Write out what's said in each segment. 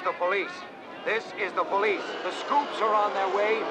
the police. This is the police. The scoops are on their way.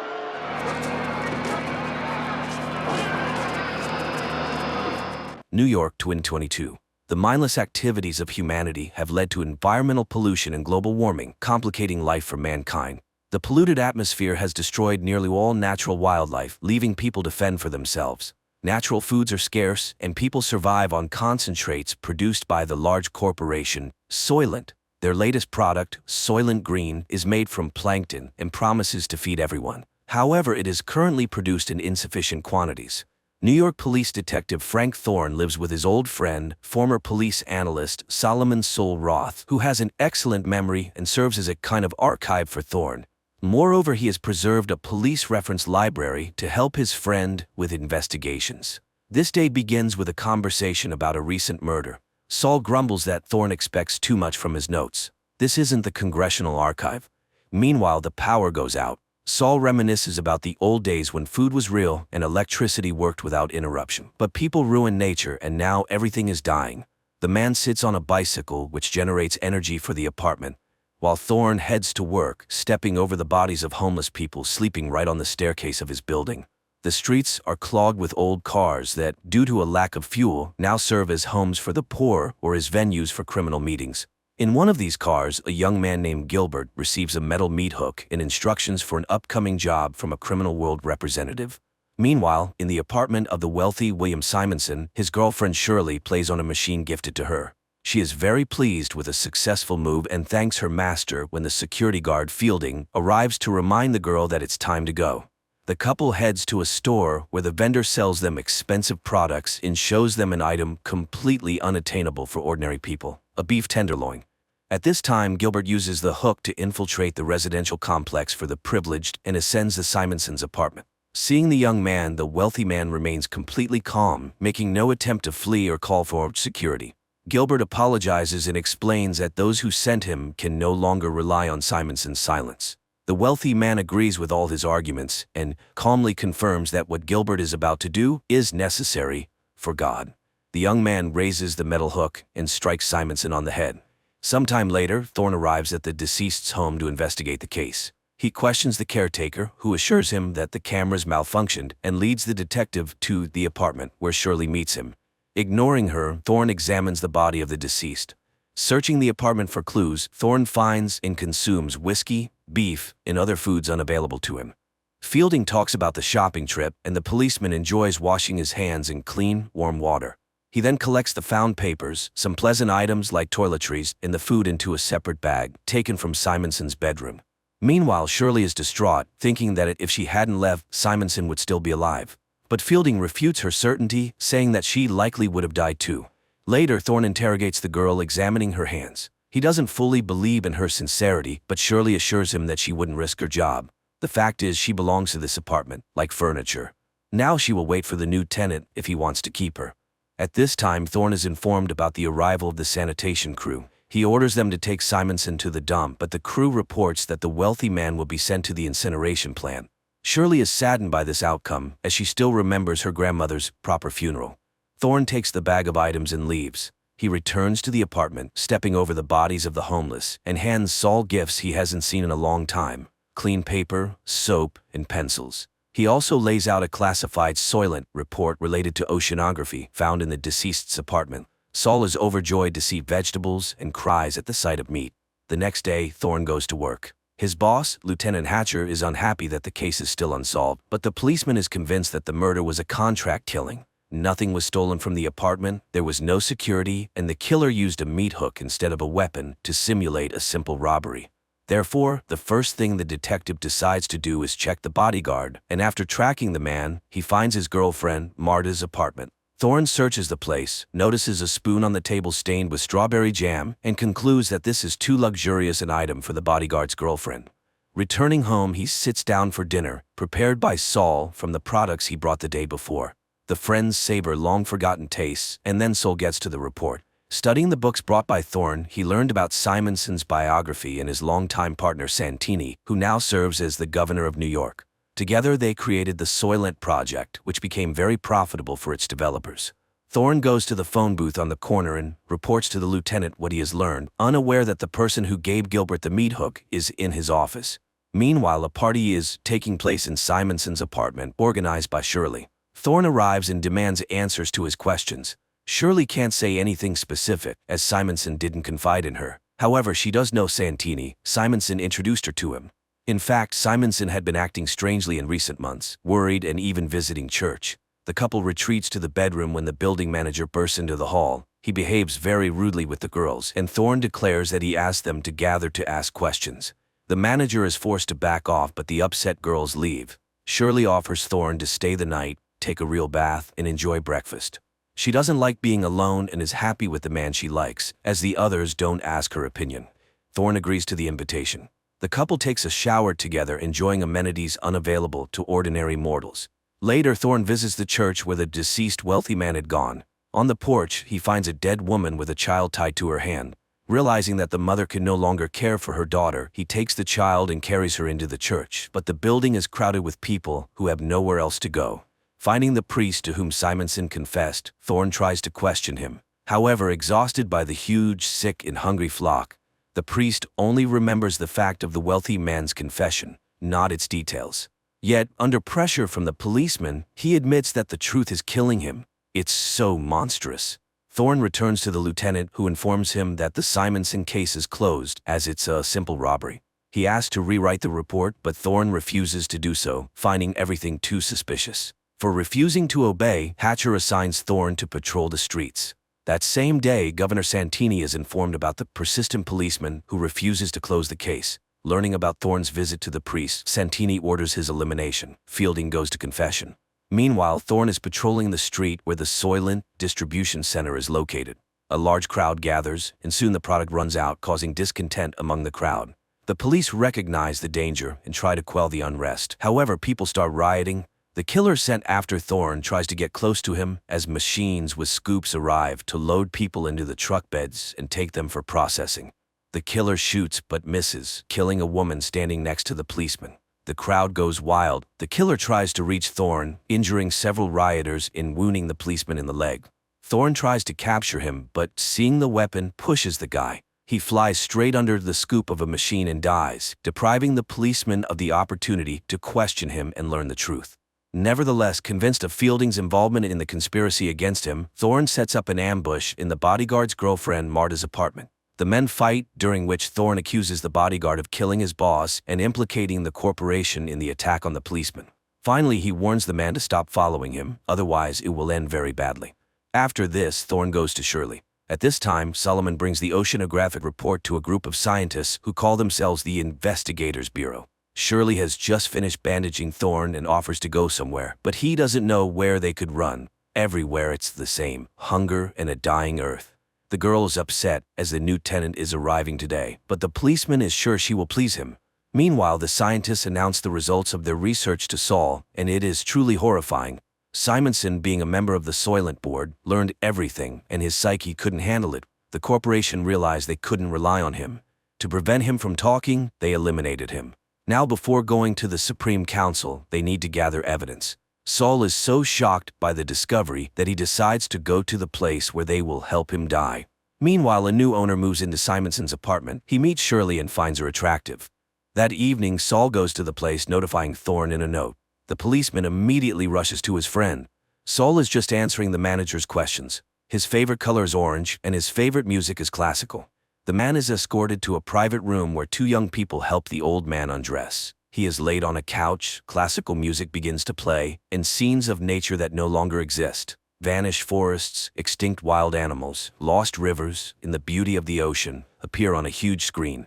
New York 2022. The mindless activities of humanity have led to environmental pollution and global warming, complicating life for mankind. The polluted atmosphere has destroyed nearly all natural wildlife, leaving people to fend for themselves. Natural foods are scarce, and people survive on concentrates produced by the large corporation, Soylent. Their latest product, Soylent Green, is made from plankton and promises to feed everyone. However, it is currently produced in insufficient quantities. New York Police Detective Frank Thorne lives with his old friend, former police analyst Solomon Sol Roth, who has an excellent memory and serves as a kind of archive for Thorne. Moreover, he has preserved a police reference library to help his friend with investigations. This day begins with a conversation about a recent murder. Sol grumbles that Thorne expects too much from his notes. This isn't the Congressional Archive. Meanwhile, the power goes out. Sol reminisces about the old days when food was real and electricity worked without interruption. But people ruin nature, and now everything is dying. The man sits on a bicycle, which generates energy for the apartment, while Thorne heads to work, stepping over the bodies of homeless people sleeping right on the staircase of his building. The streets are clogged with old cars that, due to a lack of fuel, now serve as homes for the poor or as venues for criminal meetings. In one of these cars, a young man named Gilbert receives a metal meat hook and instructions for an upcoming job from a criminal world representative. Meanwhile, in the apartment of the wealthy William Simonson, his girlfriend Shirley plays on a machine gifted to her. She is very pleased with a successful move and thanks her master when the security guard Fielding arrives to remind the girl that it's time to go. The couple heads to a store where the vendor sells them expensive products and shows them an item completely unattainable for ordinary people, a beef tenderloin. At this time, Gilbert uses the hook to infiltrate the residential complex for the privileged and ascends the Simonsons' apartment. Seeing the young man, the wealthy man remains completely calm, making no attempt to flee or call for security. Gilbert apologizes and explains that those who sent him can no longer rely on Simonson's silence. The wealthy man agrees with all his arguments and calmly confirms that what Gilbert is about to do is necessary for God. The young man raises the metal hook and strikes Simonson on the head. Sometime later, Thorne arrives at the deceased's home to investigate the case. He questions the caretaker, who assures him that the cameras malfunctioned, and leads the detective to the apartment where Shirley meets him. Ignoring her, Thorne examines the body of the deceased. Searching the apartment for clues, Thorne finds and consumes whiskey, beef, and other foods unavailable to him. Fielding talks about the shopping trip, and the policeman enjoys washing his hands in clean, warm water. He then collects the found papers, some pleasant items like toiletries, and the food into a separate bag, taken from Simonson's bedroom. Meanwhile, Shirley is distraught, thinking that if she hadn't left, Simonson would still be alive. But Fielding refutes her certainty, saying that she likely would have died too. Later, Thorne interrogates the girl, examining her hands. He doesn't fully believe in her sincerity, but Shirley assures him that she wouldn't risk her job. The fact is, she belongs to this apartment, like furniture. Now she will wait for the new tenant if he wants to keep her. At this time, Thorne is informed about the arrival of the sanitation crew. He orders them to take Simonson to the dump, but the crew reports that the wealthy man will be sent to the incineration plant. Shirley is saddened by this outcome, as she still remembers her grandmother's proper funeral. Thorne takes the bag of items and leaves. He returns to the apartment, stepping over the bodies of the homeless, and hands Sol gifts he hasn't seen in a long time: clean paper, soap, and pencils. He also lays out a classified Soylent report related to oceanography found in the deceased's apartment. Sol is overjoyed to see vegetables and cries at the sight of meat. The next day, Thorne goes to work. His boss, Lieutenant Hatcher, is unhappy that the case is still unsolved, but the policeman is convinced that the murder was a contract killing. Nothing was stolen from the apartment, there was no security, and the killer used a meat hook instead of a weapon to simulate a simple robbery. Therefore, the first thing the detective decides to do is check the bodyguard, and after tracking the man, he finds his girlfriend, Marta's apartment. Thorne searches the place, notices a spoon on the table stained with strawberry jam, and concludes that this is too luxurious an item for the bodyguard's girlfriend. Returning home, he sits down for dinner, prepared by Sol from the products he brought the day before. The friends savor long-forgotten tastes, and then Sol gets to the report. Studying the books brought by Thorne, he learned about Simonson's biography and his longtime partner Santini, who now serves as the governor of New York. Together they created the Soylent project, which became very profitable for its developers. Thorne goes to the phone booth on the corner and reports to the lieutenant what he has learned, unaware that the person who gave Gilbert the meat hook is in his office. Meanwhile, a party is taking place in Simonson's apartment, organized by Shirley. Thorne arrives and demands answers to his questions. Shirley can't say anything specific, as Simonson didn't confide in her. However, she does know Santini. Simonson introduced her to him. In fact, Simonson had been acting strangely in recent months, worried and even visiting church. The couple retreats to the bedroom when the building manager bursts into the hall. He behaves very rudely with the girls, and Thorne declares that he asked them to gather to ask questions. The manager is forced to back off, but the upset girls leave. Shirley offers Thorne to stay the night, take a real bath, and enjoy breakfast. She doesn't like being alone and is happy with the man she likes, as the others don't ask her opinion. Thorne agrees to the invitation. The couple takes a shower together, enjoying amenities unavailable to ordinary mortals. Later, Thorne visits the church where the deceased wealthy man had gone. On the porch, he finds a dead woman with a child tied to her hand. Realizing that the mother can no longer care for her daughter, he takes the child and carries her into the church. But the building is crowded with people who have nowhere else to go. Finding the priest to whom Simonson confessed, Thorne tries to question him. However, exhausted by the huge, sick and hungry flock, the priest only remembers the fact of the wealthy man's confession, not its details. Yet, under pressure from the policeman, he admits that the truth is killing him. It's so monstrous. Thorne returns to the lieutenant, who informs him that the Simonson case is closed, as it's a simple robbery. He asks to rewrite the report, but Thorne refuses to do so, finding everything too suspicious. For refusing to obey, Hatcher assigns Thorne to patrol the streets. That same day, Governor Santini is informed about the persistent policeman who refuses to close the case. Learning about Thorne's visit to the priest, Santini orders his elimination. Fielding goes to confession. Meanwhile, Thorne is patrolling the street where the Soylent distribution center is located. A large crowd gathers, and soon the product runs out, causing discontent among the crowd. The police recognize the danger and try to quell the unrest. However, people start rioting. The killer sent after Thorne tries to get close to him as machines with scoops arrive to load people into the truck beds and take them for processing. The killer shoots but misses, killing a woman standing next to the policeman. The crowd goes wild. The killer tries to reach Thorne, injuring several rioters and wounding the policeman in the leg. Thorne tries to capture him, but seeing the weapon, pushes the guy. He flies straight under the scoop of a machine and dies, depriving the policeman of the opportunity to question him and learn the truth. Nevertheless, convinced of Fielding's involvement in the conspiracy against him, Thorne sets up an ambush in the bodyguard's girlfriend Marta's apartment. The men fight, during which Thorne accuses the bodyguard of killing his boss and implicating the corporation in the attack on the policeman. Finally, he warns the man to stop following him, otherwise it will end very badly. After this, Thorne goes to Shirley. At this time, Solomon brings the oceanographic report to a group of scientists who call themselves the Investigators Bureau. Shirley has just finished bandaging Thorne and offers to go somewhere, but he doesn't know where they could run. Everywhere it's the same: hunger and a dying earth. The girl is upset as the new tenant is arriving today, but the policeman is sure she will please him. Meanwhile, the scientists announce the results of their research to Saul, and it is truly horrifying. Simonson, being a member of the Soylent board, learned everything, and his psyche couldn't handle it. The corporation realized they couldn't rely on him. To prevent him from talking, they eliminated him. Now, before going to the Supreme Council, they need to gather evidence. Saul is so shocked by the discovery that he decides to go to the place where they will help him die. Meanwhile, a new owner moves into Simonson's apartment. He meets Shirley and finds her attractive. That evening, Saul goes to the place, notifying Thorne in a note. The policeman immediately rushes to his friend. Saul is just answering the manager's questions. His favorite color is orange, and his favorite music is classical. The man is escorted to a private room where two young people help the old man undress. He is laid on a couch, classical music begins to play, and scenes of nature that no longer exist. Vanished forests, extinct wild animals, lost rivers, and the beauty of the ocean appear on a huge screen.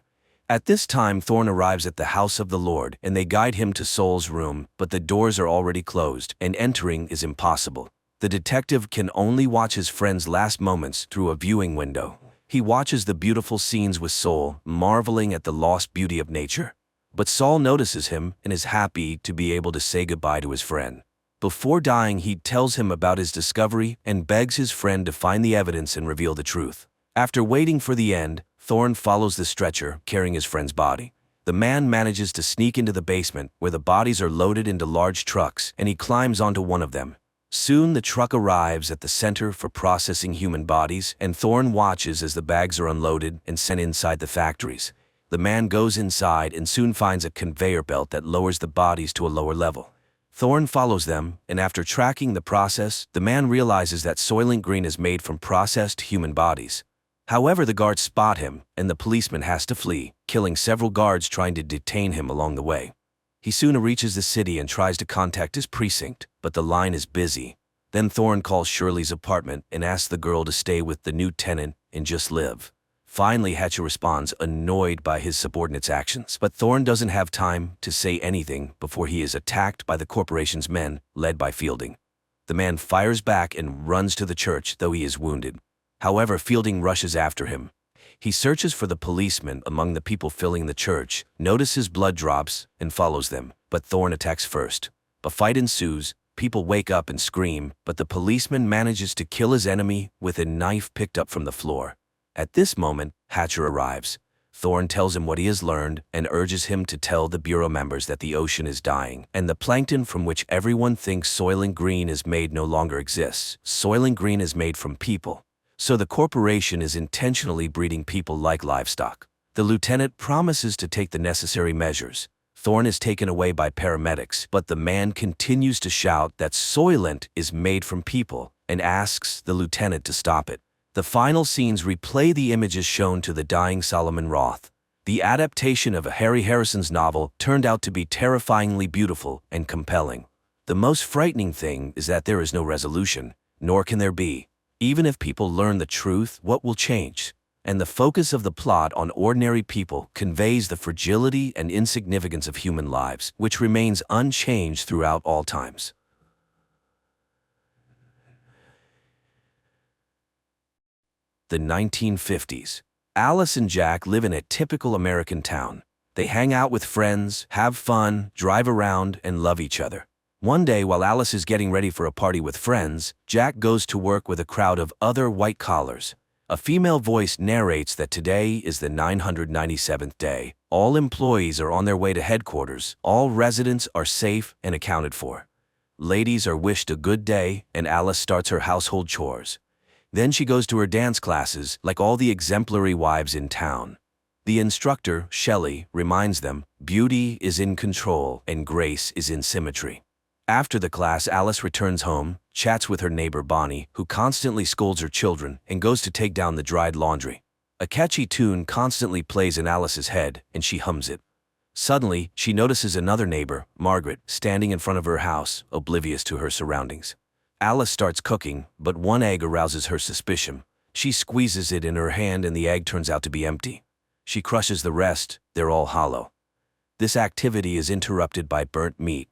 At this time, Thorne arrives at the house of the Lord, and they guide him to Saul's room, but the doors are already closed, and entering is impossible. The detective can only watch his friend's last moments through a viewing window. He watches the beautiful scenes with Saul, marveling at the lost beauty of nature. But Saul notices him and is happy to be able to say goodbye to his friend. Before dying, he tells him about his discovery and begs his friend to find the evidence and reveal the truth. After waiting for the end, Thorne follows the stretcher, carrying his friend's body. The man manages to sneak into the basement, where the bodies are loaded into large trucks, and he climbs onto one of them. Soon the truck arrives at the center for processing human bodies, and Thorne watches as the bags are unloaded and sent inside the factories. The man goes inside and soon finds a conveyor belt that lowers the bodies to a lower level. Thorne follows them, and after tracking the process, the man realizes that Soylent Green is made from processed human bodies. However, the guards spot him, and the policeman has to flee, killing several guards trying to detain him along the way. He soon reaches the city and tries to contact his precinct, but the line is busy. Then Thorne calls Shirley's apartment and asks the girl to stay with the new tenant and just live. Finally, Hatcher responds, annoyed by his subordinate's actions, but Thorne doesn't have time to say anything before he is attacked by the corporation's men, led by Fielding. The man fires back and runs to the church, though he is wounded. However, Fielding rushes after him. He searches for the policeman among the people filling the church, notices blood drops, and follows them, but Thorne attacks first. A fight ensues, people wake up and scream, but the policeman manages to kill his enemy with a knife picked up from the floor. At this moment, Hatcher arrives. Thorne tells him what he has learned and urges him to tell the Bureau members that the ocean is dying, and the plankton from which everyone thinks Soylent Green is made no longer exists. Soylent Green is made from people. So the corporation is intentionally breeding people like livestock. The lieutenant promises to take the necessary measures. Thorne is taken away by paramedics, but the man continues to shout that Soylent is made from people and asks the lieutenant to stop it. The final scenes replay the images shown to the dying Solomon Roth. The adaptation of Harry Harrison's novel turned out to be terrifyingly beautiful and compelling. The most frightening thing is that there is no resolution, nor can there be. Even if people learn the truth, what will change? And the focus of the plot on ordinary people conveys the fragility and insignificance of human lives, which remains unchanged throughout all times. The 1950s. Alice and Jack live in a typical American town. They hang out with friends, have fun, drive around, and love each other. One day, while Alice is getting ready for a party with friends, Jack goes to work with a crowd of other white-collars. A female voice narrates that today is the 997th day. All employees are on their way to headquarters. All residents are safe and accounted for. Ladies are wished a good day, and Alice starts her household chores. Then she goes to her dance classes, like all the exemplary wives in town. The instructor, Shelley, reminds them, beauty is in control and grace is in symmetry. After the class, Alice returns home, chats with her neighbor Bonnie, who constantly scolds her children, and goes to take down the dried laundry. A catchy tune constantly plays in Alice's head, and she hums it. Suddenly, she notices another neighbor, Margaret, standing in front of her house, oblivious to her surroundings. Alice starts cooking, but one egg arouses her suspicion. She squeezes it in her hand and the egg turns out to be empty. She crushes the rest, they're all hollow. This activity is interrupted by burnt meat.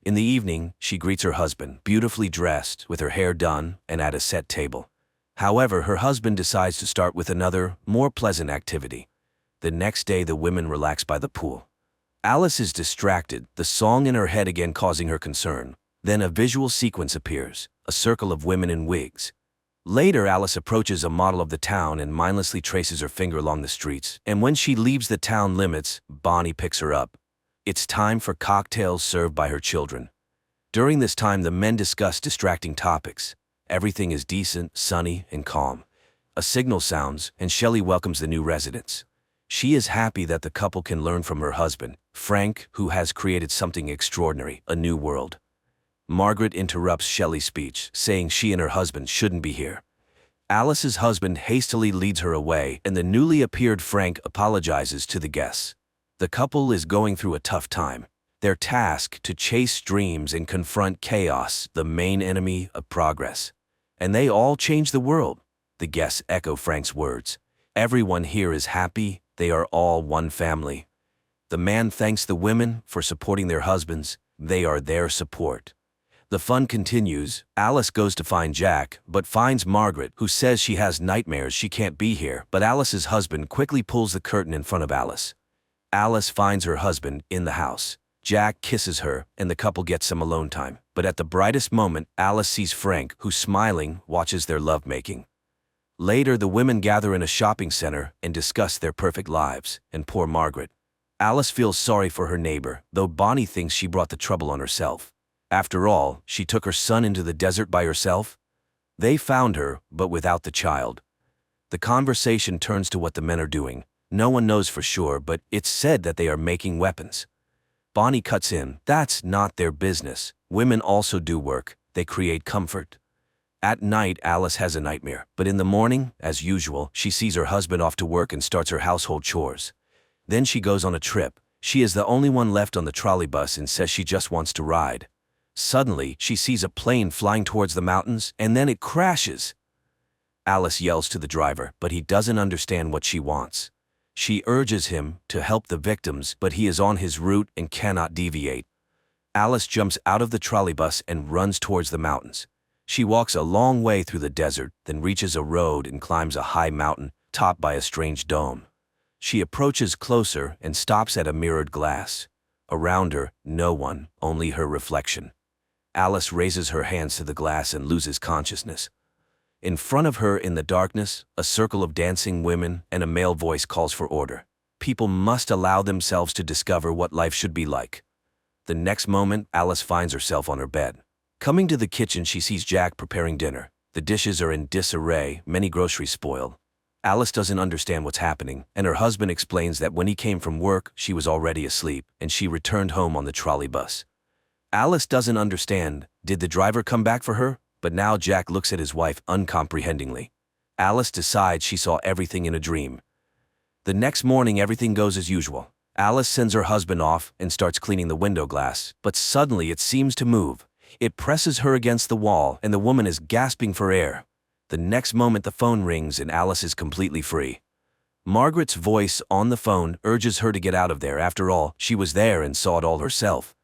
In the evening, she greets her husband, beautifully dressed, with her hair done, and at a set table. However, her husband decides to start with another, more pleasant activity. The next day, the women relax by the pool. Alice is distracted, the song in her head again causing her concern. Then a visual sequence appears, a circle of women in wigs. Later, Alice approaches a model of the town and mindlessly traces her finger along the streets, and when she leaves the town limits, Bonnie picks her up. It's time for cocktails served by her children. During this time, the men discuss distracting topics. Everything is decent, sunny, and calm. A signal sounds, and Shelley welcomes the new residents. She is happy that the couple can learn from her husband, Frank, who has created something extraordinary, a new world. Margaret interrupts Shelley's speech, saying she and her husband shouldn't be here. Alice's husband hastily leads her away, and the newly appeared Frank apologizes to the guests. The couple is going through a tough time. They're tasked to chase dreams and confront chaos, the main enemy of progress. And they all change the world. The guests echo Frank's words. Everyone here is happy, they are all one family. The man thanks the women for supporting their husbands, they are their support. The fun continues. Alice goes to find Jack, but finds Margaret, who says she has nightmares she can't be here, but Alice's husband quickly pulls the curtain in front of Alice. Alice finds her husband in the house. Jack kisses her, and the couple gets some alone time. But at the brightest moment, Alice sees Frank, who, smiling, watches their lovemaking. Later, the women gather in a shopping center and discuss their perfect lives, and poor Margaret. Alice feels sorry for her neighbor, though Bonnie thinks she brought the trouble on herself. After all, she took her son into the desert by herself. They found her, but without the child. The conversation turns to what the men are doing. No one knows for sure, but it's said that they are making weapons. Bonnie cuts in. That's not their business. Women also do work. They create comfort. At night, Alice has a nightmare, but in the morning, as usual, she sees her husband off to work and starts her household chores. Then she goes on a trip. She is the only one left on the trolley bus and says she just wants to ride. Suddenly, she sees a plane flying towards the mountains, and then it crashes. Alice yells to the driver, but he doesn't understand what she wants. She urges him to help the victims, but he is on his route and cannot deviate. Alice jumps out of the trolley bus and runs towards the mountains. She walks a long way through the desert, then reaches a road and climbs a high mountain, topped by a strange dome. She approaches closer and stops at a mirrored glass. Around her, no one, only her reflection. Alice raises her hands to the glass and loses consciousness. In front of her in the darkness, a circle of dancing women and a male voice calls for order. People must allow themselves to discover what life should be like. The next moment, Alice finds herself on her bed. Coming to the kitchen, she sees Jack preparing dinner. The dishes are in disarray, many groceries spoiled. Alice doesn't understand what's happening, and her husband explains that when he came from work, she was already asleep, and she returned home on the trolley bus. Alice doesn't understand. Did the driver come back for her? But now Jack looks at his wife uncomprehendingly. Alice decides she saw everything in a dream. The next morning, everything goes as usual. Alice sends her husband off and starts cleaning the window glass, but suddenly it seems to move. It presses her against the wall, and the woman is gasping for air. The next moment, the phone rings and Alice is completely free. Margaret's voice on the phone urges her to get out of there. After all, she was there and saw it all herself.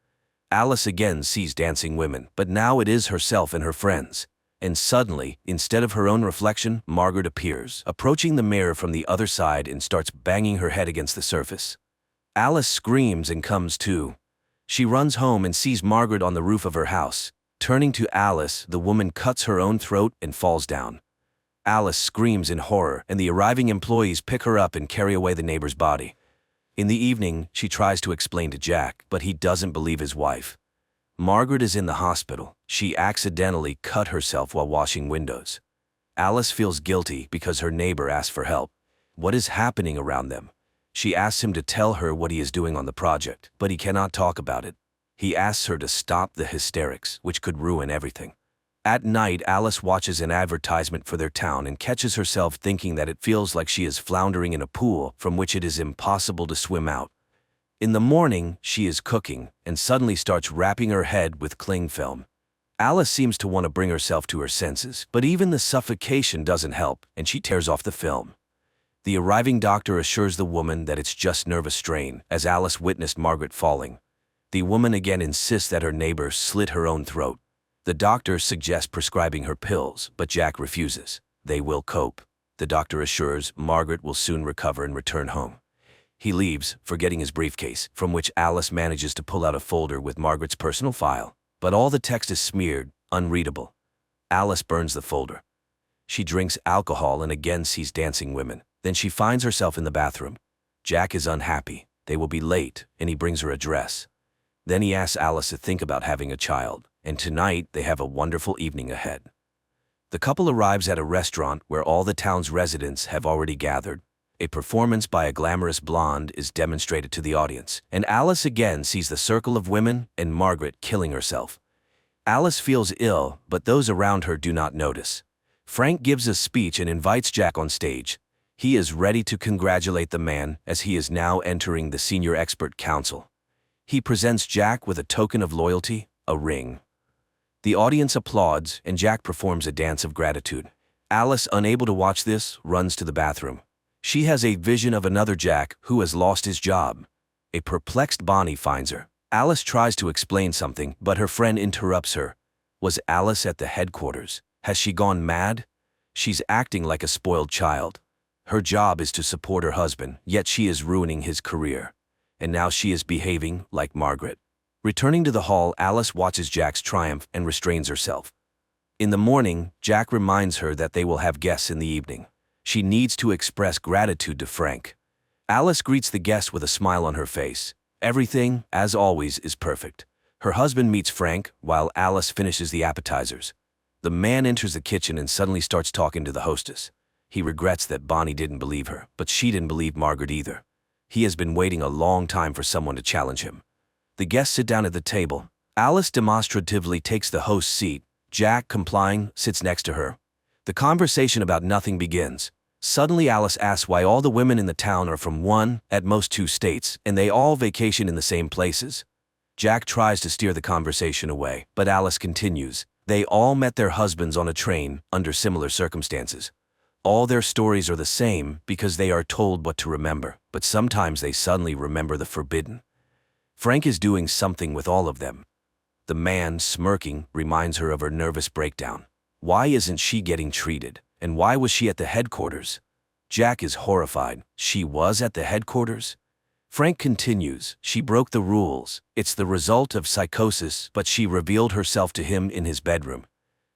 Alice again sees dancing women, but now it is herself and her friends. And suddenly, instead of her own reflection, Margaret appears, approaching the mirror from the other side and starts banging her head against the surface. Alice screams and comes to. She runs home and sees Margaret on the roof of her house. Turning to Alice, the woman cuts her own throat and falls down. Alice screams in horror, and the arriving employees pick her up and carry away the neighbor's body. In the evening, she tries to explain to Jack, but he doesn't believe his wife. Margaret is in the hospital. She accidentally cut herself while washing windows. Alice feels guilty because her neighbor asked for help. What is happening around them? She asks him to tell her what he is doing on the project, but he cannot talk about it. He asks her to stop the hysterics, which could ruin everything. At night, Alice watches an advertisement for their town and catches herself thinking that it feels like she is floundering in a pool from which it is impossible to swim out. In the morning, she is cooking and suddenly starts wrapping her head with cling film. Alice seems to want to bring herself to her senses, but even the suffocation doesn't help, and she tears off the film. The arriving doctor assures the woman that it's just nervous strain, as Alice witnessed Margaret falling. The woman again insists that her neighbor slit her own throat. The doctor suggests prescribing her pills, but Jack refuses. They will cope. The doctor assures Margaret will soon recover and return home. He leaves, forgetting his briefcase, from which Alice manages to pull out a folder with Margaret's personal file. But all the text is smeared, unreadable. Alice burns the folder. She drinks alcohol and again sees dancing women. Then she finds herself in the bathroom. Jack is unhappy. They will be late, and he brings her a dress. Then he asks Alice to think about having a child, and tonight they have a wonderful evening ahead. The couple arrives at a restaurant where all the town's residents have already gathered. A performance by a glamorous blonde is demonstrated to the audience, and Alice again sees the circle of women and Margaret killing herself. Alice feels ill, but those around her do not notice. Frank gives a speech and invites Jack on stage. He is ready to congratulate the man as he is now entering the senior expert council. He presents Jack with a token of loyalty, a ring. The audience applauds, and Jack performs a dance of gratitude. Alice, unable to watch this, runs to the bathroom. She has a vision of another Jack who has lost his job. A perplexed Bonnie finds her. Alice tries to explain something, but her friend interrupts her. Was Alice at the headquarters? Has she gone mad? She's acting like a spoiled child. Her job is to support her husband, yet she is ruining his career. And now she is behaving like Margaret. Returning to the hall, Alice watches Jack's triumph and restrains herself. In the morning, Jack reminds her that they will have guests in the evening. She needs to express gratitude to Frank. Alice greets the guests with a smile on her face. Everything, as always, is perfect. Her husband meets Frank while Alice finishes the appetizers. The man enters the kitchen and suddenly starts talking to the hostess. He regrets that Bonnie didn't believe her, but she didn't believe Margaret either. He has been waiting a long time for someone to challenge him. The guests sit down at the table. Alice demonstratively takes the host's seat. Jack, complying, sits next to her. The conversation about nothing begins. Suddenly Alice asks why all the women in the town are from one, at most two states, and they all vacation in the same places. Jack tries to steer the conversation away, but Alice continues. They all met their husbands on a train under similar circumstances. All their stories are the same because they are told what to remember, but sometimes they suddenly remember the forbidden. Frank is doing something with all of them. The man, smirking, reminds her of her nervous breakdown. Why isn't she getting treated? And why was she at the headquarters? Jack is horrified. She was at the headquarters? Frank continues. She broke the rules. It's the result of psychosis, but she revealed herself to him in his bedroom.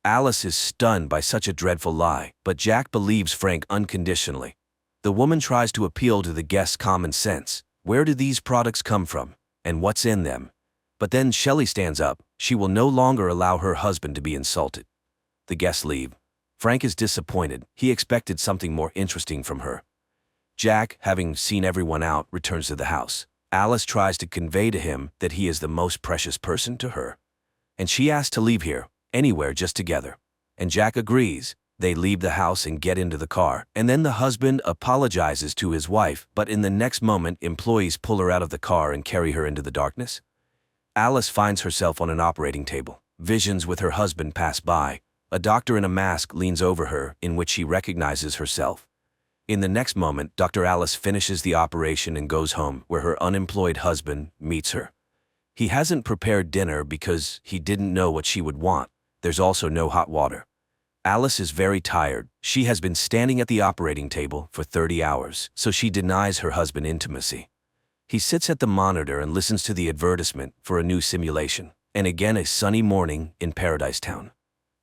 Alice is stunned by such a dreadful lie, but Jack believes Frank unconditionally. The woman tries to appeal to the guests' common sense. Where do these products come from? And what's in them? But then Shelley stands up. She will no longer allow her husband to be insulted. The guests leave. Frank is disappointed. He expected something more interesting from her. Jack, having seen everyone out, returns to the house. Alice tries to convey to him that he is the most precious person to her. And she asks to leave here, anywhere, just together. And Jack agrees. They leave the house and get into the car, and then the husband apologizes to his wife, but in the next moment employees pull her out of the car and carry her into the darkness. Alice finds herself on an operating table. Visions with her husband pass by. A doctor in a mask leans over her, in which she recognizes herself. In the next moment, Dr. Alice finishes the operation and goes home, where her unemployed husband meets her. He hasn't prepared dinner because he didn't know what she would want. There's also no hot water. Alice is very tired. She has been standing at the operating table for 30 hours, so she denies her husband intimacy. He sits at the monitor and listens to the advertisement for a new simulation. And again, a sunny morning in Paradise Town.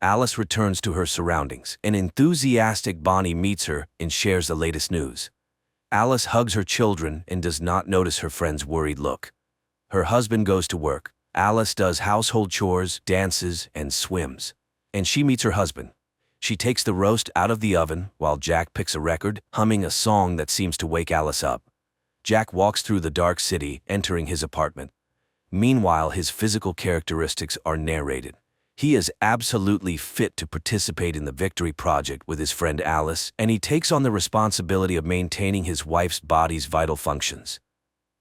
Alice returns to her surroundings. An enthusiastic Bonnie meets her and shares the latest news. Alice hugs her children and does not notice her friend's worried look. Her husband goes to work. Alice does household chores, dances, and swims. And she meets her husband. She takes the roast out of the oven while Jack picks a record, humming a song that seems to wake Alice up. Jack walks through the dark city, entering his apartment. Meanwhile, his physical characteristics are narrated. He is absolutely fit to participate in the Victory Project with his friend Alice, and he takes on the responsibility of maintaining his wife's body's vital functions.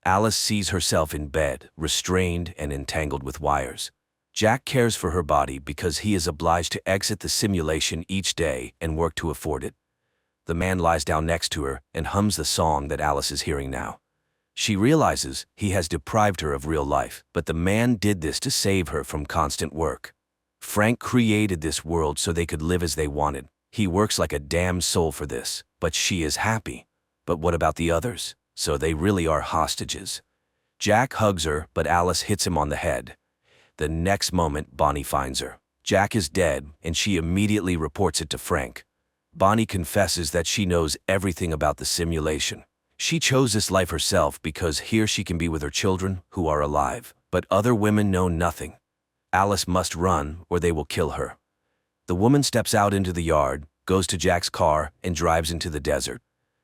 Alice sees herself in bed, restrained and entangled with wires. Jack cares for her body because he is obliged to exit the simulation each day and work to afford it. The man lies down next to her and hums the song that Alice is hearing now. She realizes he has deprived her of real life, but the man did this to save her from constant work. Frank created this world so they could live as they wanted. He works like a damn soul for this, but she is happy. But what about the others? So they really are hostages. Jack hugs her, but Alice hits him on the head. The next moment, Bonnie finds her. Jack is dead, and she immediately reports it to Frank. Bonnie confesses that she knows everything about the simulation. She chose this life herself because here she can be with her children, who are alive, but other women know nothing. Alice must run, or they will kill her. The woman steps out into the yard, goes to Jack's car, and drives into the desert.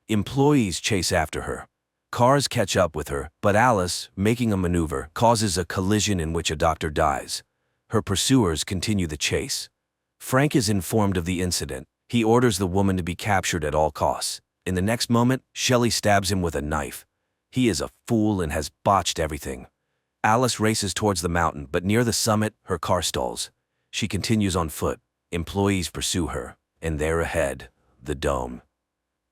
Employees chase after her. Cars catch up with her, but Alice, making a maneuver, causes a collision in which a doctor dies. Her pursuers continue the chase. Frank is informed of the incident. He orders the woman to be captured at all costs. In the next moment, Shelley stabs him with a knife. He is a fool and has botched everything. Alice races towards the mountain, but near the summit, her car stalls. She continues on foot. Employees pursue her, and there ahead, the dome.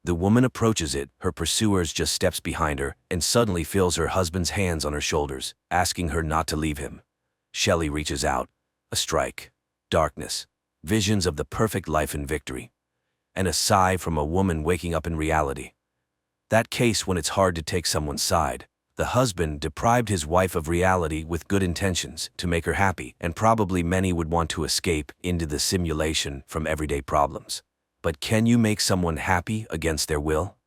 The woman approaches it, her pursuers just steps behind her, and suddenly feels her husband's hands on her shoulders, asking her not to leave him. Shelley reaches out. A strike. Darkness. Visions of the perfect life and victory. And a sigh from a woman waking up in reality. That case when it's hard to take someone's side. The husband deprived his wife of reality with good intentions to make her happy, and probably many would want to escape into the simulation from everyday problems. But can you make someone happy against their will?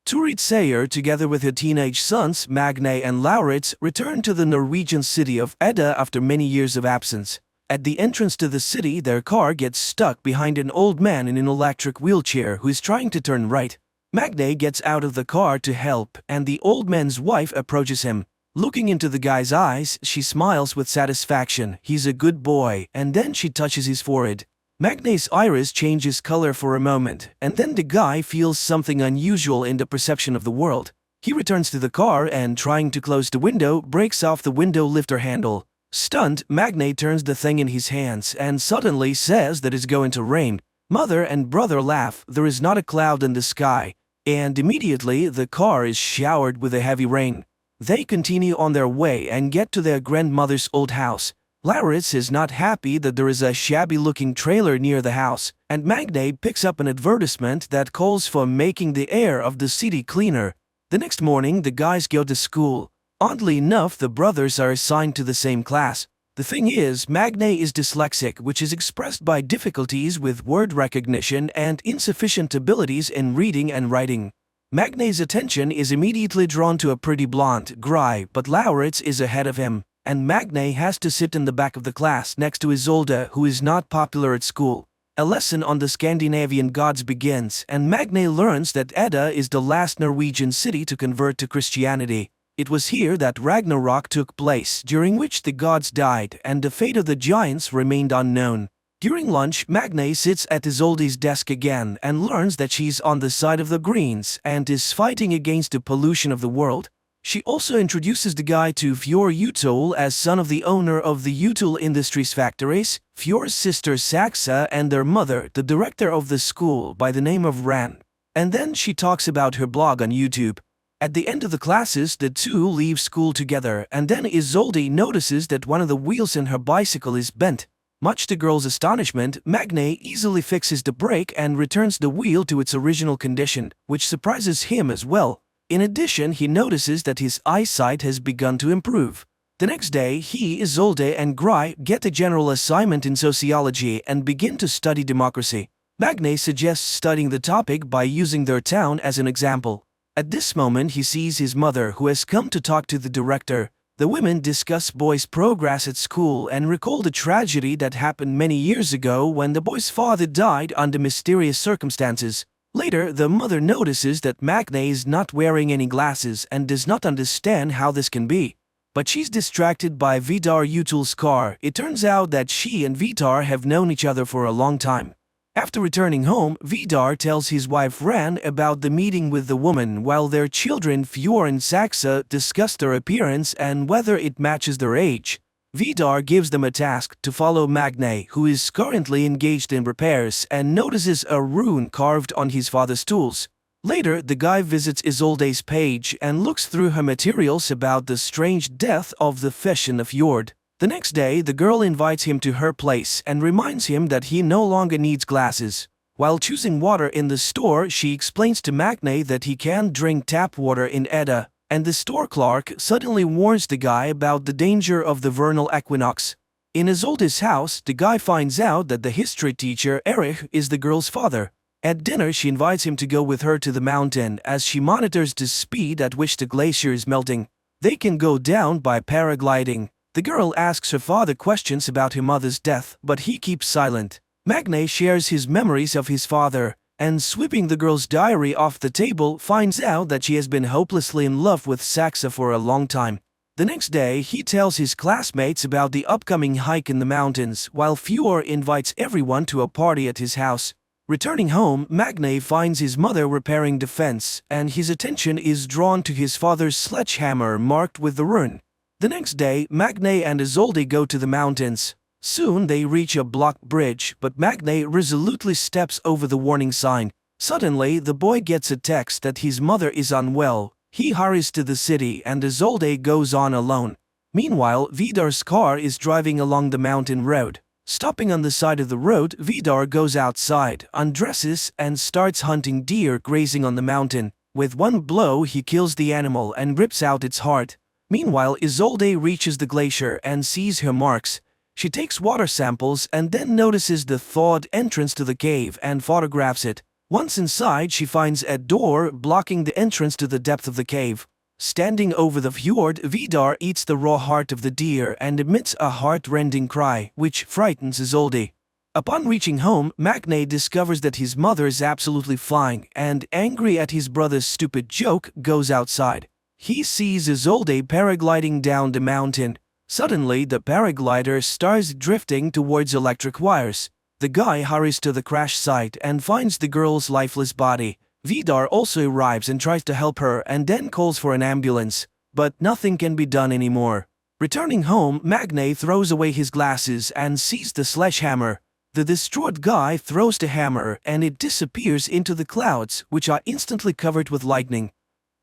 Turid Sayer, together with her teenage sons Magne and Lauritz, return to the Norwegian city of Edda after many years of absence. At the entrance to the city, their car gets stuck behind an old man in an electric wheelchair who is trying to turn right. Magne gets out of the car to help, and the old man's wife approaches him. Looking into the guy's eyes, she smiles with satisfaction. He's a good boy, and then she touches his forehead. Magne's iris changes color for a moment, and then the guy feels something unusual in the perception of the world. He returns to the car and, trying to close the window, breaks off the window lifter handle. Stunned, Magne turns the thing in his hands and suddenly says that it's going to rain. Mother and brother laugh. There is not a cloud in the sky, and immediately the car is showered with a heavy rain. They continue on their way and get to their grandmother's old house. Lauritz is not happy that there is a shabby-looking trailer near the house, and Magne picks up an advertisement that calls for making the air of the city cleaner. The next morning, the guys go to school. Oddly enough, the brothers are assigned to the same class. The thing is, Magne is dyslexic, which is expressed by difficulties with word recognition and insufficient abilities in reading and writing. Magne's attention is immediately drawn to a pretty blonde, Gry, but Lauritz is ahead of him, and Magne has to sit in the back of the class next to Isolde, who is not popular at school. A lesson on the Scandinavian gods begins, and Magne learns that Edda is the last Norwegian city to convert to Christianity. It was here that Ragnarok took place, during which the gods died, and the fate of the giants remained unknown. During lunch, Magne sits at Isolde's desk again and learns that she's on the side of the Greens and is fighting against the pollution of the world. She also introduces the guy to Fjord Utol as son of the owner of the Utol Industries factories, Fjord's sister Saxa, and their mother, the director of the school by the name of Ran. And then she talks about her blog on YouTube. At the end of the classes, the two leave school together, and then Isolde notices that one of the wheels in her bicycle is bent. Much to the girl's astonishment, Magne easily fixes the brake and returns the wheel to its original condition, which surprises him as well. In addition, he notices that his eyesight has begun to improve. The next day, he, Isolde, and Gry get a general assignment in sociology and begin to study democracy. Magne suggests studying the topic by using their town as an example. At this moment, he sees his mother, who has come to talk to the director. The women discuss boy's progress at school and recall the tragedy that happened many years ago when the boy's father died under mysterious circumstances. Later, the mother notices that Magne is not wearing any glasses and does not understand how this can be. But she's distracted by Vidar Utol's car. It turns out that she and Vidar have known each other for a long time. After returning home, Vidar tells his wife Ran about the meeting with the woman, while their children Fjord and Saxa discuss their appearance and whether it matches their age. Vidar gives them a task to follow Magne, who is currently engaged in repairs, and notices a rune carved on his father's tools. Later, the guy visits Isolde's page and looks through her materials about the strange death of the fish in the fjord. The next day, the girl invites him to her place and reminds him that he no longer needs glasses. While choosing water in the store, she explains to Magne that he can't drink tap water in Edda, and the store clerk suddenly warns the guy about the danger of the vernal equinox. In Isolde's house, the guy finds out that the history teacher, Erich, is the girl's father. At dinner, she invites him to go with her to the mountain as she monitors the speed at which the glacier is melting. They can go down by paragliding. The girl asks her father questions about her mother's death, but he keeps silent. Magne shares his memories of his father, and sweeping the girl's diary off the table, finds out that she has been hopelessly in love with Saxa for a long time. The next day, he tells his classmates about the upcoming hike in the mountains, while Fjord invites everyone to a party at his house. Returning home, Magne finds his mother repairing the fence, and his attention is drawn to his father's sledgehammer marked with the rune. The next day, Magne and Isolde go to the mountains. Soon they reach a blocked bridge, but Magne resolutely steps over the warning sign. Suddenly, the boy gets a text that his mother is unwell. He hurries to the city and Isolde goes on alone. Meanwhile, Vidar's car is driving along the mountain road. Stopping on the side of the road, Vidar goes outside, undresses, and starts hunting deer grazing on the mountain. With one blow, he kills the animal and rips out its heart. Meanwhile, Isolde reaches the glacier and sees her marks. She takes water samples and then notices the thawed entrance to the cave and photographs it. Once inside, she finds a door blocking the entrance to the depth of the cave. Standing over the fjord, Vidar eats the raw heart of the deer and emits a heart-rending cry, which frightens Isolde. Upon reaching home, Magne discovers that his mother is absolutely fine and, angry at his brother's stupid joke, goes outside. He sees Isolde paragliding down the mountain. Suddenly, the paraglider starts drifting towards electric wires. The guy hurries to the crash site and finds the girl's lifeless body. Vidar also arrives and tries to help her and then calls for an ambulance, but nothing can be done anymore. Returning home, Magne throws away his glasses and sees the sledgehammer. The distraught guy throws the hammer and it disappears into the clouds, which are instantly covered with lightning.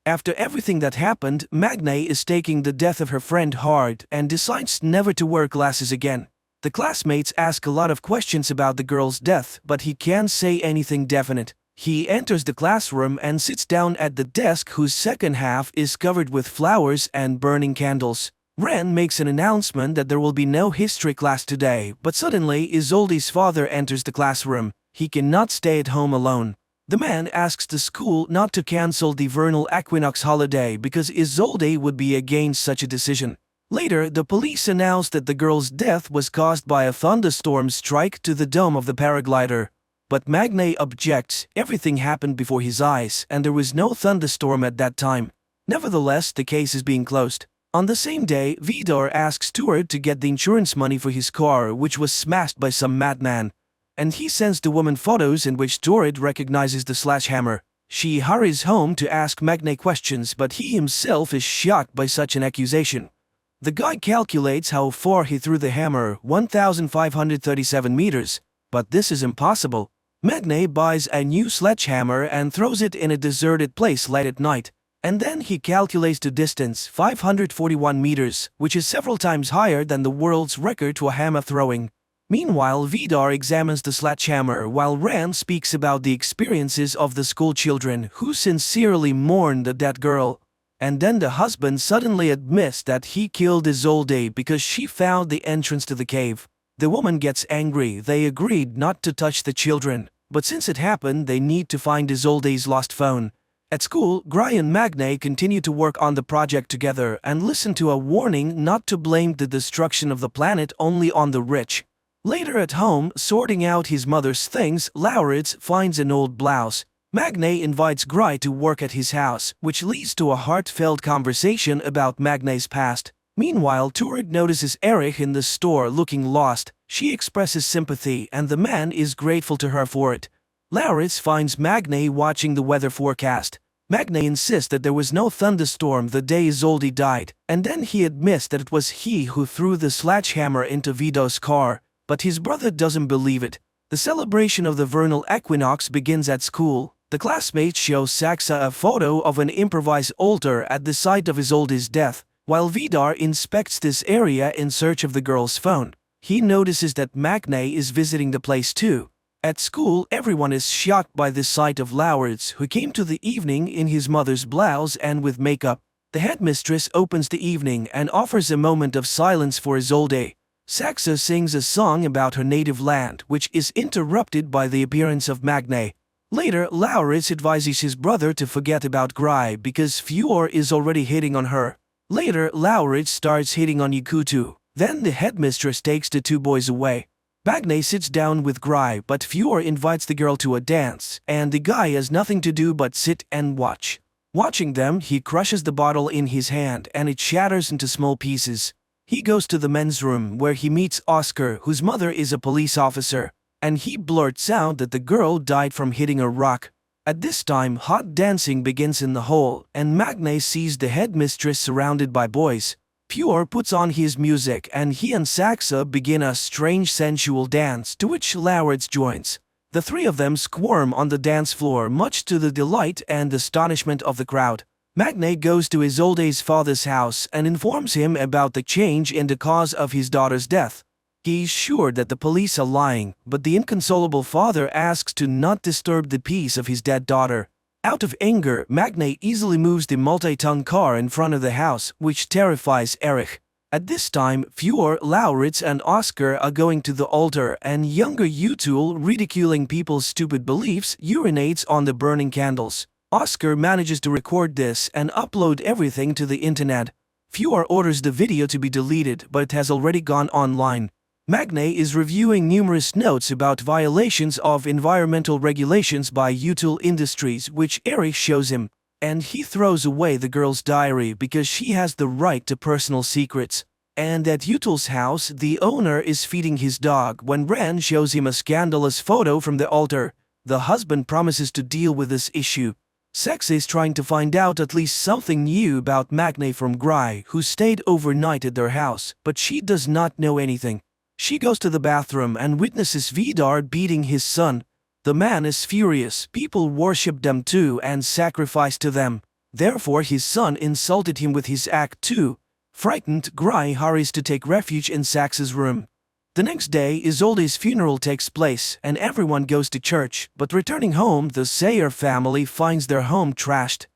After everything that happened, Magne is taking the death of her friend hard and decides never to wear glasses again. The classmates ask a lot of questions about the girl's death, but he can't say anything definite. He enters the classroom and sits down at the desk whose second half is covered with flowers and burning candles. Ren makes an announcement that there will be no history class today, but suddenly Isolde's father enters the classroom. He cannot stay at home alone. The man asks the school not to cancel the vernal equinox holiday because Isolde would be against such a decision. Later, the police announce that the girl's death was caused by a thunderstorm strike to the dome of the paraglider. But Magne objects. Everything happened before his eyes, and there was no thunderstorm at that time. Nevertheless, the case is being closed. On the same day, Vidar asks Stuart to get the insurance money for his car, which was smashed by some madman. And he sends the woman photos in which Stuart recognizes the sledgehammer. She hurries home to ask Magne questions, but he himself is shocked by such an accusation. The guy calculates how far he threw the hammer, 1,537 meters. But this is impossible. Magne buys a new sledgehammer and throws it in a deserted place late at night. And then he calculates the distance, 541 meters, which is several times higher than the world's record to a hammer throwing. Meanwhile, Vidar examines the sledgehammer while Ran speaks about the experiences of the school children who sincerely mourn the dead girl. And then the husband suddenly admits that he killed Isolde because she found the entrance to the cave. The woman gets angry. They agreed not to touch the children, but since it happened, they need to find Isolde's lost phone. At school, Gry and Magne continue to work on the project together and listen to a warning not to blame the destruction of the planet only on the rich. Later at home, sorting out his mother's things, Lauritz finds an old blouse. Magne invites Gry to work at his house, which leads to a heartfelt conversation about Magne's past. Meanwhile, Turid notices Erich in the store looking lost. She expresses sympathy and the man is grateful to her for it. Lauritz finds Magne watching the weather forecast. Magne insists that there was no thunderstorm the day Isolde died, and then he admits that it was he who threw the sledgehammer into Vido's car, but his brother doesn't believe it. The celebration of the vernal equinox begins at school. The classmates show Saxa a photo of an improvised altar at the site of Isolde's death, while Vidar inspects this area in search of the girl's phone. He notices that Magne is visiting the place too. At school, everyone is shocked by the sight of Lauritz, who came to the evening in his mother's blouse and with makeup. The headmistress opens the evening and offers a moment of silence for Isolde. Saxa sings a song about her native land, which is interrupted by the appearance of Magne. Later, Lauritz advises his brother to forget about Gry because Fjord is already hitting on her. Later, Lauritz starts hitting on Yakutu. Then the headmistress takes the two boys away. Magne sits down with Gry, but Fjord invites the girl to a dance, and the guy has nothing to do but sit and watch. Watching them, he crushes the bottle in his hand and it shatters into small pieces. He goes to the men's room where he meets Oscar, whose mother is a police officer, and he blurts out that the girl died from hitting a rock. At this time, hot dancing begins in the hall, and Magne sees the headmistress surrounded by boys. Fjord puts on his music and he and Saxa begin a strange sensual dance to which Lauritz joins. The three of them squirm on the dance floor much to the delight and astonishment of the crowd. Magne goes to Isolde's father's house and informs him about the change in the cause of his daughter's death. He is sure that the police are lying, but the inconsolable father asks to not disturb the peace of his dead daughter. Out of anger, Magne easily moves the multi-ton car in front of the house, which terrifies Erich. At this time, Fjord, Lauritz, and Oscar are going to the altar, and younger Utul, ridiculing people's stupid beliefs, urinates on the burning candles. Oscar manages to record this and upload everything to the internet. Fjord orders the video to be deleted, but it has already gone online. Magne is reviewing numerous notes about violations of environmental regulations by Utul Industries, which Erich shows him, and he throws away the girl's diary because she has the right to personal secrets. And at Utul's house, the owner is feeding his dog when Ren shows him a scandalous photo from the altar. The husband promises to deal with this issue. Sex is trying to find out at least something new about Magne from Gry, who stayed overnight at their house, but she does not know anything. She goes to the bathroom and witnesses Vidar beating his son. The man is furious. People worship them too and sacrifice to them. Therefore his son insulted him with his act too. Frightened, Gry hurries to take refuge in Sax's room. The next day, Isolde's funeral takes place and everyone goes to church, but returning home, the Sayer family finds their home trashed.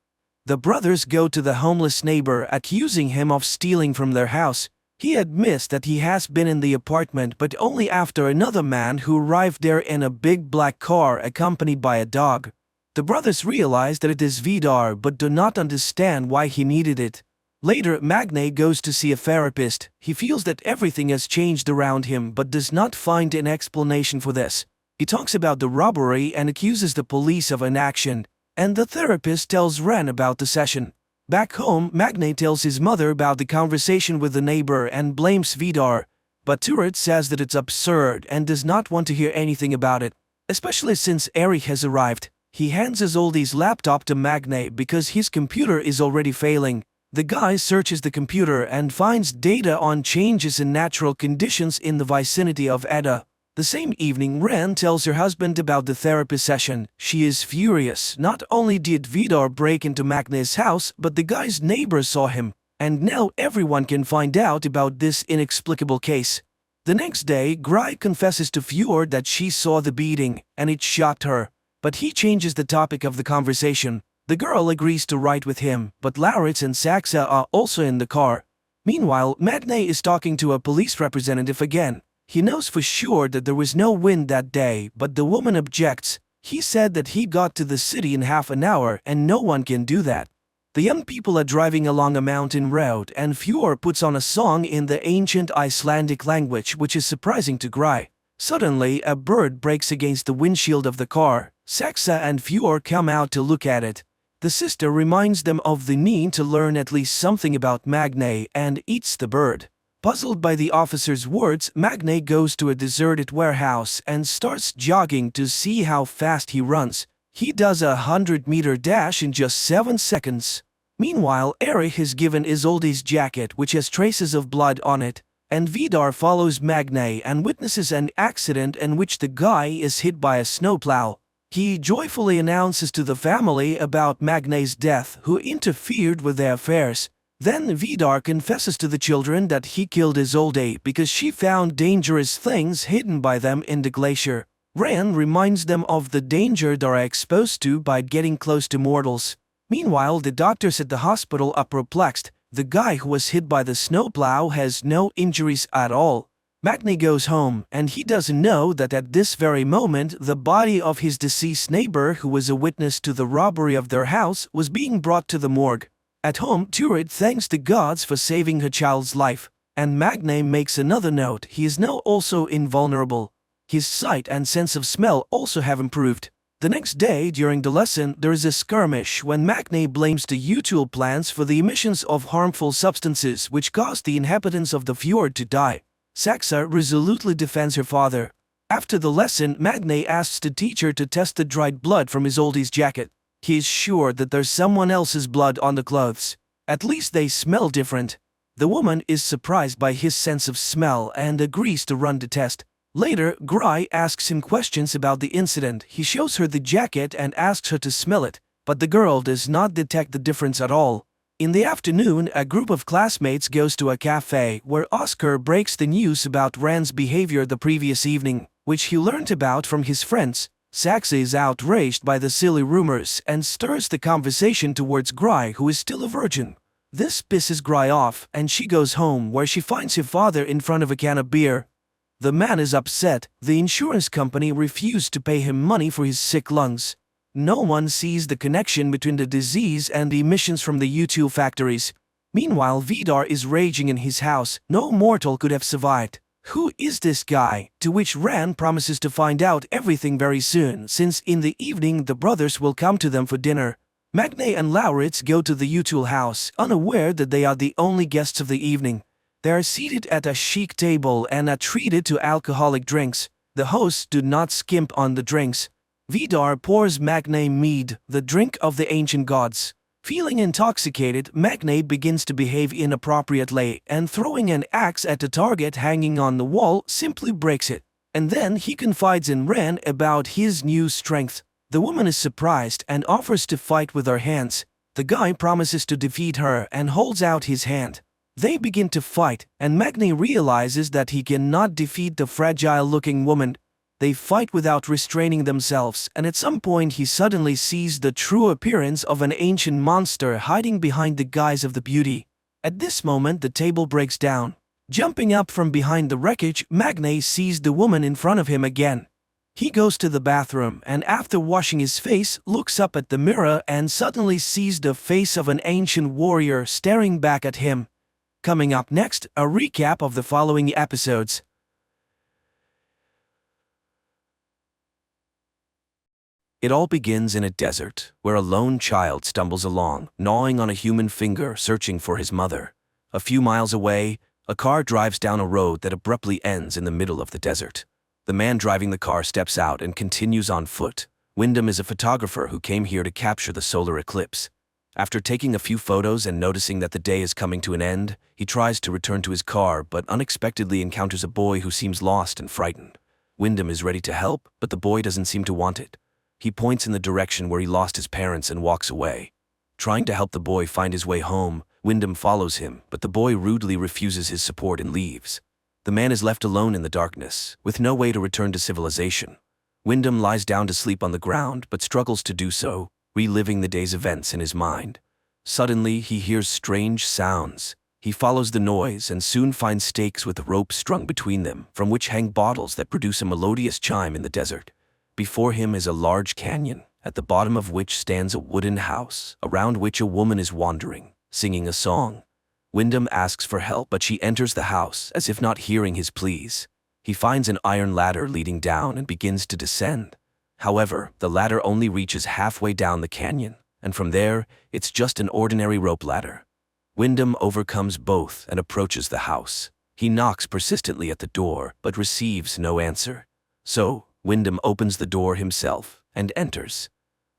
The brothers go to the homeless neighbor, accusing him of stealing from their house. He admits that he has been in the apartment, but only after another man who arrived there in a big black car accompanied by a dog. The brothers realize that it is Vidar but do not understand why he needed it. Later, Magne goes to see a therapist. He feels that everything has changed around him but does not find an explanation for this. He talks about the robbery and accuses the police of inaction, and the therapist tells Ren about the session. Back home, Magne tells his mother about the conversation with the neighbor and blames Vidar, but Turet says that it's absurd and does not want to hear anything about it, especially since Erich has arrived. He hands Isolde's laptop to Magne because his computer is already failing. The guy searches the computer and finds data on changes in natural conditions in the vicinity of Edda. The same evening, Ren tells her husband about the therapy session. She is furious. Not only did Vidar break into Magne's house, but the guy's neighbor saw him. And now everyone can find out about this inexplicable case. The next day, Gry confesses to Fjord that she saw the beating, and it shocked her. But he changes the topic of the conversation. The girl agrees to ride with him, but Lauritz and Saxa are also in the car. Meanwhile, Magne is talking to a police representative again. He knows for sure that there was no wind that day, but the woman objects. He said that he got to the city in half an hour and no one can do that. The young people are driving along a mountain road and Fjord puts on a song in the ancient Icelandic language, which is surprising to Gry. Suddenly, a bird breaks against the windshield of the car. Saxa and Fjord come out to look at it. The sister reminds them of the need to learn at least something about Magne and eats the bird. Puzzled by the officer's words, Magne goes to a deserted warehouse and starts jogging to see how fast he runs. He does a 100-meter dash in just 7 seconds. Meanwhile, Erich has given Isolde's jacket, which has traces of blood on it, and Vidar follows Magne and witnesses an accident in which the guy is hit by a snowplow. He joyfully announces to the family about Magne's death, who interfered with their affairs. Then Vidar confesses to the children that he killed Isolde because she found dangerous things hidden by them in the glacier. Ren reminds them of the danger they are exposed to by getting close to mortals. Meanwhile, the doctors at the hospital are perplexed. The guy who was hit by the snowplow has no injuries at all. Magne goes home, and he doesn't know that at this very moment the body of his deceased neighbor, who was a witness to the robbery of their house, was being brought to the morgue. At home, Turet thanks the gods for saving her child's life, and Magne makes another note. He is now also invulnerable. His sight and sense of smell also have improved. The next day, during the lesson, there is a skirmish when Magne blames the Utul plants for the emissions of harmful substances which caused the inhabitants of the fjord to die. Saxa resolutely defends her father. After the lesson, Magne asks the teacher to test the dried blood from Isolde's jacket. He is sure that there's someone else's blood on the clothes. At least they smell different. The woman is surprised by his sense of smell and agrees to run the test. Later, Gry asks him questions about the incident. He shows her the jacket and asks her to smell it, but the girl does not detect the difference at all. In the afternoon, a group of classmates goes to a cafe where Oscar breaks the news about Ren's behavior the previous evening, which he learned about from his friends. Saxa is outraged by the silly rumors and stirs the conversation towards Gry, who is still a virgin. This pisses Gry off, and she goes home where she finds her father in front of a can of beer. The man is upset. The insurance company refused to pay him money for his sick lungs. No one sees the connection between the disease and the emissions from the U2 factories. Meanwhile, Vidar is raging in his house. No mortal could have survived. Who is this guy? To which Ran promises to find out everything very soon, since in the evening the brothers will come to them for dinner. Magne and Lauritz go to the Utul house, unaware that they are the only guests of the evening. They are seated at a chic table and are treated to alcoholic drinks. The hosts do not skimp on the drinks. Vidar pours Magne mead, the drink of the ancient gods. Feeling intoxicated, Magne begins to behave inappropriately, and throwing an axe at the target hanging on the wall simply breaks it. And then he confides in Ren about his new strength. The woman is surprised and offers to fight with her hands. The guy promises to defeat her and holds out his hand. They begin to fight, and Magne realizes that he cannot defeat the fragile-looking woman. They fight without restraining themselves, and at some point he suddenly sees the true appearance of an ancient monster hiding behind the guise of the beauty. At this moment the table breaks down. Jumping up from behind the wreckage, Magne sees the woman in front of him again. He goes to the bathroom and after washing his face, looks up at the mirror and suddenly sees the face of an ancient warrior staring back at him. Coming up next, a recap of the following episodes. It all begins in a desert, where a lone child stumbles along, gnawing on a human finger, searching for his mother. A few miles away, a car drives down a road that abruptly ends in the middle of the desert. The man driving the car steps out and continues on foot. Wyndham is a photographer who came here to capture the solar eclipse. After taking a few photos and noticing that the day is coming to an end, he tries to return to his car but unexpectedly encounters a boy who seems lost and frightened. Wyndham is ready to help, but the boy doesn't seem to want it. He points in the direction where he lost his parents and walks away. Trying to help the boy find his way home, Wyndham follows him, but the boy rudely refuses his support and leaves. The man is left alone in the darkness, with no way to return to civilization. Wyndham lies down to sleep on the ground, but struggles to do so, reliving the day's events in his mind. Suddenly, he hears strange sounds. He follows the noise and soon finds stakes with a rope strung between them, from which hang bottles that produce a melodious chime in the desert. Before him is a large canyon, at the bottom of which stands a wooden house, around which a woman is wandering, singing a song. Wyndham asks for help, but she enters the house, as if not hearing his pleas. He finds an iron ladder leading down and begins to descend. However, the ladder only reaches halfway down the canyon, and from there, it's just an ordinary rope ladder. Wyndham overcomes both and approaches the house. He knocks persistently at the door, but receives no answer. So, Wyndham opens the door himself and enters.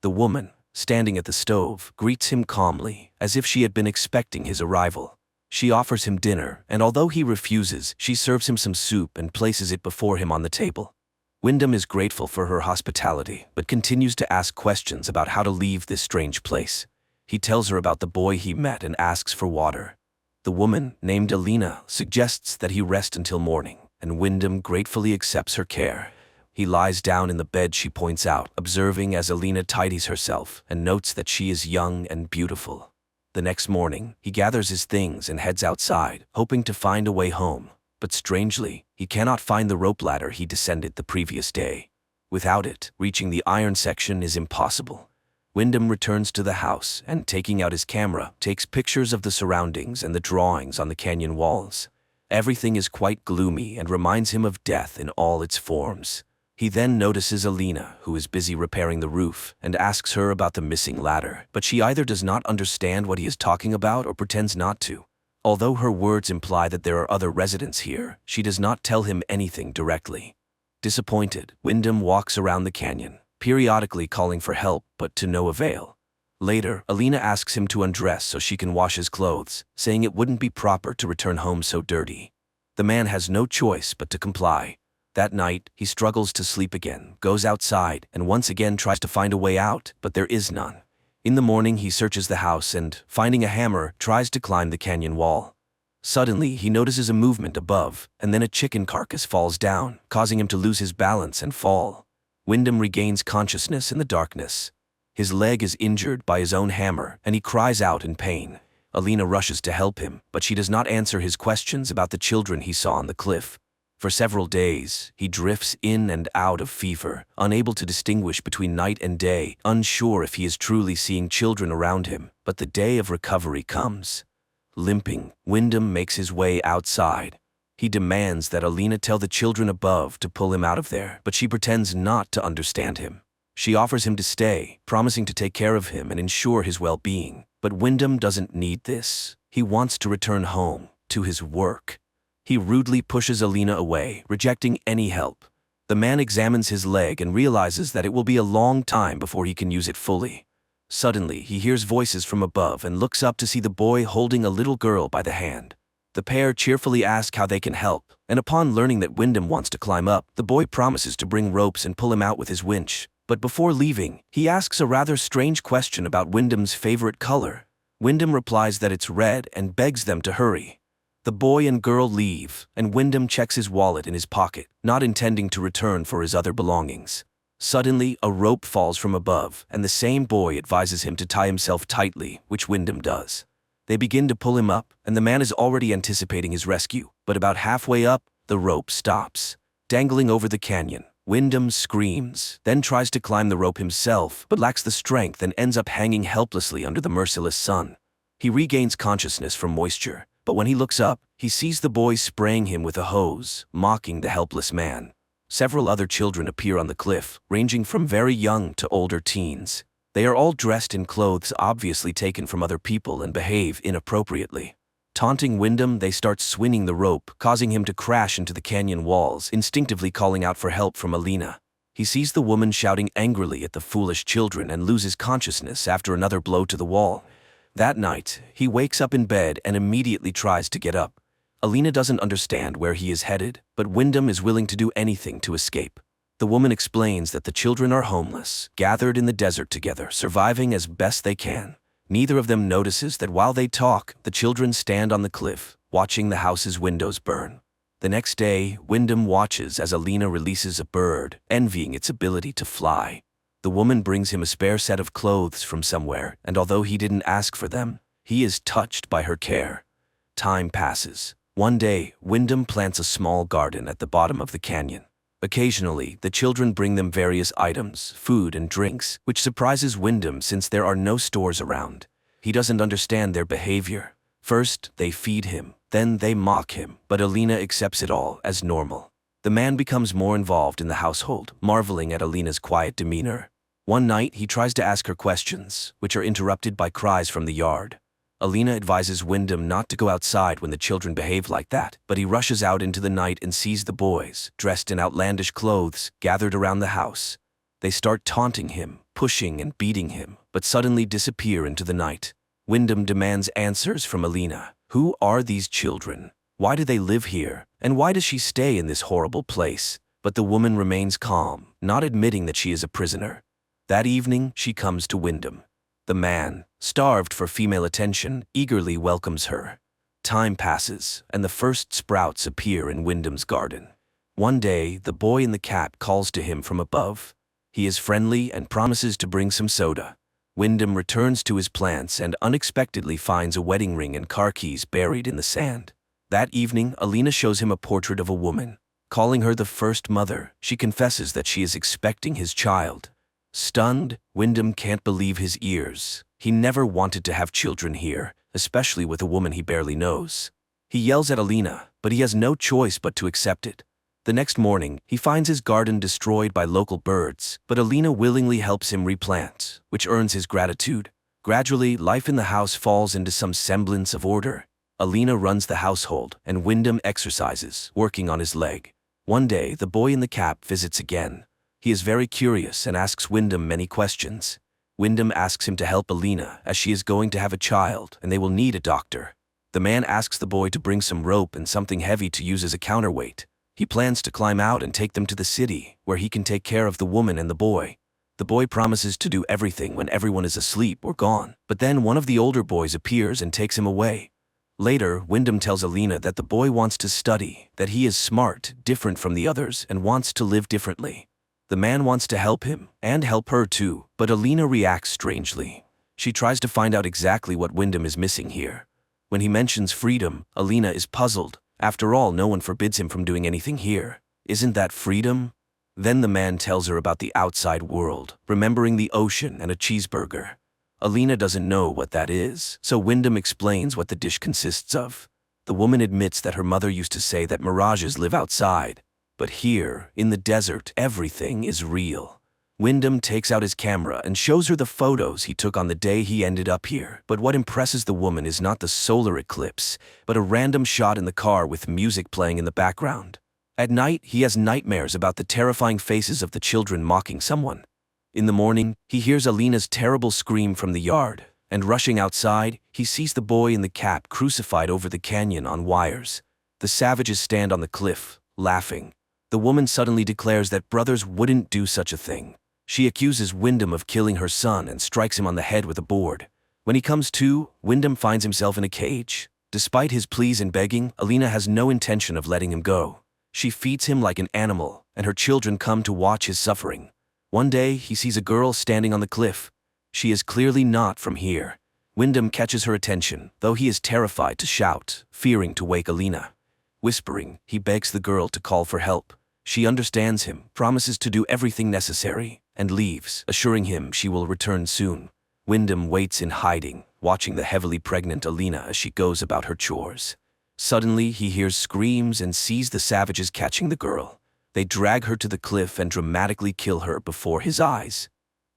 The woman, standing at the stove, greets him calmly, as if she had been expecting his arrival. She offers him dinner, and although he refuses, she serves him some soup and places it before him on the table. Wyndham is grateful for her hospitality, but continues to ask questions about how to leave this strange place. He tells her about the boy he met and asks for water. The woman, named Alina, suggests that he rest until morning, and Wyndham gratefully accepts her care. He lies down in the bed she points out, observing as Alina tidies herself and notes that she is young and beautiful. The next morning, he gathers his things and heads outside, hoping to find a way home. But strangely, he cannot find the rope ladder he descended the previous day. Without it, reaching the iron section is impossible. Wyndham returns to the house and, taking out his camera, takes pictures of the surroundings and the drawings on the canyon walls. Everything is quite gloomy and reminds him of death in all its forms. He then notices Alina, who is busy repairing the roof, and asks her about the missing ladder, but she either does not understand what he is talking about or pretends not to. Although her words imply that there are other residents here, she does not tell him anything directly. Disappointed, Wyndham walks around the canyon, periodically calling for help, but to no avail. Later, Alina asks him to undress so she can wash his clothes, saying it wouldn't be proper to return home so dirty. The man has no choice but to comply. That night, he struggles to sleep again, goes outside, and once again tries to find a way out, but there is none. In the morning, he searches the house and, finding a hammer, tries to climb the canyon wall. Suddenly, he notices a movement above, and then a chicken carcass falls down, causing him to lose his balance and fall. Wyndham regains consciousness in the darkness. His leg is injured by his own hammer, and he cries out in pain. Alina rushes to help him, but she does not answer his questions about the children he saw on the cliff. For several days, he drifts in and out of fever, unable to distinguish between night and day, unsure if he is truly seeing children around him. But the day of recovery comes. Limping, Wyndham makes his way outside. He demands that Alina tell the children above to pull him out of there, but she pretends not to understand him. She offers him to stay, promising to take care of him and ensure his well-being. But Wyndham doesn't need this. He wants to return home, to his work. He rudely pushes Alina away, rejecting any help. The man examines his leg and realizes that it will be a long time before he can use it fully. Suddenly, he hears voices from above and looks up to see the boy holding a little girl by the hand. The pair cheerfully ask how they can help, and upon learning that Wyndham wants to climb up, the boy promises to bring ropes and pull him out with his winch. But before leaving, he asks a rather strange question about Wyndham's favorite color. Wyndham replies that it's red and begs them to hurry. The boy and girl leave, and Wyndham checks his wallet in his pocket, not intending to return for his other belongings. Suddenly, a rope falls from above, and the same boy advises him to tie himself tightly, which Wyndham does. They begin to pull him up, and the man is already anticipating his rescue. But about halfway up, the rope stops. Dangling over the canyon, Wyndham screams, then tries to climb the rope himself, but lacks the strength and ends up hanging helplessly under the merciless sun. He regains consciousness from moisture, but when he looks up, he sees the boy spraying him with a hose, mocking the helpless man. Several other children appear on the cliff, ranging from very young to older teens. They are all dressed in clothes obviously taken from other people and behave inappropriately. Taunting Wyndham, they start swinging the rope, causing him to crash into the canyon walls, instinctively calling out for help from Alina. He sees the woman shouting angrily at the foolish children and loses consciousness after another blow to the wall. That night, he wakes up in bed and immediately tries to get up. Alina doesn't understand where he is headed, but Wyndham is willing to do anything to escape. The woman explains that the children are homeless, gathered in the desert together, surviving as best they can. Neither of them notices that while they talk, the children stand on the cliff, watching the house's windows burn. The next day, Wyndham watches as Alina releases a bird, envying its ability to fly. The woman brings him a spare set of clothes from somewhere, and although he didn't ask for them, he is touched by her care. Time passes. One day, Wyndham plants a small garden at the bottom of the canyon. Occasionally, the children bring them various items, food and drinks, which surprises Wyndham since there are no stores around. He doesn't understand their behavior. First, they feed him, then they mock him, but Alina accepts it all as normal. The man becomes more involved in the household, marveling at Alina's quiet demeanor. One night, he tries to ask her questions, which are interrupted by cries from the yard. Alina advises Wyndham not to go outside when the children behave like that, but he rushes out into the night and sees the boys, dressed in outlandish clothes, gathered around the house. They start taunting him, pushing and beating him, but suddenly disappear into the night. Wyndham demands answers from Alina. Who are these children? Why do they live here? And why does she stay in this horrible place? But the woman remains calm, not admitting that she is a prisoner. That evening, she comes to Wyndham. The man, starved for female attention, eagerly welcomes her. Time passes, and the first sprouts appear in Wyndham's garden. One day, the boy in the cap calls to him from above. He is friendly and promises to bring some soda. Wyndham returns to his plants and unexpectedly finds a wedding ring and car keys buried in the sand. That evening, Alina shows him a portrait of a woman. Calling her the first mother, she confesses that she is expecting his child. Stunned, Wyndham can't believe his ears. He never wanted to have children here, especially with a woman he barely knows. He yells at Alina, but he has no choice but to accept it. The next morning, he finds his garden destroyed by local birds, but Alina willingly helps him replant, which earns his gratitude. Gradually, life in the house falls into some semblance of order. Alina runs the household, and Wyndham exercises, working on his leg. One day, the boy in the cap visits again. He is very curious and asks Wyndham many questions. Wyndham asks him to help Alina, as she is going to have a child and they will need a doctor. The man asks the boy to bring some rope and something heavy to use as a counterweight. He plans to climb out and take them to the city, where he can take care of the woman and the boy. The boy promises to do everything when everyone is asleep or gone, but then one of the older boys appears and takes him away. Later, Wyndham tells Alina that the boy wants to study, that he is smart, different from the others, and wants to live differently. The man wants to help him, and help her too, but Alina reacts strangely. She tries to find out exactly what Wyndham is missing here. When he mentions freedom, Alina is puzzled. After all, no one forbids him from doing anything here. Isn't that freedom? Then the man tells her about the outside world, remembering the ocean and a cheeseburger. Alina doesn't know what that is, so Wyndham explains what the dish consists of. The woman admits that her mother used to say that mirages live outside. But here, in the desert, everything is real. Wyndham takes out his camera and shows her the photos he took on the day he ended up here. But what impresses the woman is not the solar eclipse, but a random shot in the car with music playing in the background. At night, he has nightmares about the terrifying faces of the children mocking someone. In the morning, he hears Alina's terrible scream from the yard, and rushing outside, he sees the boy in the cap crucified over the canyon on wires. The savages stand on the cliff, laughing. The woman suddenly declares that brothers wouldn't do such a thing. She accuses Wyndham of killing her son and strikes him on the head with a board. When he comes to, Wyndham finds himself in a cage. Despite his pleas and begging, Alina has no intention of letting him go. She feeds him like an animal, and her children come to watch his suffering. One day, he sees a girl standing on the cliff. She is clearly not from here. Wyndham catches her attention, though he is terrified to shout, fearing to wake Alina. Whispering, he begs the girl to call for help. She understands him, promises to do everything necessary, and leaves, assuring him she will return soon. Wyndham waits in hiding, watching the heavily pregnant Alina as she goes about her chores. Suddenly, he hears screams and sees the savages catching the girl. They drag her to the cliff and dramatically kill her before his eyes.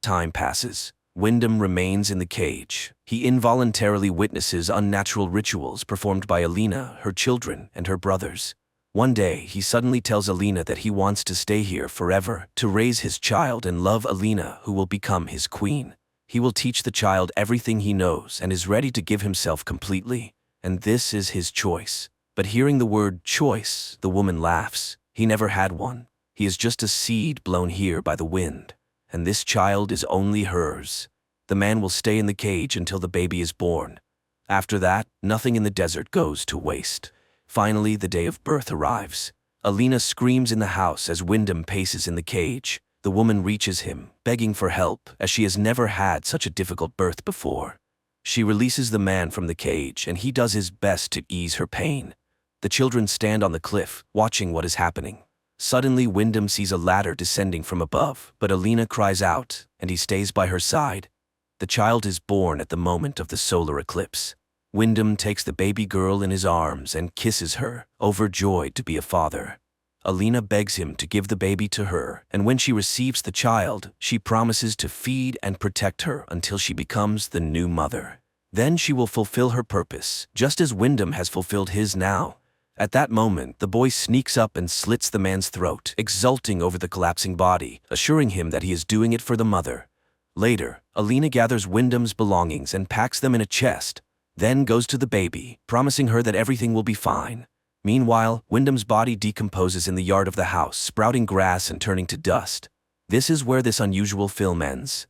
Time passes. Wyndham remains in the cage. He involuntarily witnesses unnatural rituals performed by Alina, her children, and her brothers. One day, he suddenly tells Alina that he wants to stay here forever, to raise his child and love Alina, who will become his queen. He will teach the child everything he knows and is ready to give himself completely. And this is his choice. But hearing the word choice, the woman laughs. He never had one. He is just a seed blown here by the wind. And this child is only hers. The man will stay in the cage until the baby is born. After that, nothing in the desert goes to waste. Finally, the day of birth arrives. Alina screams in the house as Wyndham paces in the cage. The woman reaches him, begging for help, as she has never had such a difficult birth before. She releases the man from the cage, and he does his best to ease her pain. The children stand on the cliff, watching what is happening. Suddenly, Wyndham sees a ladder descending from above, but Alina cries out, and he stays by her side. The child is born at the moment of the solar eclipse. Wyndham takes the baby girl in his arms and kisses her, overjoyed to be a father. Alina begs him to give the baby to her, and when she receives the child, she promises to feed and protect her until she becomes the new mother. Then she will fulfill her purpose, just as Wyndham has fulfilled his now. At that moment, the boy sneaks up and slits the man's throat, exulting over the collapsing body, assuring him that he is doing it for the mother. Later, Alina gathers Wyndham's belongings and packs them in a chest, then goes to the baby, promising her that everything will be fine. Meanwhile, Wyndham's body decomposes in the yard of the house, sprouting grass and turning to dust. This is where this unusual film ends.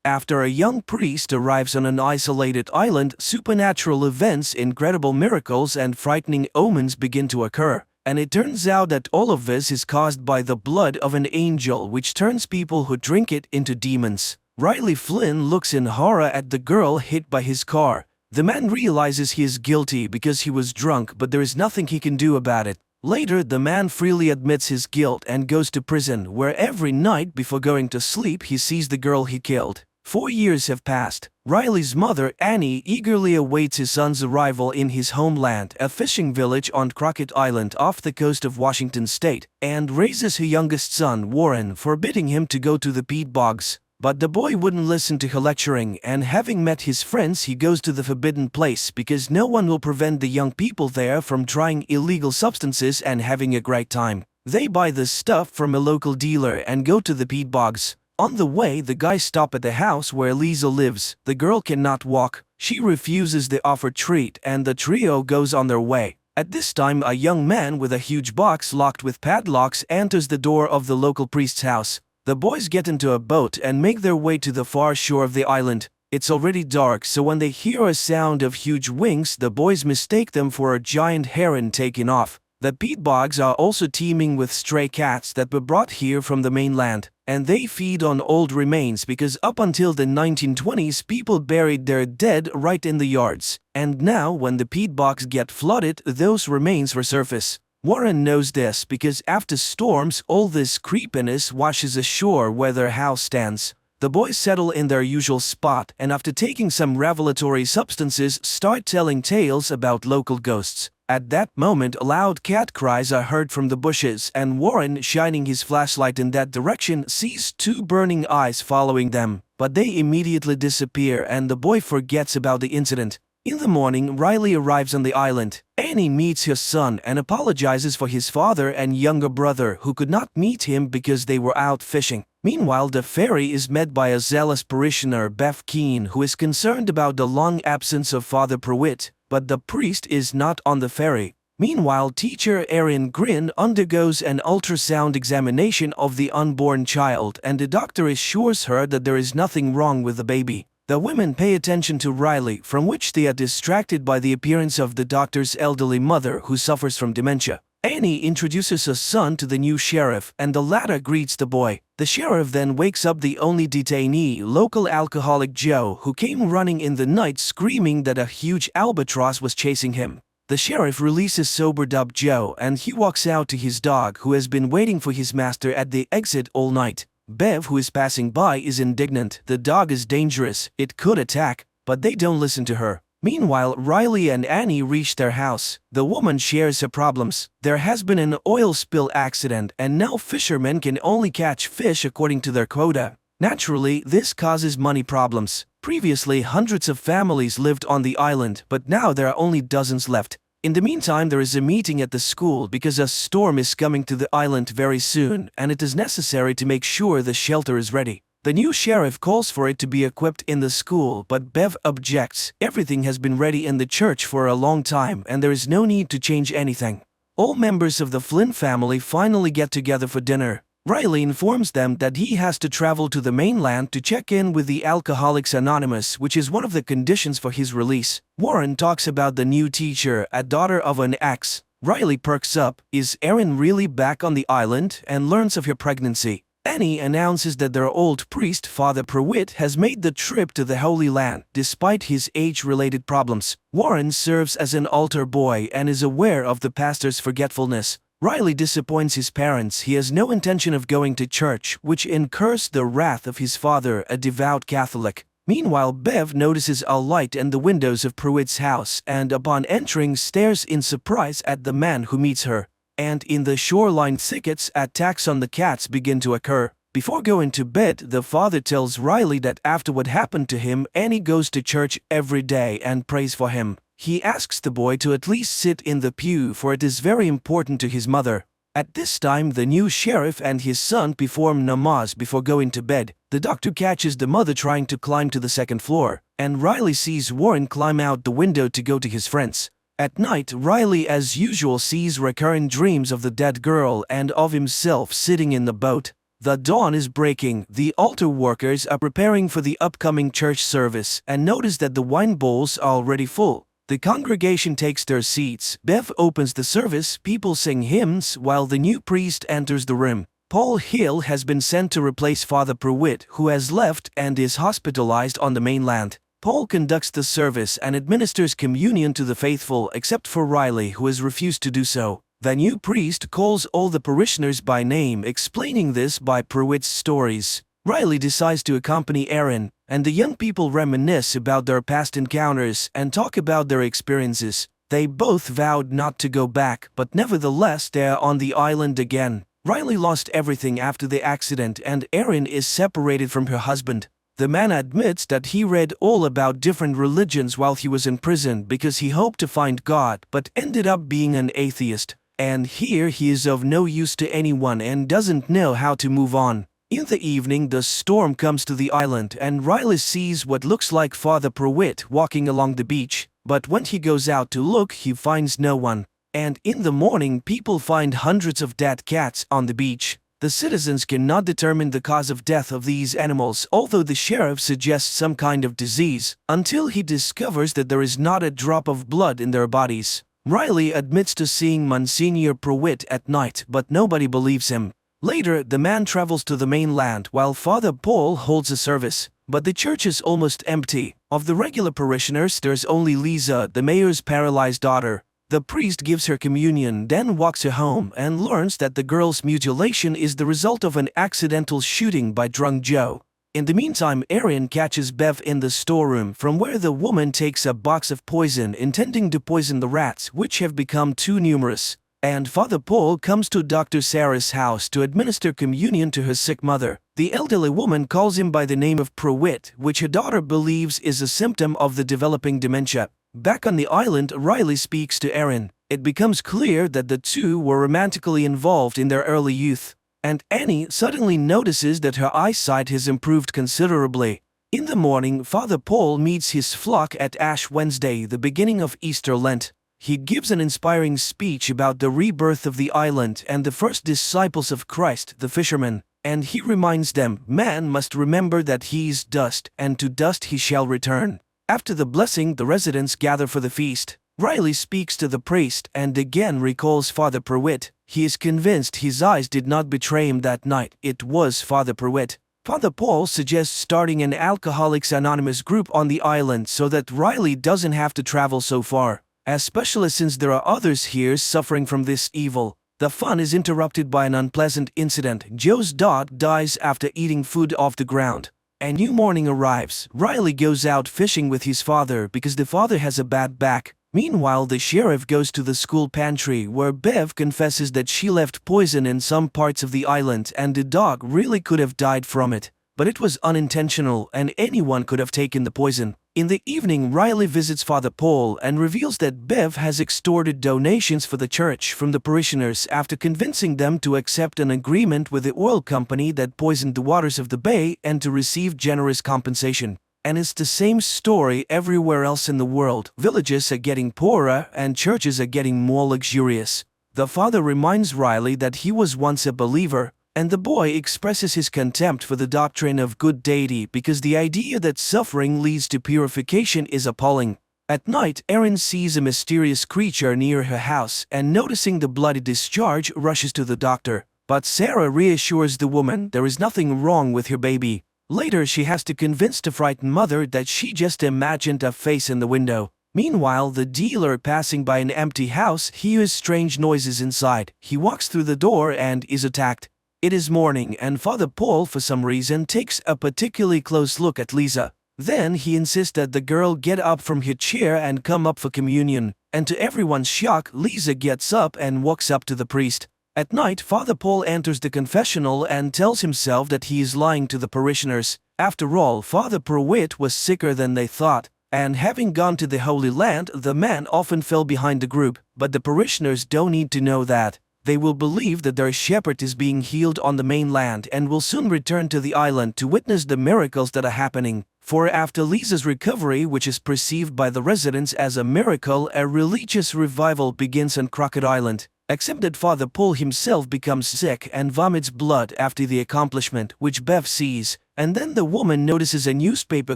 After a young priest arrives on an isolated island, supernatural events, incredible miracles, and frightening omens begin to occur. And it turns out that all of this is caused by the blood of an angel, which turns people who drink it into demons. Riley Flynn looks in horror at the girl hit by his car. The man realizes he is guilty because he was drunk, but there is nothing he can do about it. Later, the man freely admits his guilt and goes to prison, where every night before going to sleep he sees the girl he killed. 4 years have passed. Riley's mother, Annie, eagerly awaits his son's arrival in his homeland, a fishing village on Crockett Island off the coast of Washington state, and raises her youngest son, Warren, forbidding him to go to the peat bogs. But the boy wouldn't listen to her lecturing, and having met his friends, he goes to the forbidden place because no one will prevent the young people there from trying illegal substances and having a great time. They buy the stuff from a local dealer and go to the peat bogs. On the way, the guys stop at the house where Lisa lives. The girl cannot walk. She refuses the offered treat, and the trio goes on their way. At this time, a young man with a huge box locked with padlocks enters the door of the local priest's house. The boys get into a boat and make their way to the far shore of the island. It's already dark, so when they hear a sound of huge wings, the boys mistake them for a giant heron taking off. The peat bogs are also teeming with stray cats that were brought here from the mainland. and they feed on old remains because up until the 1920s people buried their dead right in the yards, and now when the peat bogs get flooded those remains resurface. Warren knows this because after storms all this creepiness washes ashore where their house stands. The boys settle in their usual spot and after taking some revelatory substances start telling tales about local ghosts. At that moment loud cat cries are heard from the bushes and Warren, shining his flashlight in that direction, sees two burning eyes following them, but they immediately disappear and the boy forgets about the incident. In the morning, Riley arrives on the island. Annie meets her son and apologizes for his father and younger brother who could not meet him because they were out fishing. Meanwhile, the ferry is met by a zealous parishioner, Bev Keane, who is concerned about the long absence of Father Pruitt, but the priest is not on the ferry. Meanwhile, teacher Erin Grin undergoes an ultrasound examination of the unborn child and the doctor assures her that there is nothing wrong with the baby. The women pay attention to Riley, from which they are distracted by the appearance of the doctor's elderly mother who suffers from dementia. Annie introduces her son to the new sheriff and the latter greets the boy. The sheriff then wakes up the only detainee, local alcoholic Joe, who came running in the night screaming that a huge albatross was chasing him. The sheriff releases sobered up Joe and he walks out to his dog who has been waiting for his master at the exit all night. Bev, who is passing by, is indignant. The dog is dangerous, it could attack, but they don't listen to her. Meanwhile, Riley and Annie reach their house. The woman shares her problems. There has been an oil spill accident and now fishermen can only catch fish according to their quota. Naturally, this causes money problems. Previously, hundreds of families lived on the island, but now there are only dozens left. In the meantime, there is a meeting at the school because a storm is coming to the island very soon and it is necessary to make sure the shelter is ready. The new sheriff calls for it to be equipped in the school, but Bev objects. Everything has been ready in the church for a long time and there is no need to change anything. All members of the Flynn family finally get together for dinner. Riley informs them that he has to travel to the mainland to check in with the Alcoholics Anonymous, which is one of the conditions for his release. Warren talks about the new teacher, a daughter of an ex. Riley perks up. Is Erin really back on the island? And learns of her pregnancy. Annie announces that their old priest, Father Pruitt, has made the trip to the Holy Land, despite his age-related problems. Warren serves as an altar boy and is aware of the pastor's forgetfulness. Riley disappoints his parents. He has no intention of going to church, which incurs the wrath of his father, a devout Catholic. Meanwhile, Bev notices a light in the windows of Pruitt's house and upon entering stares in surprise at the man who meets her. And in the shoreline thickets, attacks on the cats begin to occur. Before going to bed, the father tells Riley that after what happened to him, Annie goes to church every day and prays for him. He asks the boy to at least sit in the pew for it is very important to his mother. At this time, the new sheriff and his son perform namaz before going to bed. The doctor catches the mother trying to climb to the second floor, and Riley sees Warren climb out the window to go to his friends. At night, Riley as usual sees recurrent dreams of the dead girl and of himself sitting in the boat. The dawn is breaking. The altar workers are preparing for the upcoming church service and notice that the wine bowls are already full. The congregation takes their seats. Bev opens the service, people sing hymns while the new priest enters the room. Paul Hill has been sent to replace Father Pruitt, who has left and is hospitalized on the mainland. Paul conducts the service and administers communion to the faithful except for Riley, who has refused to do so. The new priest calls all the parishioners by name, explaining this by Pruitt's stories. Riley decides to accompany Erin, and the young people reminisce about their past encounters and talk about their experiences. They both vowed not to go back, but nevertheless they are on the island again. Riley lost everything after the accident and Erin is separated from her husband. The man admits that he read all about different religions while he was in prison because he hoped to find God but ended up being an atheist. And here he is of no use to anyone and doesn't know how to move on. In the evening, the storm comes to the island and Riley sees what looks like Father Pruitt walking along the beach, but when he goes out to look, he finds no one. And in the morning, people find hundreds of dead cats on the beach. The citizens cannot determine the cause of death of these animals, although the sheriff suggests some kind of disease, until he discovers that there is not a drop of blood in their bodies. Riley admits to seeing Monsignor Pruitt at night, but nobody believes him. Later, the man travels to the mainland while Father Paul holds a service. But the church is almost empty. Of the regular parishioners, there's only Lisa, the mayor's paralyzed daughter. The priest gives her communion, then walks her home and learns that the girl's mutilation is the result of an accidental shooting by drunk Joe. In the meantime, Erin catches Bev in the storeroom, from where the woman takes a box of poison intending to poison the rats, which have become too numerous. And Father Paul comes to Dr. Sarah's house to administer communion to her sick mother. The elderly woman calls him by the name of Pruitt, which her daughter believes is a symptom of the developing dementia. Back on the island, Riley speaks to Erin. It becomes clear that the two were romantically involved in their early youth. And Annie suddenly notices that her eyesight has improved considerably. In the morning, Father Paul meets his flock at Ash Wednesday, the beginning of Easter Lent. He gives an inspiring speech about the rebirth of the island and the first disciples of Christ, the fishermen, and he reminds them, man must remember that he is dust, and to dust he shall return. After the blessing, the residents gather for the feast. Riley speaks to the priest and again recalls Father Pruitt. He is convinced his eyes did not betray him that night. It was Father Pruitt. Father Paul suggests starting an Alcoholics Anonymous group on the island so that Riley doesn't have to travel so far, especially since there are others here suffering from this evil. The fun is interrupted by an unpleasant incident. Joe's dog dies after eating food off the ground. A new morning arrives. Riley goes out fishing with his father because the father has a bad back. Meanwhile, the sheriff goes to the school pantry where Bev confesses that she left poison in some parts of the island and the dog really could have died from it. But it was unintentional and anyone could have taken the poison. In the evening, Riley visits Father Paul and reveals that Bev has extorted donations for the church from the parishioners after convincing them to accept an agreement with the oil company that poisoned the waters of the bay and to receive generous compensation. And it's the same story everywhere else in the world. Villages are getting poorer and churches are getting more luxurious. The father reminds Riley that he was once a believer, and the boy expresses his contempt for the doctrine of good deity because the idea that suffering leads to purification is appalling. At night, Erin sees a mysterious creature near her house and noticing the bloody discharge rushes to the doctor. But Sarah reassures the woman there is nothing wrong with her baby. Later, she has to convince the frightened mother that she just imagined a face in the window. Meanwhile, the dealer passing by an empty house hears strange noises inside. He walks through the door and is attacked. It is morning and Father Paul, for some reason, takes a particularly close look at Lisa. Then he insists that the girl get up from her chair and come up for communion. And to everyone's shock, Lisa gets up and walks up to the priest. At night, Father Paul enters the confessional and tells himself that he is lying to the parishioners. After all, Father Pruitt was sicker than they thought, and having gone to the Holy Land, the man often fell behind the group. But the parishioners don't need to know that. They will believe that their shepherd is being healed on the mainland and will soon return to the island to witness the miracles that are happening. For after Lisa's recovery, which is perceived by the residents as a miracle, a religious revival begins on Crockett Island. Except that Father Paul himself becomes sick and vomits blood after the accomplishment, which Bev sees, and then the woman notices a newspaper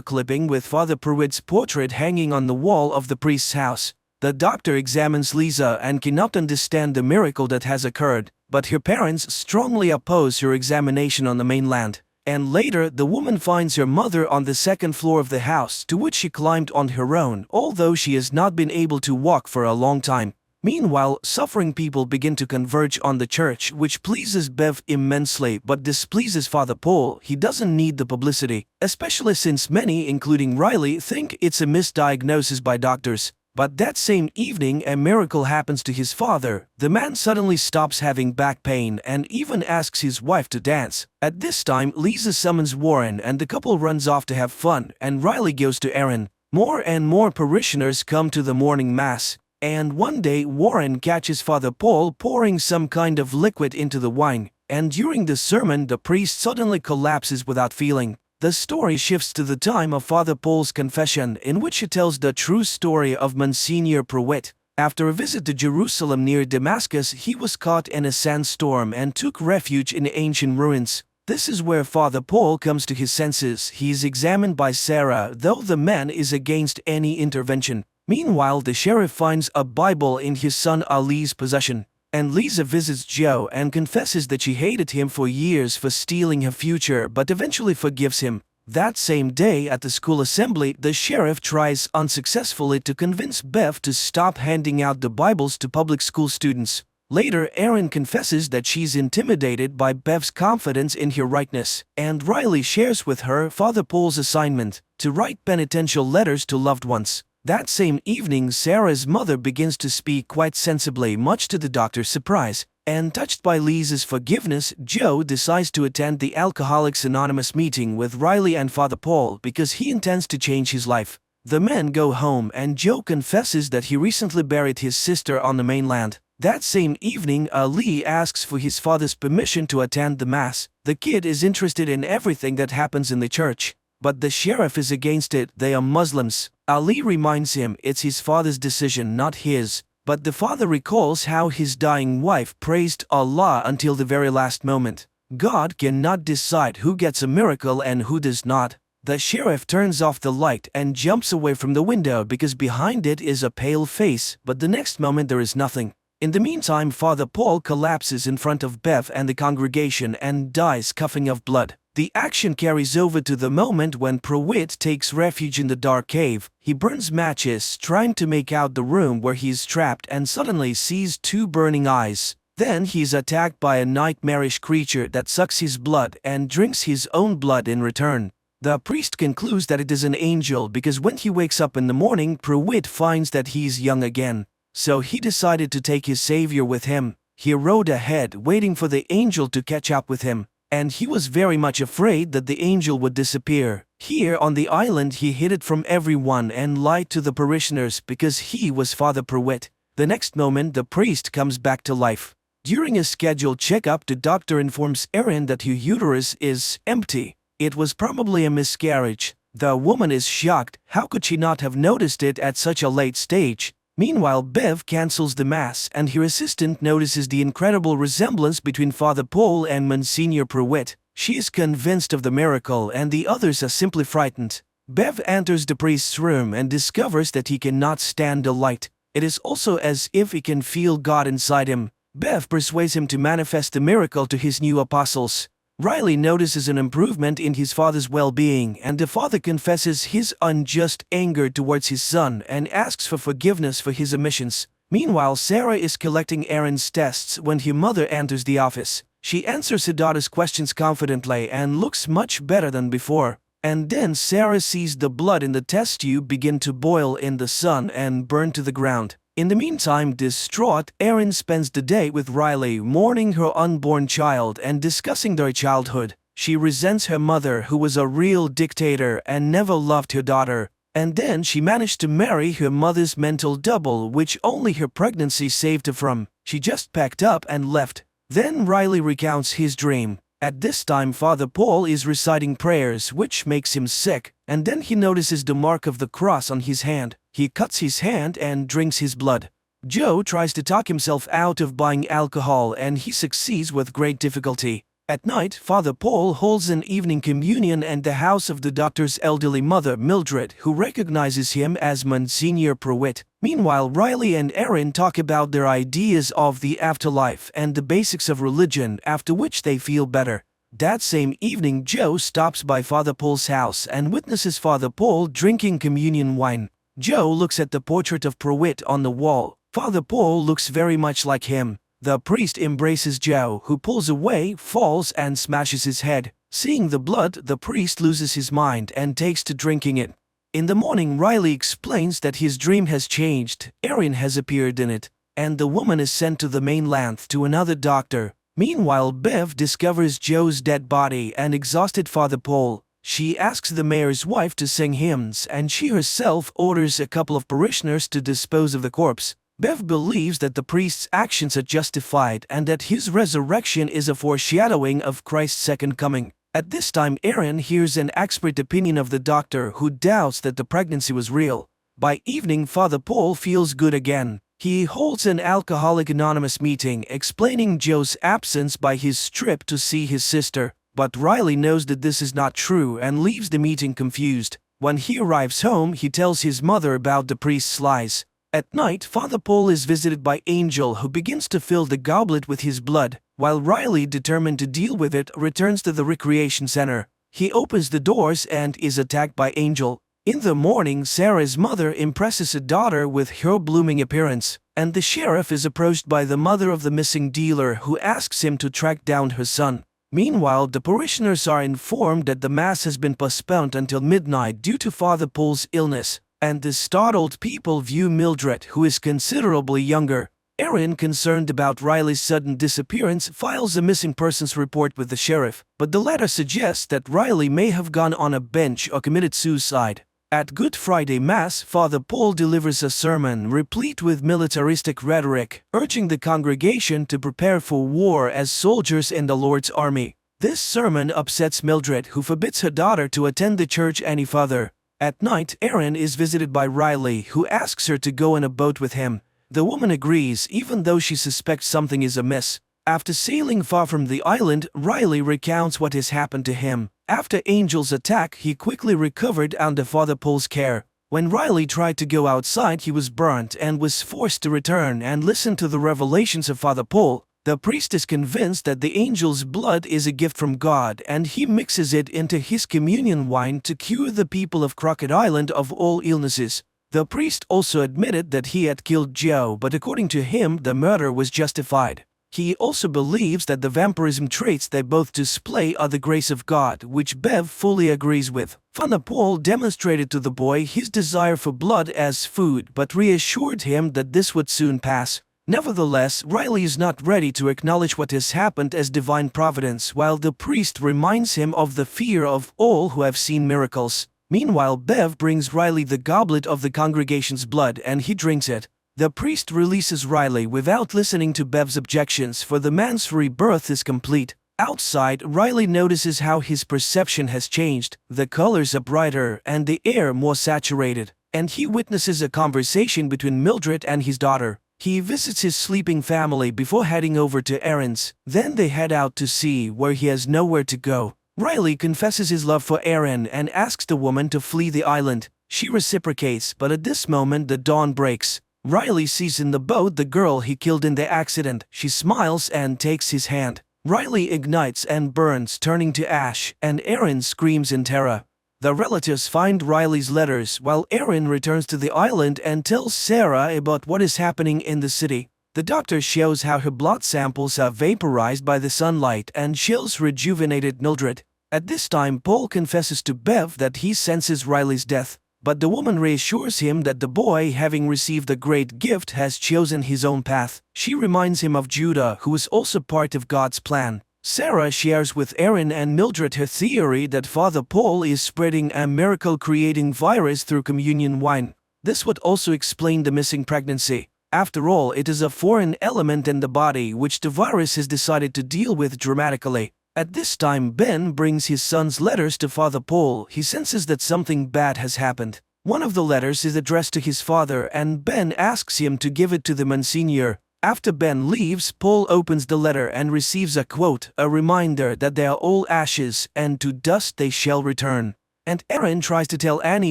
clipping with Father Pruitt's portrait hanging on the wall of the priest's house. The doctor examines Lisa and cannot understand the miracle that has occurred, but her parents strongly oppose her examination on the mainland. And later, the woman finds her mother on the second floor of the house, to which she climbed on her own, although she has not been able to walk for a long time. Meanwhile, suffering people begin to converge on the church, which pleases Bev immensely but displeases Father Paul. He doesn't need the publicity, especially since many, including Riley, think it's a misdiagnosis by doctors. But that same evening, a miracle happens to his father. The man suddenly stops having back pain and even asks his wife to dance. At this time, Lisa summons Warren and the couple runs off to have fun, and Riley goes to Erin. More and more parishioners come to the morning mass. And one day, Warren catches Father Paul pouring some kind of liquid into the wine, and during the sermon, the priest suddenly collapses without feeling. The story shifts to the time of Father Paul's confession, in which he tells the true story of Monsignor Pruitt. After a visit to Jerusalem near Damascus, he was caught in a sandstorm and took refuge in ancient ruins. This is where Father Paul comes to his senses. He is examined by Sarah, though the man is against any intervention. Meanwhile, the sheriff finds a Bible in his son Ali's possession. and Lisa visits Joe and confesses that she hated him for years for stealing her future but eventually forgives him. That same day at the school assembly, the sheriff tries unsuccessfully to convince Bev to stop handing out the Bibles to public school students. Later, Erin confesses that she's intimidated by Bev's confidence in her rightness, and Riley shares with her Father Paul's assignment to write penitential letters to loved ones. That same evening, Sarah's mother begins to speak quite sensibly, much to the doctor's surprise. And touched by Lisa's forgiveness, Joe decides to attend the Alcoholics Anonymous meeting with Riley and Father Paul because he intends to change his life. The men go home and Joe confesses that he recently buried his sister on the mainland. That same evening, Ali asks for his father's permission to attend the mass. The kid is interested in everything that happens in the church, but the sheriff is against it. They are Muslims. Ali reminds him it's his father's decision, not his. But the father recalls how his dying wife praised Allah until the very last moment. God cannot decide who gets a miracle and who does not. The sheriff turns off the light and jumps away from the window because behind it is a pale face, but the next moment there is nothing. In the meantime, Father Paul collapses in front of Bev and the congregation and dies coughing up blood. The action carries over to the moment when Pruitt takes refuge in the dark cave. He burns matches, trying to make out the room where he is trapped, and suddenly sees two burning eyes. Then he is attacked by a nightmarish creature that sucks his blood and drinks his own blood in return. The priest concludes that it is an angel because when he wakes up in the morning, Pruitt finds that he is young again. So he decided to take his savior with him. He rode ahead, waiting for the angel to catch up with him. And he was very much afraid that the angel would disappear. Here on the island he hid it from everyone and lied to the parishioners because he was Father Pruitt. The next moment the priest comes back to life. During a scheduled checkup, the doctor informs Erin that her uterus is empty. It was probably a miscarriage. The woman is shocked. How could she not have noticed it at such a late stage? Meanwhile, Bev cancels the mass and her assistant notices the incredible resemblance between Father Paul and Monsignor Pruitt. She is convinced of the miracle and the others are simply frightened. Bev enters the priest's room and discovers that he cannot stand the light. It is also as if he can feel God inside him. Bev persuades him to manifest the miracle to his new apostles. Riley notices an improvement in his father's well-being, and the father confesses his unjust anger towards his son and asks for forgiveness for his omissions. Meanwhile, Sarah is collecting Erin's tests when her mother enters the office. She answers her daughter's questions confidently and looks much better than before. And then Sarah sees the blood in the test tube begin to boil in the sun and burn to the ground. In the meantime, distraught, Erin spends the day with Riley, mourning her unborn child and discussing their childhood. She resents her mother, who was a real dictator and never loved her daughter. And then she managed to marry her mother's mental double, which only her pregnancy saved her from. She just packed up and left. Then Riley recounts his dream. At this time, Father Paul is reciting prayers, which makes him sick, and then he notices the mark of the cross on his hand. He cuts his hand and drinks his blood. Joe tries to talk himself out of buying alcohol and he succeeds with great difficulty. At night, Father Paul holds an evening communion at the house of the doctor's elderly mother, Mildred, who recognizes him as Monsignor Pruitt. Meanwhile, Riley and Erin talk about their ideas of the afterlife and the basics of religion, after which they feel better. That same evening, Joe stops by Father Paul's house and witnesses Father Paul drinking communion wine. Joe looks at the portrait of Pruitt on the wall. Father Paul looks very much like him. The priest embraces Joe, who pulls away, falls, and smashes his head. Seeing the blood, the priest loses his mind and takes to drinking it. In the morning, Riley explains that his dream has changed. Erin has appeared in it, and the woman is sent to the mainland to another doctor. Meanwhile, Bev discovers Joe's dead body and exhausted Father Paul. She asks the mayor's wife to sing hymns, and she herself orders a couple of parishioners to dispose of the corpse. Bev believes that the priest's actions are justified and that his resurrection is a foreshadowing of Christ's second coming. At this time, Erin hears an expert opinion of the doctor, who doubts that the pregnancy was real. By evening, Father Paul feels good again. He holds an Alcoholic Anonymous meeting, explaining Joe's absence by his trip to see his sister. But Riley knows that this is not true and leaves the meeting confused. When he arrives home, he tells his mother about the priest's lies. At night, Father Paul is visited by Angel, who begins to fill the goblet with his blood, while Riley, determined to deal with it, returns to the recreation center. He opens the doors and is attacked by Angel. In the morning, Sarah's mother impresses her daughter with her blooming appearance, and the sheriff is approached by the mother of the missing dealer, who asks him to track down her son. Meanwhile, the parishioners are informed that the Mass has been postponed until midnight due to Father Paul's illness, and the startled people view Mildred, who is considerably younger. Erin, concerned about Riley's sudden disappearance, files a missing persons report with the sheriff, but the letter suggests that Riley may have gone on a bench or committed suicide. At Good Friday Mass, Father Paul delivers a sermon replete with militaristic rhetoric, urging the congregation to prepare for war as soldiers in the Lord's army. This sermon upsets Mildred, who forbids her daughter to attend the church any further. At night, Erin is visited by Riley, who asks her to go in a boat with him. The woman agrees, even though she suspects something is amiss. After sailing far from the island, Riley recounts what has happened to him. After Angel's attack, he quickly recovered under Father Paul's care. When Riley tried to go outside, he was burnt and was forced to return and listen to the revelations of Father Paul. The priest is convinced that the angel's blood is a gift from God, and he mixes it into his communion wine to cure the people of Crockett Island of all illnesses. The priest also admitted that he had killed Joe, but according to him, the murder was justified. He also believes that the vampirism traits they both display are the grace of God, which Bev fully agrees with. Father Paul demonstrated to the boy his desire for blood as food, but reassured him that this would soon pass. Nevertheless, Riley is not ready to acknowledge what has happened as divine providence, while the priest reminds him of the fear of all who have seen miracles. Meanwhile, Bev brings Riley the goblet of the congregation's blood, and he drinks it. The priest releases Riley without listening to Bev's objections, for the man's rebirth is complete. Outside, Riley notices how his perception has changed. The colors are brighter and the air more saturated, and he witnesses a conversation between Mildred and his daughter. He visits his sleeping family before heading over to Erin's. Then they head out to sea, where he has nowhere to go. Riley confesses his love for Erin and asks the woman to flee the island. She reciprocates, but at this moment the dawn breaks. Riley sees in the boat the girl he killed in the accident. She smiles and takes his hand. Riley ignites and burns, turning to ash, and Erin screams in terror. The relatives find Riley's letters, while Erin returns to the island and tells Sarah about what is happening in the city. The doctor shows how her blood samples are vaporized by the sunlight and shows rejuvenated Mildred. At this time, Paul confesses to Bev that he senses Riley's death, but the woman reassures him that the boy, having received a great gift, has chosen his own path. She reminds him of Judah, who is also part of God's plan. Sarah shares with Erin and Mildred her theory that Father Paul is spreading a miracle-creating virus through communion wine. This would also explain the missing pregnancy. After all, it is a foreign element in the body which the virus has decided to deal with dramatically. At this time, Ben brings his son's letters to Father Paul. He senses that something bad has happened. One of the letters is addressed to his father, and Ben asks him to give it to the Monsignor. After Ben leaves, Paul opens the letter and receives a quote, a reminder that they are all ashes, and to dust they shall return. And Erin tries to tell Annie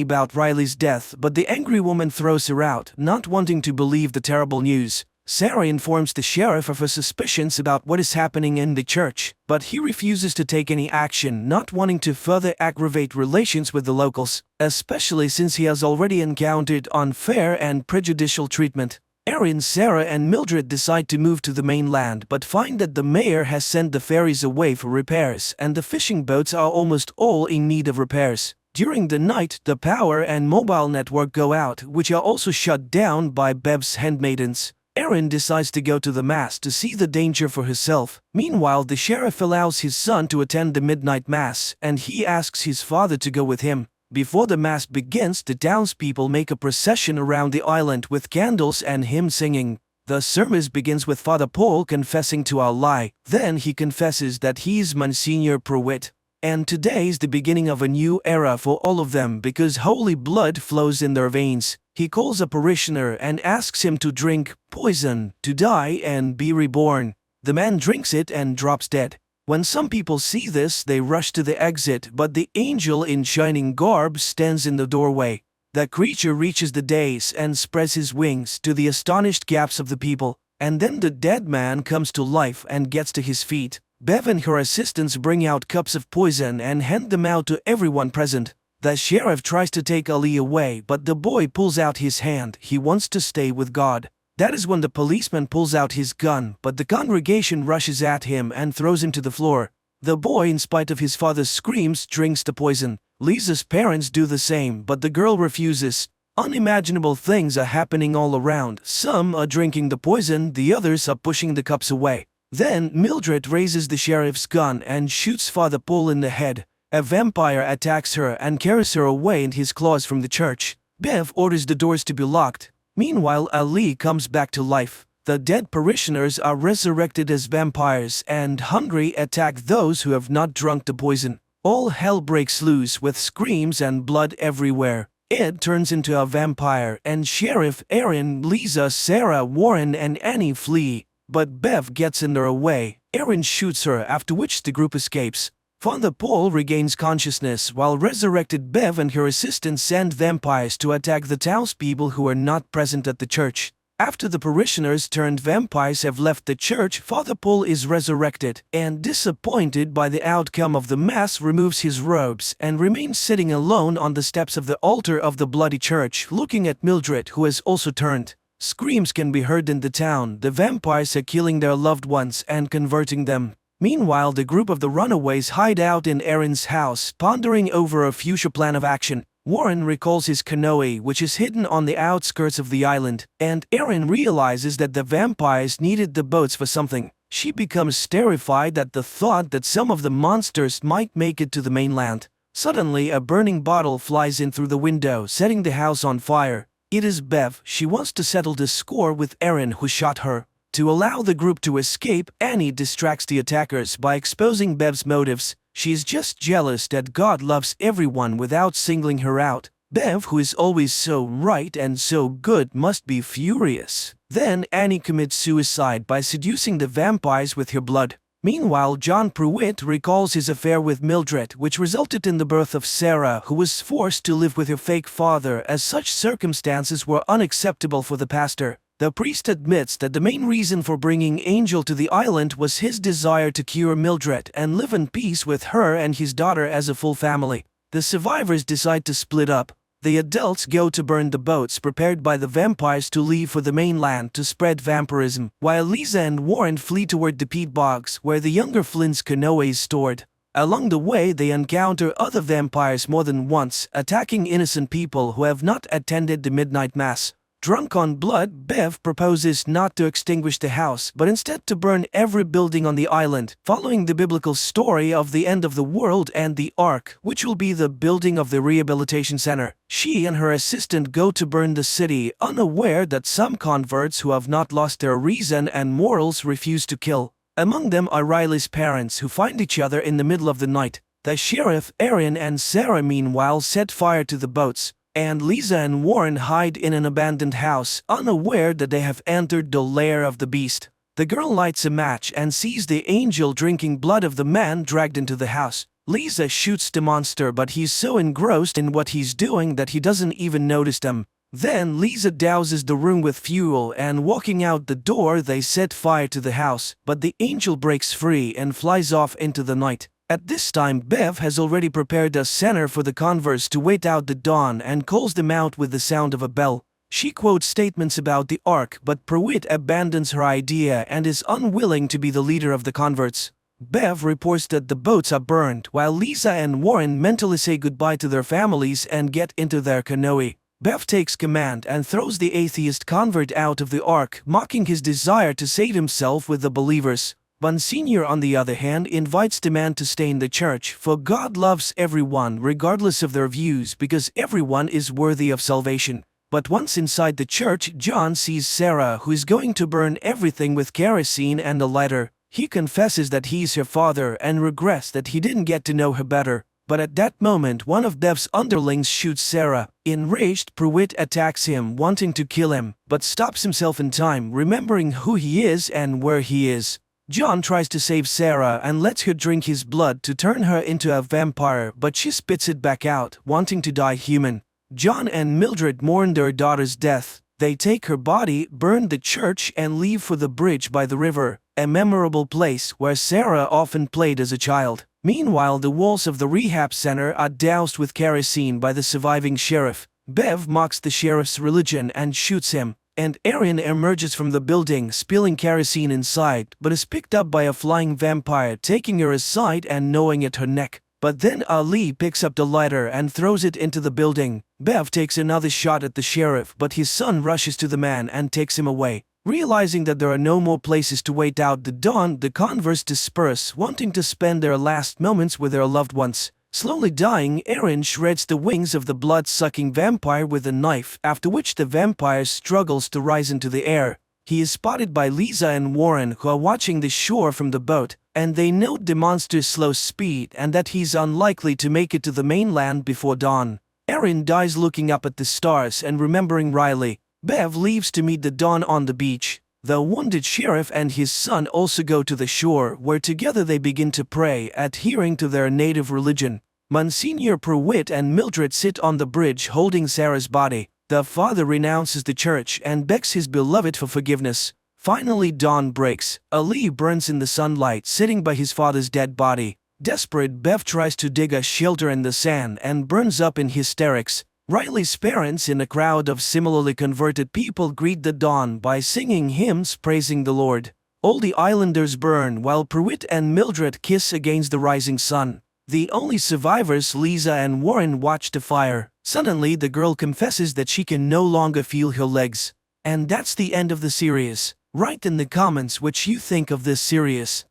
about Riley's death, but the angry woman throws her out, not wanting to believe the terrible news. Sarah informs the sheriff of her suspicions about what is happening in the church, but he refuses to take any action, not wanting to further aggravate relations with the locals, especially since he has already encountered unfair and prejudicial treatment. Erin, Sarah, and Mildred decide to move to the mainland, but find that the mayor has sent the ferries away for repairs, and the fishing boats are almost all in need of repairs. During the night, the power and mobile network go out, which are also shut down by Bev's handmaidens. Erin decides to go to the Mass to see the danger for herself. Meanwhile, the sheriff allows his son to attend the midnight Mass, and he asks his father to go with him. Before the Mass begins, the townspeople make a procession around the island with candles and hymn singing. The service begins with Father Paul confessing to our lie. Then he confesses that he's Monsignor Pruitt. And today is the beginning of a new era for all of them because holy blood flows in their veins. He calls a parishioner and asks him to drink poison, to die and be reborn. The man drinks it and drops dead. When some people see this, they rush to the exit, but the angel in shining garb stands in the doorway. The creature reaches the dais and spreads his wings to the astonished gaps of the people, and then the dead man comes to life and gets to his feet. Bev and her assistants bring out cups of poison and hand them out to everyone present. The sheriff tries to take Ali away, but the boy pulls out his hand. He wants to stay with God. That is when the policeman pulls out his gun, but the congregation rushes at him and throws him to the floor. The boy, in spite of his father's screams, drinks the poison. Lisa's parents do the same, but the girl refuses. Unimaginable things are happening all around. Some are drinking the poison, the others are pushing the cups away. Then Mildred raises the sheriff's gun and shoots Father Paul in the head. A vampire attacks her and carries her away in his claws from the church. Bev orders the doors to be locked. Meanwhile, Ali comes back to life. The dead parishioners are resurrected as vampires and, hungry, attack those who have not drunk the poison. All hell breaks loose with screams and blood everywhere. Ed turns into a vampire and Sheriff Aaron, Lisa, Sarah, Warren and Annie flee. But Bev gets in their way. Aaron shoots her, after which the group escapes. Father Paul regains consciousness while resurrected Bev and her assistant send vampires to attack the townspeople who are not present at the church. After the parishioners turned vampires have left the church, Father Paul is resurrected and, disappointed by the outcome of the mass, removes his robes and remains sitting alone on the steps of the altar of the bloody church, looking at Mildred, who has also turned. Screams can be heard in the town. The vampires are killing their loved ones and converting them. Meanwhile, the group of the runaways hide out in Aaron's house, pondering over a future plan of action. Warren recalls his canoe, which is hidden on the outskirts of the island, and Aaron realizes that the vampires needed the boats for something. She becomes terrified at the thought that some of the monsters might make it to the mainland. Suddenly, a burning bottle flies in through the window, setting the house on fire. It is Bev. She wants to settle the score with Aaron, who shot her. To allow the group to escape, Annie distracts the attackers by exposing Bev's motives. She is just jealous that God loves everyone without singling her out. Bev, who is always so right and so good, must be furious. Then Annie commits suicide by seducing the vampires with her blood. Meanwhile, John Pruitt recalls his affair with Mildred, which resulted in the birth of Sarah, who was forced to live with her fake father, as such circumstances were unacceptable for the pastor. The priest admits that the main reason for bringing Angel to the island was his desire to cure Mildred and live in peace with her and his daughter as a full family. The survivors decide to split up. The adults go to burn the boats prepared by the vampires to leave for the mainland to spread vampirism, while Lisa and Warren flee toward the peat bogs, where the younger Flynn's canoe is stored. Along the way, they encounter other vampires more than once, attacking innocent people who have not attended the midnight mass. Drunk on blood, Bev proposes not to extinguish the house, but instead to burn every building on the island, following the biblical story of the end of the world and the Ark, which will be the building of the rehabilitation center. She and her assistant go to burn the city, unaware that some converts who have not lost their reason and morals refuse to kill. Among them are Riley's parents, who find each other in the middle of the night. The sheriff, Aaron and Sarah, meanwhile, set fire to the boats, and Lisa and Warren hide in an abandoned house, unaware that they have entered the lair of the beast. The girl lights a match and sees the angel drinking blood of the man dragged into the house. Lisa shoots the monster, but he's so engrossed in what he's doing that he doesn't even notice them. Then Lisa douses the room with fuel, and walking out the door they set fire to the house, but the angel breaks free and flies off into the night. At this time, Bev has already prepared a center for the converts to wait out the dawn and calls them out with the sound of a bell. She quotes statements about the Ark, but Pruitt abandons her idea and is unwilling to be the leader of the converts. Bev reports that the boats are burned, while Lisa and Warren mentally say goodbye to their families and get into their canoe. Bev takes command and throws the atheist convert out of the Ark, mocking his desire to save himself with the believers. Monsignor, on the other hand, invites the man to stay in the church, for God loves everyone regardless of their views, because everyone is worthy of salvation. But once inside the church, John sees Sarah, who is going to burn everything with kerosene and a lighter. He confesses that he's her father and regrets that he didn't get to know her better. But at that moment, one of Bev's underlings shoots Sarah. Enraged, Pruitt attacks him, wanting to kill him, but stops himself in time, remembering who he is and where he is. John tries to save Sarah and lets her drink his blood to turn her into a vampire, but she spits it back out, wanting to die human. John and Mildred mourn their daughter's death. They take her body, burn the church, and leave for the bridge by the river, a memorable place where Sarah often played as a child. Meanwhile, the walls of the rehab center are doused with kerosene by the surviving sheriff. Bev mocks the sheriff's religion and shoots him, and Erin emerges from the building, spilling kerosene inside, but is picked up by a flying vampire, taking her aside and gnawing at her neck. But then Ali picks up the lighter and throws it into the building. Bev takes another shot at the sheriff, but his son rushes to the man and takes him away. Realizing that there are no more places to wait out the dawn, the converts disperse, wanting to spend their last moments with their loved ones. Slowly dying, Erin shreds the wings of the blood-sucking vampire with a knife, after which the vampire struggles to rise into the air. He is spotted by Lisa and Warren, who are watching the shore from the boat, and they note the monster's slow speed and that he's unlikely to make it to the mainland before dawn. Erin dies looking up at the stars and remembering Riley. Bev leaves to meet the dawn on the beach. The wounded sheriff and his son also go to the shore, where together they begin to pray, adhering to their native religion. Monsignor Pruitt and Mildred sit on the bridge holding Sarah's body. The father renounces the church and begs his beloved for forgiveness. Finally, dawn breaks. Ali burns in the sunlight, sitting by his father's dead body. Desperate, Bev tries to dig a shelter in the sand and burns up in hysterics. Riley's parents, in a crowd of similarly converted people, greet the dawn by singing hymns praising the Lord. All the islanders burn while Pruitt and Mildred kiss against the rising sun. The only survivors, Lisa and Warren, watch the fire. Suddenly, the girl confesses that she can no longer feel her legs. And that's the end of the series. Write in the comments what you think of this series.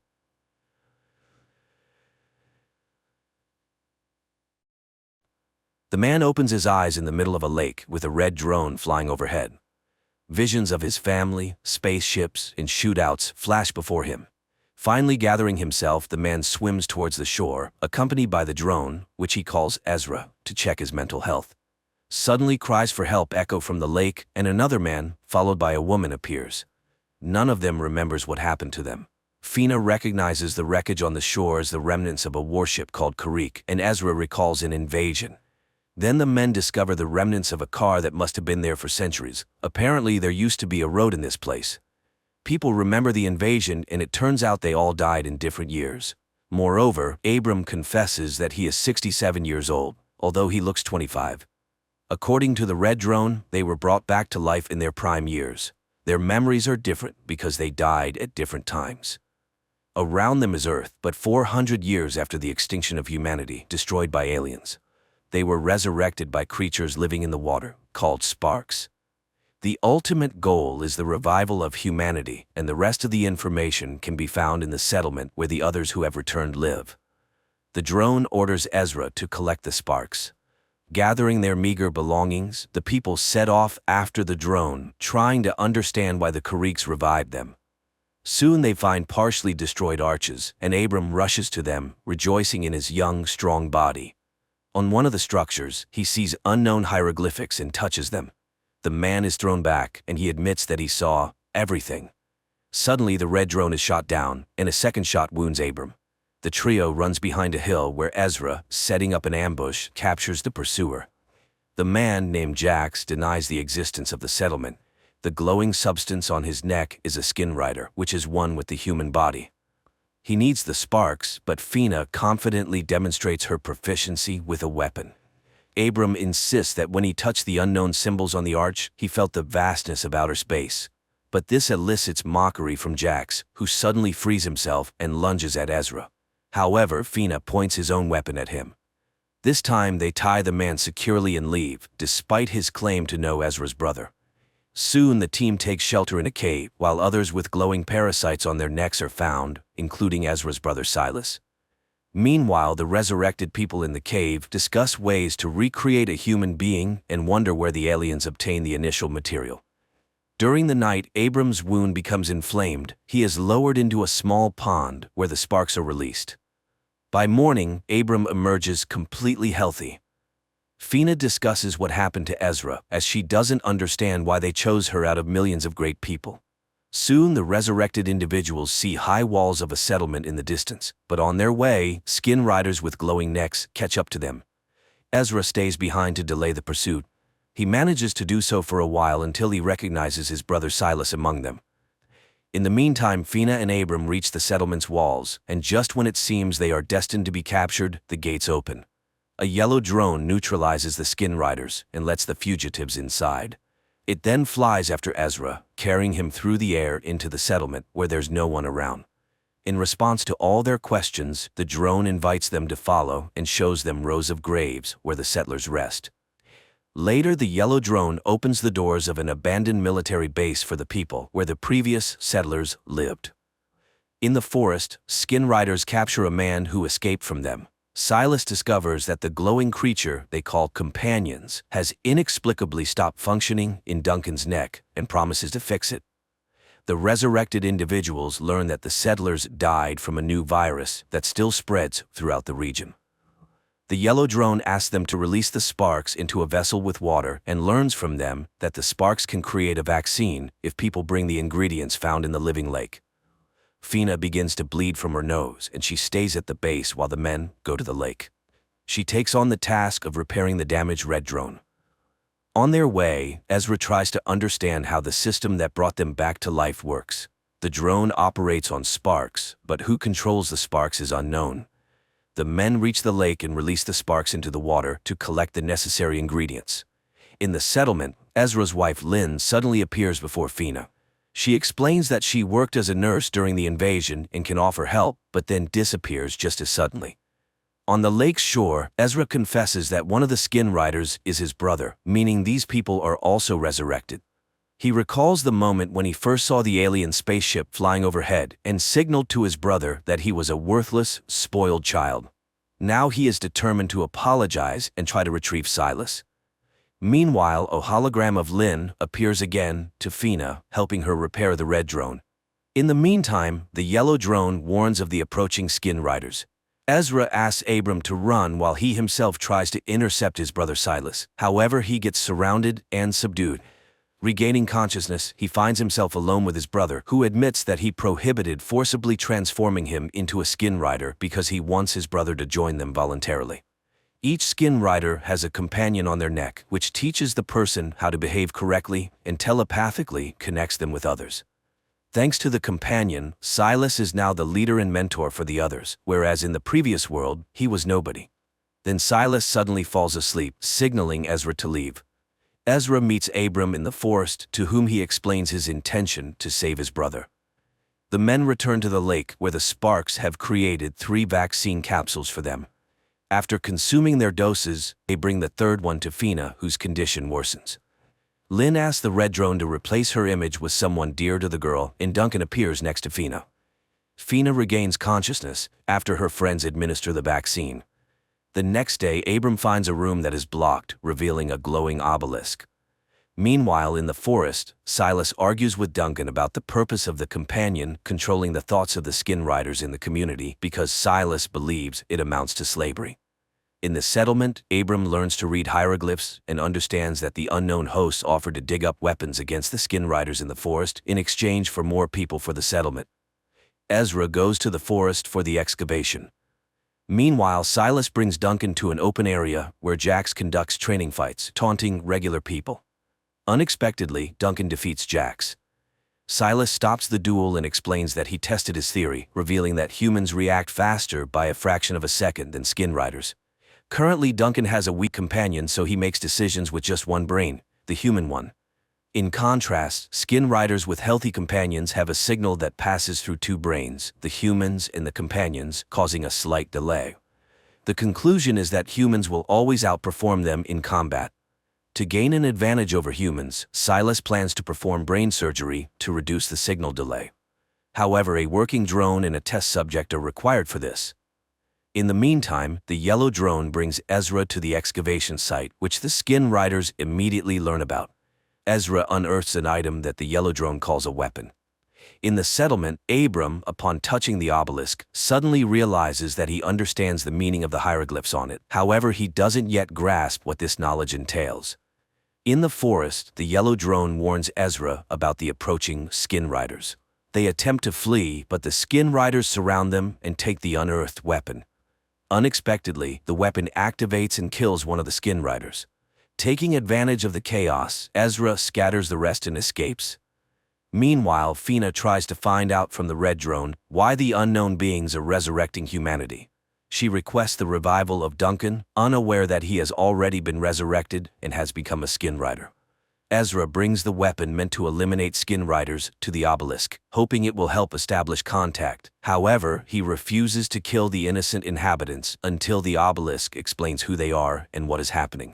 The man opens his eyes in the middle of a lake with a red drone flying overhead. Visions of his family, spaceships, and shootouts flash before him. Finally gathering himself, the man swims towards the shore, accompanied by the drone, which he calls Ezra, to check his mental health. Suddenly, cries for help echo from the lake, and another man, followed by a woman, appears. None of them remembers what happened to them. Fina recognizes the wreckage on the shore as the remnants of a warship called Karik, and Ezra recalls an invasion. Then the men discover the remnants of a car that must have been there for centuries. Apparently, there used to be a road in this place. People remember the invasion, and it turns out they all died in different years. Moreover, Abram confesses that he is 67 years old, although he looks 25. According to the red drone, they were brought back to life in their prime years. Their memories are different because they died at different times. Around them is Earth, but 400 years after the extinction of humanity, destroyed by aliens. They were resurrected by creatures living in the water, called sparks. The ultimate goal is the revival of humanity, and the rest of the information can be found in the settlement where the others who have returned live. The drone orders Ezra to collect the sparks. Gathering their meager belongings, the people set off after the drone, trying to understand why the Kariks revived them. Soon they find partially destroyed arches, and Abram rushes to them, rejoicing in his young, strong body. On one of the structures, he sees unknown hieroglyphics and touches them. The man is thrown back, and he admits that he saw everything. Suddenly, the red drone is shot down, and a second shot wounds Abram. The trio runs behind a hill where Ezra, setting up an ambush, captures the pursuer. The man, named Jax, denies the existence of the settlement. The glowing substance on his neck is a skin rider, which is one with the human body. He needs the sparks, but Fina confidently demonstrates her proficiency with a weapon. Abram insists that when he touched the unknown symbols on the arch, he felt the vastness of outer space. But this elicits mockery from Jax, who suddenly frees himself and lunges at Ezra. However, Fina points his own weapon at him. This time they tie the man securely and leave, despite his claim to know Ezra's brother. Soon the team takes shelter in a cave, while others with glowing parasites on their necks are found, including Ezra's brother Silas. Meanwhile, the resurrected people in the cave discuss ways to recreate a human being and wonder where the aliens obtained the initial material. During the night, Abram's wound becomes inflamed. He is lowered into a small pond where the sparks are released. By morning, Abram emerges completely healthy. Fina discusses what happened to Ezra, as she doesn't understand why they chose her out of millions of great people. Soon the resurrected individuals see high walls of a settlement in the distance, but on their way, skin riders with glowing necks catch up to them. Ezra stays behind to delay the pursuit, He manages to do so for a while until he recognizes his brother Silas among them. In the meantime, Fina and Abram reach the settlement's walls, and just when it seems they are destined to be captured, the gates open. A yellow drone neutralizes the skin riders and lets the fugitives inside. It then flies after Ezra, carrying him through the air into the settlement where there's no one around. In response to all their questions, the drone invites them to follow and shows them rows of graves where the settlers rest. Later, the yellow drone opens the doors of an abandoned military base for the people where the previous settlers lived. In the forest, skin riders capture a man who escaped from them. Silas discovers that the glowing creature they call companions has inexplicably stopped functioning in Duncan's neck and promises to fix it. The resurrected individuals learn that the settlers died from a new virus that still spreads throughout the region. The yellow drone asks them to release the sparks into a vessel with water and learns from them that the sparks can create a vaccine if people bring the ingredients found in the living lake. Fina begins to bleed from her nose and she stays at the base while the men go to the lake. She takes on the task of repairing the damaged red drone. On their way, Ezra tries to understand how the system that brought them back to life works. The drone operates on sparks, but who controls the sparks is unknown. The men reach the lake and release the sparks into the water to collect the necessary ingredients. In the settlement, Ezra's wife Lynn suddenly appears before Fina. She explains that she worked as a nurse during the invasion and can offer help, but then disappears just as suddenly. On the lake's shore, Ezra confesses that one of the skin riders is his brother, meaning these people are also resurrected. He recalls the moment when he first saw the alien spaceship flying overhead and signaled to his brother that he was a worthless, spoiled child. Now he is determined to apologize and try to retrieve Silas. Meanwhile, a hologram of Lynn appears again to Fina, helping her repair the red drone. In the meantime, the yellow drone warns of the approaching skin riders. Ezra asks Abram to run while he himself tries to intercept his brother Silas. However, he gets surrounded and subdued. Regaining consciousness, he finds himself alone with his brother, who admits that he prohibited forcibly transforming him into a skin rider because he wants his brother to join them voluntarily. Each skin rider has a companion on their neck, which teaches the person how to behave correctly and telepathically connects them with others. Thanks to the companion, Silas is now the leader and mentor for the others, whereas in the previous world, he was nobody. Then Silas suddenly falls asleep, signaling Ezra to leave. Ezra meets Abram in the forest, to whom he explains his intention to save his brother. The men return to the lake, where the sparks have created 3 vaccine capsules for them. After consuming their doses, they bring the third one to Fina, whose condition worsens. Lynn asks the red drone to replace her image with someone dear to the girl, and Duncan appears next to Fina. Fina regains consciousness after her friends administer the vaccine. The next day, Abram finds a room that is blocked, revealing a glowing obelisk. Meanwhile, in the forest, Silas argues with Duncan about the purpose of the companion controlling the thoughts of the skin riders in the community because Silas believes it amounts to slavery. In the settlement, Abram learns to read hieroglyphs and understands that the unknown hosts offered to dig up weapons against the skin riders in the forest in exchange for more people for the settlement. Ezra goes to the forest for the excavation. Meanwhile, Silas brings Duncan to an open area where Jax conducts training fights, taunting regular people. Unexpectedly, Duncan defeats Jax. Silas stops the duel and explains that he tested his theory, revealing that humans react faster by a fraction of a second than skin riders. Currently, Duncan has a weak companion, so he makes decisions with just one brain, the human one. In contrast, skin riders with healthy companions have a signal that passes through 2 brains, the humans and the companions, causing a slight delay. The conclusion is that humans will always outperform them in combat. To gain an advantage over humans, Silas plans to perform brain surgery to reduce the signal delay. However, a working drone and a test subject are required for this. In the meantime, the yellow drone brings Ezra to the excavation site, which the skin riders immediately learn about. Ezra unearths an item that the yellow drone calls a weapon. In the settlement, Abram, upon touching the obelisk, suddenly realizes that he understands the meaning of the hieroglyphs on it. However, he doesn't yet grasp what this knowledge entails. In the forest, the yellow drone warns Ezra about the approaching skin riders. They attempt to flee, but the skin riders surround them and take the unearthed weapon. Unexpectedly, the weapon activates and kills one of the skin riders. Taking advantage of the chaos, Ezra scatters the rest and escapes. Meanwhile, Fina tries to find out from the red drone why the unknown beings are resurrecting humanity. She requests the revival of Duncan, unaware that he has already been resurrected and has become a skin rider. Ezra brings the weapon meant to eliminate skin riders to the obelisk, hoping it will help establish contact. However, he refuses to kill the innocent inhabitants until the obelisk explains who they are and what is happening.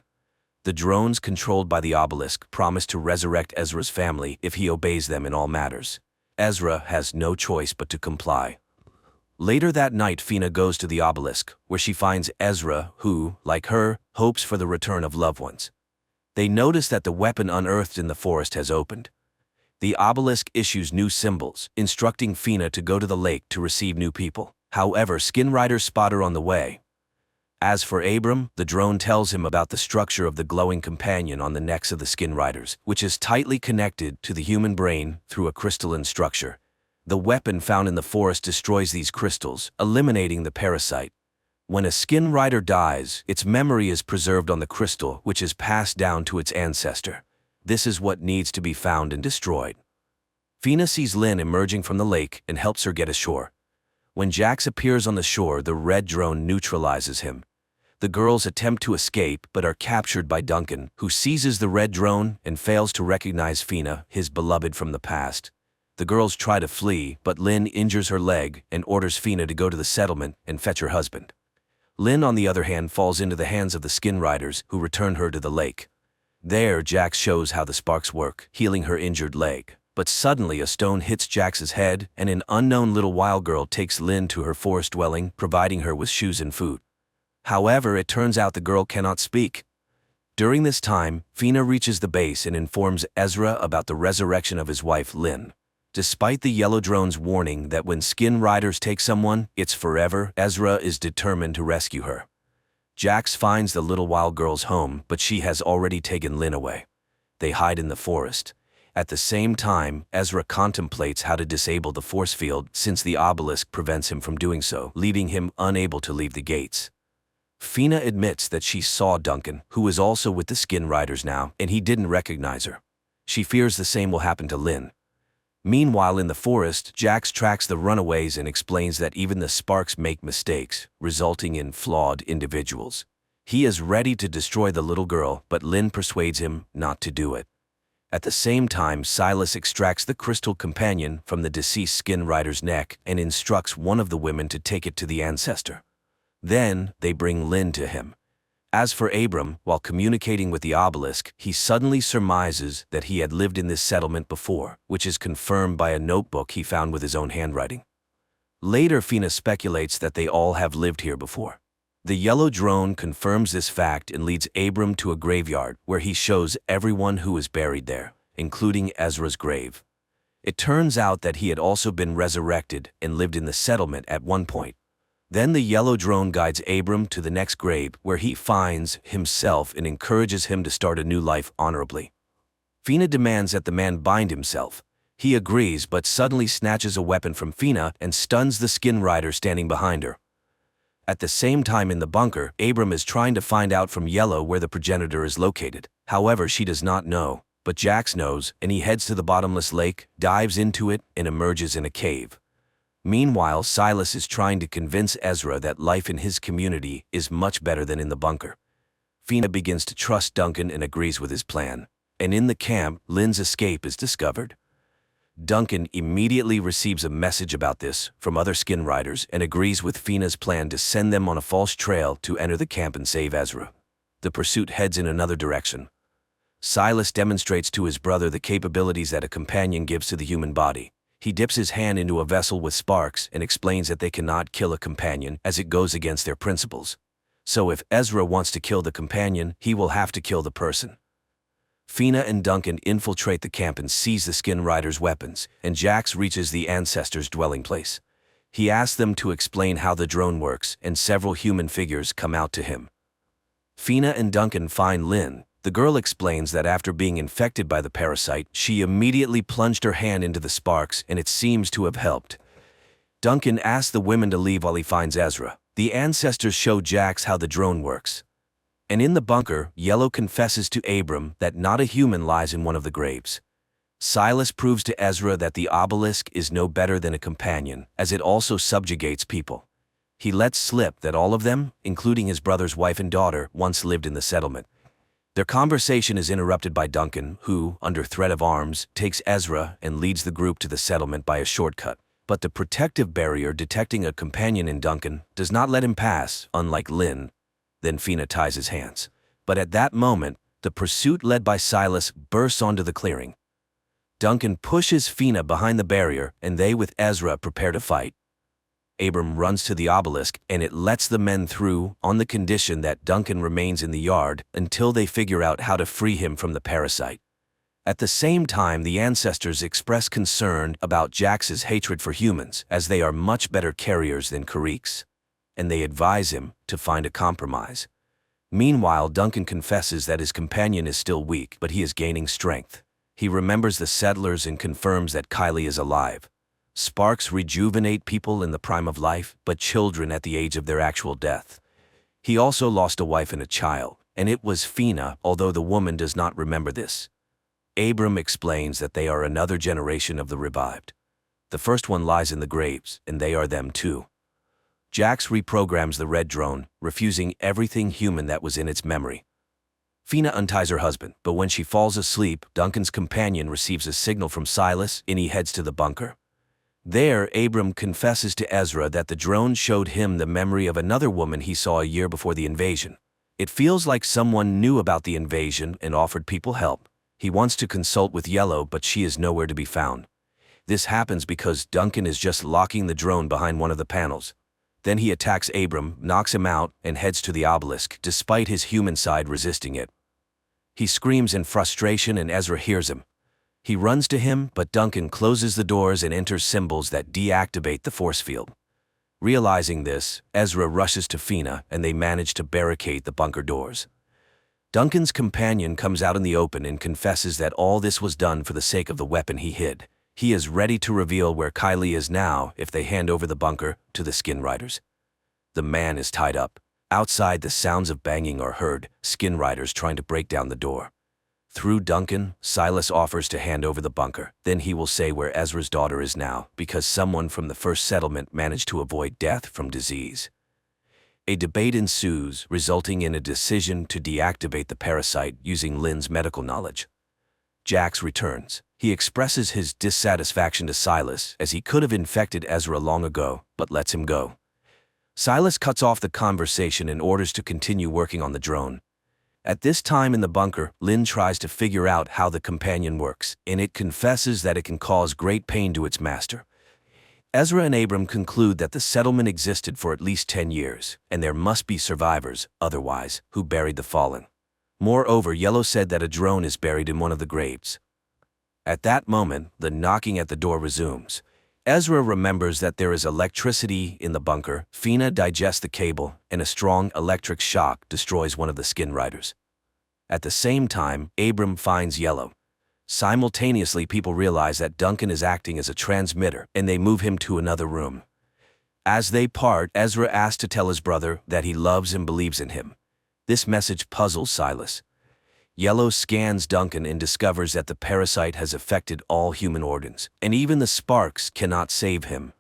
The drones controlled by the obelisk promise to resurrect Ezra's family if he obeys them in all matters. Ezra has no choice but to comply. Later that night, Fina goes to the obelisk, where she finds Ezra, who, like her, hopes for the return of loved ones. They notice that the weapon unearthed in the forest has opened. The obelisk issues new symbols, instructing Fina to go to the lake to receive new people. However, skin riders spot her on the way. As for Abram, the drone tells him about the structure of the glowing companion on the necks of the skin riders, which is tightly connected to the human brain through a crystalline structure. The weapon found in the forest destroys these crystals, eliminating the parasite. When a skin rider dies, its memory is preserved on the crystal, which is passed down to its ancestor. This is what needs to be found and destroyed. Fina sees Lynn emerging from the lake and helps her get ashore. When Jax appears on the shore, the red drone neutralizes him. The girls attempt to escape but are captured by Duncan, who seizes the red drone and fails to recognize Fina, his beloved from the past. The girls try to flee, but Lynn injures her leg and orders Fina to go to the settlement and fetch her husband. Lynn, on the other hand, falls into the hands of the skin riders, who return her to the lake. There, Jax shows how the sparks work, healing her injured leg. But suddenly a stone hits Jax's head, and an unknown little wild girl takes Lynn to her forest dwelling, providing her with shoes and food. However, it turns out the girl cannot speak. During this time, Fina reaches the base and informs Ezra about the resurrection of his wife, Lynn. Despite the yellow drone's warning that when skin riders take someone, it's forever, Ezra is determined to rescue her. Jax finds the little wild girl's home, but she has already taken Lynn away. They hide in the forest. At the same time, Ezra contemplates how to disable the force field since the obelisk prevents him from doing so, leaving him unable to leave the gates. Fina admits that she saw Duncan, who is also with the skin riders now, and he didn't recognize her. She fears the same will happen to Lynn. Meanwhile, in the forest, Jax tracks the runaways and explains that even the sparks make mistakes, resulting in flawed individuals. He is ready to destroy the little girl, but Lynn persuades him not to do it. At the same time, Silas extracts the crystal companion from the deceased skin rider's neck and instructs one of the women to take it to the ancestor. Then, they bring Lynn to him. As for Abram, while communicating with the obelisk, he suddenly surmises that he had lived in this settlement before, which is confirmed by a notebook he found with his own handwriting. Later, Fina speculates that they all have lived here before. The yellow drone confirms this fact and leads Abram to a graveyard where he shows everyone who is buried there, including Ezra's grave. It turns out that he had also been resurrected and lived in the settlement at one point. Then the yellow drone guides Abram to the next grave where he finds himself and encourages him to start a new life honorably. Fina demands that the man bind himself. He agrees but suddenly snatches a weapon from Fina and stuns the skin rider standing behind her. At the same time in the bunker, Abram is trying to find out from Yellow where the progenitor is located. However, she does not know, but Jax knows, and he heads to the bottomless lake, dives into it, and emerges in a cave. Meanwhile, Silas is trying to convince Ezra that life in his community is much better than in the bunker. Fina begins to trust Duncan and agrees with his plan. And in the camp, Lynn's escape is discovered. Duncan immediately receives a message about this from other skin riders and agrees with Fina's plan to send them on a false trail to enter the camp and save Ezra. The pursuit heads in another direction. Silas demonstrates to his brother the capabilities that a companion gives to the human body. He dips his hand into a vessel with sparks and explains that they cannot kill a companion as it goes against their principles. So if Ezra wants to kill the companion, he will have to kill the person. Fina and Duncan infiltrate the camp and seize the skin rider's weapons, and Jax reaches the ancestors' dwelling place. He asks them to explain how the drone works, and several human figures come out to him. Fina and Duncan find Lynn. The girl explains that after being infected by the parasite, she immediately plunged her hand into the sparks and it seems to have helped. Duncan asks the women to leave while he finds Ezra. The ancestors show Jax how the drone works. And in the bunker, Yellow confesses to Abram that not a human lies in one of the graves. Silas proves to Ezra that the obelisk is no better than a companion, as it also subjugates people. He lets slip that all of them, including his brother's wife and daughter, once lived in the settlement. Their conversation is interrupted by Duncan, who, under threat of arms, takes Ezra and leads the group to the settlement by a shortcut. But the protective barrier detecting a companion in Duncan does not let him pass, unlike Lynn. Then Fina ties his hands. But at that moment, the pursuit led by Silas bursts onto the clearing. Duncan pushes Fina behind the barrier, and they with Ezra prepare to fight. Abram runs to the obelisk, and it lets the men through on the condition that Duncan remains in the yard until they figure out how to free him from the parasite. At the same time, the ancestors express concern about Jax's hatred for humans, as they are much better carriers than Kariks, and they advise him to find a compromise. Meanwhile, Duncan confesses that his companion is still weak, but he is gaining strength. He remembers the settlers and confirms that Kylie is alive. Sparks rejuvenate people in the prime of life, but children at the age of their actual death. He also lost a wife and a child, and it was Fina, although the woman does not remember this. Abram explains that they are another generation of the revived. The first one lies in the graves, and they are them too. Jax reprograms the red drone, refusing everything human that was in its memory. Fina unties her husband, but when she falls asleep, Duncan's companion receives a signal from Silas, and he heads to the bunker. There, Abram confesses to Ezra that the drone showed him the memory of another woman he saw a year before the invasion. It feels like someone knew about the invasion and offered people help. He wants to consult with Yellow, but she is nowhere to be found. This happens because Duncan is just locking the drone behind one of the panels. Then he attacks Abram, knocks him out, and heads to the obelisk, despite his human side resisting it. He screams in frustration and Ezra hears him. He runs to him, but Duncan closes the doors and enters symbols that deactivate the force field. Realizing this, Ezra rushes to Fina, and they manage to barricade the bunker doors. Duncan's companion comes out in the open and confesses that all this was done for the sake of the weapon he hid. He is ready to reveal where Kylie is now if they hand over the bunker to the Skin Riders. The man is tied up. Outside, the sounds of banging are heard, Skin Riders trying to break down the door. Through Duncan, Silas offers to hand over the bunker. Then he will say where Ezra's daughter is now, because someone from the first settlement managed to avoid death from disease. A debate ensues, resulting in a decision to deactivate the parasite using Lynn's medical knowledge. Jax returns. He expresses his dissatisfaction to Silas, as he could have infected Ezra long ago, but lets him go. Silas cuts off the conversation and orders to continue working on the drone. At this time in the bunker, Lynn tries to figure out how the companion works, and it confesses that it can cause great pain to its master. Ezra and Abram conclude that the settlement existed for at least 10 years, and there must be survivors, otherwise, who buried the fallen. Moreover, Yellow said that a drone is buried in one of the graves. At that moment, the knocking at the door resumes. Ezra remembers that there is electricity in the bunker. Fina digests the cable, and a strong electric shock destroys one of the Skin Riders. At the same time, Abram finds Yellow. Simultaneously, people realize that Duncan is acting as a transmitter, and they move him to another room. As they part, Ezra asks to tell his brother that he loves and believes in him. This message puzzles Silas. Yellow scans Duncan and discovers that the parasite has affected all human organs, and even the sparks cannot save him.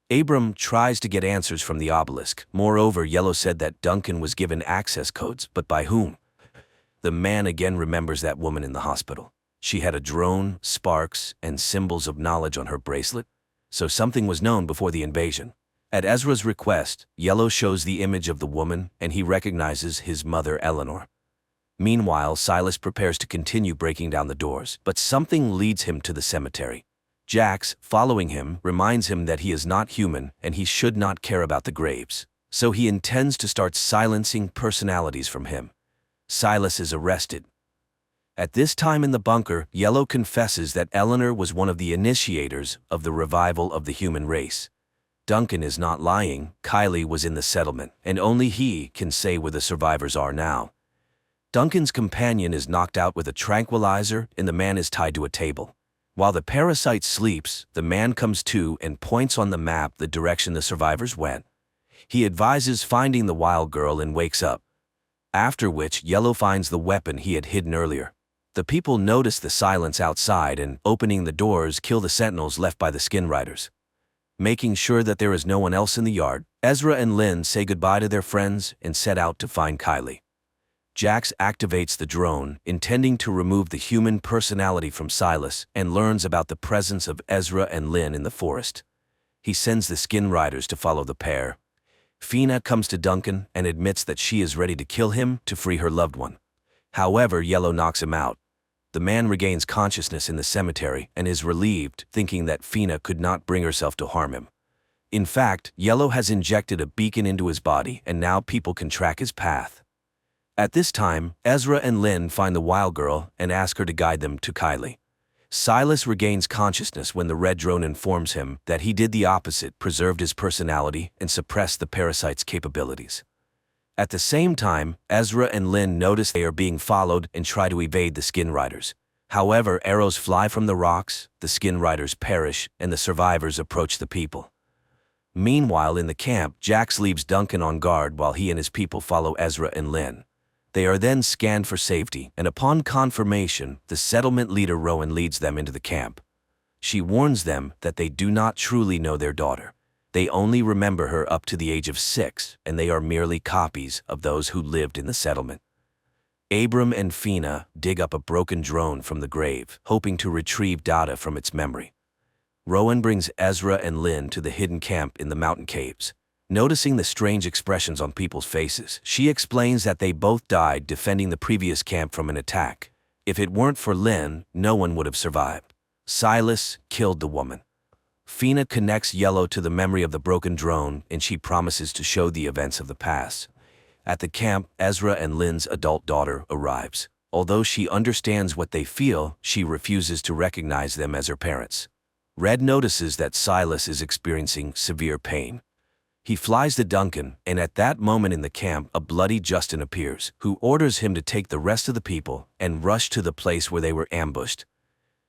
Abram tries to get answers from the obelisk. Moreover, Yellow said that Duncan was given access codes, but by whom? The man again remembers that woman in the hospital. She had a drone, sparks, and symbols of knowledge on her bracelet, so something was known before the invasion. At Ezra's request, Yellow shows the image of the woman, and he recognizes his mother, Eleanor. Meanwhile, Silas prepares to continue breaking down the doors, but something leads him to the cemetery. Jax, following him, reminds him that he is not human and he should not care about the graves, so he intends to start silencing personalities from him. Silas is arrested. At this time in the bunker, Yellow confesses that Eleanor was one of the initiators of the revival of the human race. Duncan is not lying. Kylie was in the settlement, and only he can say where the survivors are now. Duncan's companion is knocked out with a tranquilizer, and the man is tied to a table. While the parasite sleeps, the man comes to and points on the map the direction the survivors went. He advises finding the wild girl and wakes up. after which Yellow finds the weapon he had hidden earlier. The people notice the silence outside and, opening the doors, kill the sentinels left by the skin riders. Making sure that there is no one else in the yard, Ezra and Lynn say goodbye to their friends and set out to find Kylie. Jax activates the drone, intending to remove the human personality from Silas, and learns about the presence of Ezra and Lynn in the forest. He sends the skin riders to follow the pair. Fina comes to Duncan and admits that she is ready to kill him to free her loved one. However, Yellow knocks him out. The man regains consciousness in the cemetery and is relieved, thinking that Fina could not bring herself to harm him. In fact, Yellow has injected a beacon into his body and now people can track his path. At this time, Ezra and Lynn find the wild girl and ask her to guide them to Kylie. Silas regains consciousness when the red drone informs him that he did the opposite, preserved his personality, and suppressed the parasite's capabilities. At the same time, Ezra and Lynn notice they are being followed and try to evade the skin riders. However, arrows fly from the rocks, the skin riders perish, and the survivors approach the people. Meanwhile, in the camp, Jax leaves Duncan on guard while he and his people follow Ezra and Lynn. They are then scanned for safety, and upon confirmation, the settlement leader Rowan leads them into the camp. She warns them that they do not truly know their daughter. They only remember her up to the age of 6, and they are merely copies of those who lived in the settlement. Abram and Fina dig up a broken drone from the grave, hoping to retrieve data from its memory. Rowan brings Ezra and Lynn to the hidden camp in the mountain caves. Noticing the strange expressions on people's faces, she explains that they both died defending the previous camp from an attack. If it weren't for Lynn, no one would have survived. Silas killed the woman. Fina connects Yellow to the memory of the broken drone, and she promises to show the events of the past. At the camp, Ezra and Lynn's adult daughter arrives. Although she understands what they feel, she refuses to recognize them as her parents. Red notices that Silas is experiencing severe pain. He flies to Duncan, and at that moment in the camp, a bloody Justin appears, who orders him to take the rest of the people and rush to the place where they were ambushed.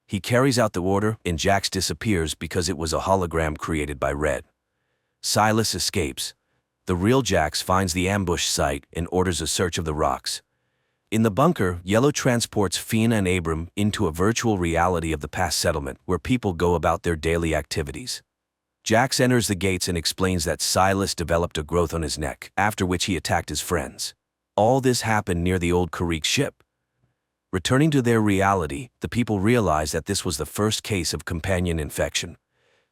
He carries out the order, and Jax disappears because it was a hologram created by Red. Silas escapes. The real Jax finds the ambush site and orders a search of the rocks. In the bunker, Yellow transports Fina and Abram into a virtual reality of the past settlement where people go about their daily activities. Jax enters the gates and explains that Silas developed a growth on his neck, after which he attacked his friends. All this happened near the old Karrick ship. Returning to their reality, the people realize that this was the first case of companion infection.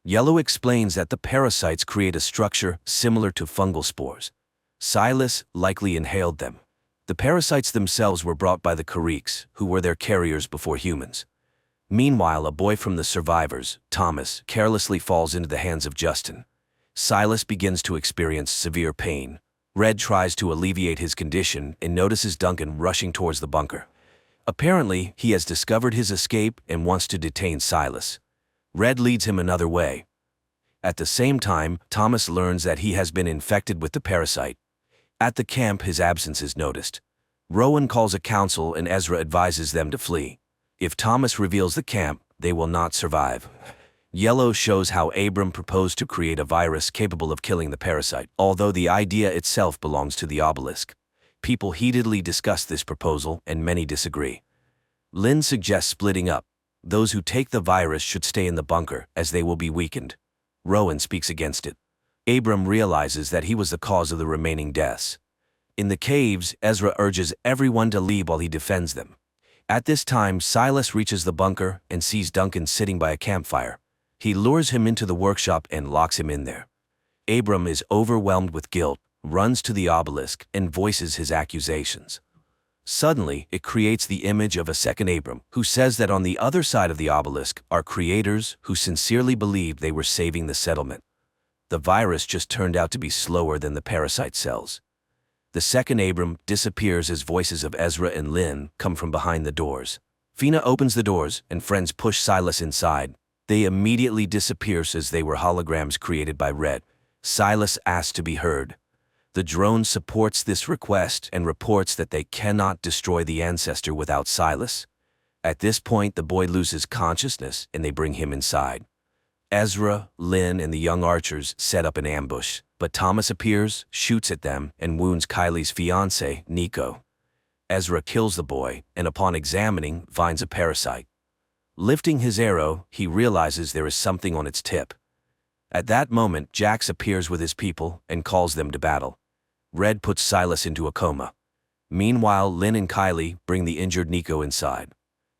Yellow explains that the parasites create a structure similar to fungal spores. Silas likely inhaled them. The parasites themselves were brought by the Karricks, who were their carriers before humans. Meanwhile, a boy from the survivors, Thomas, carelessly falls into the hands of Justin. Silas begins to experience severe pain. Red tries to alleviate his condition and notices Duncan rushing towards the bunker. Apparently, he has discovered his escape and wants to detain Silas. Red leads him another way. At the same time, Thomas learns that he has been infected with the parasite. At the camp, his absence is noticed. Rowan calls a council and Ezra advises them to flee. If Thomas reveals the camp, they will not survive. Yellow shows how Abram proposed to create a virus capable of killing the parasite, although the idea itself belongs to the obelisk. People heatedly discuss this proposal, and many disagree. Lynn suggests splitting up. Those who take the virus should stay in the bunker, as they will be weakened. Rowan speaks against it. Abram realizes that he was the cause of the remaining deaths. In the caves, Ezra urges everyone to leave while he defends them. At this time, Silas reaches the bunker and sees Duncan sitting by a campfire. He lures him into the workshop and locks him in there. Abram is overwhelmed with guilt, runs to the obelisk, and voices his accusations. Suddenly, it creates the image of a second Abram, who says that on the other side of the obelisk are creators who sincerely believed they were saving the settlement. The virus just turned out to be slower than the parasite cells. The second Abram disappears as voices of Ezra and Lynn come from behind the doors. Fina opens the doors, and friends push Silas inside. They immediately disappear as they were holograms created by Red. Silas asks to be heard. The drone supports this request and reports that they cannot destroy the ancestor without Silas. At this point, the boy loses consciousness and they bring him inside. Ezra, Lynn, and the young archers set up an ambush, but Thomas appears, shoots at them, and wounds Kylie's fiancé, Nico. Ezra kills the boy, and upon examining, finds a parasite. Lifting his arrow, he realizes there is something on its tip. At that moment, Jax appears with his people and calls them to battle. Red puts Silas into a coma. Meanwhile, Lynn and Kylie bring the injured Nico inside.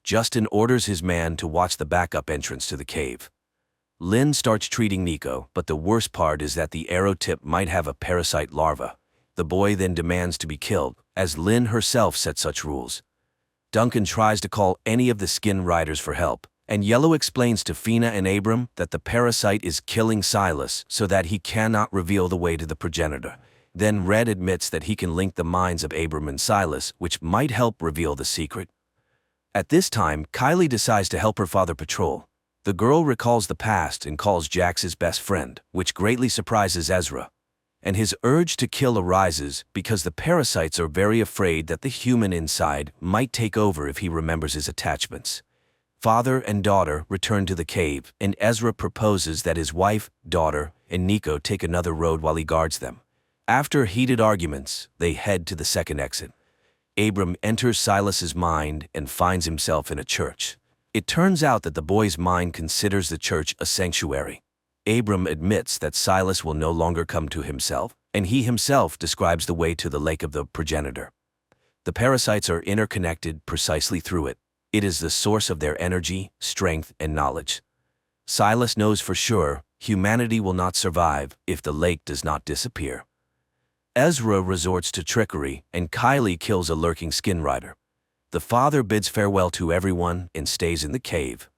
Justin orders his man to watch the backup entrance to the cave. Lynn starts treating Nico, but the worst part is that the arrow tip might have a parasite larva. The boy then demands to be killed, as Lynn herself set such rules. Duncan tries to call any of the skin riders for help, and Yellow explains to Fina and Abram that the parasite is killing Silas so that he cannot reveal the way to the progenitor. Then Red admits that he can link the minds of Abram and Silas, which might help reveal the secret. At this time, Kylie decides to help her father patrol. The girl recalls the past and calls Jax his best friend, which greatly surprises Ezra. And his urge to kill arises because the parasites are very afraid that the human inside might take over if he remembers his attachments. Father and daughter return to the cave, and Ezra proposes that his wife, daughter, and Nico take another road while he guards them. After heated arguments, they head to the second exit. Abram enters Silas's mind and finds himself in a church. It turns out that the boy's mind considers the church a sanctuary. Abram admits that Silas will no longer come to himself, and he himself describes the way to the lake of the progenitor. The parasites are interconnected precisely through it. It is the source of their energy, strength, and knowledge. Silas knows for sure humanity will not survive if the lake does not disappear. Ezra resorts to trickery, and Kylie kills a lurking skin rider. The father bids farewell to everyone and stays in the cave.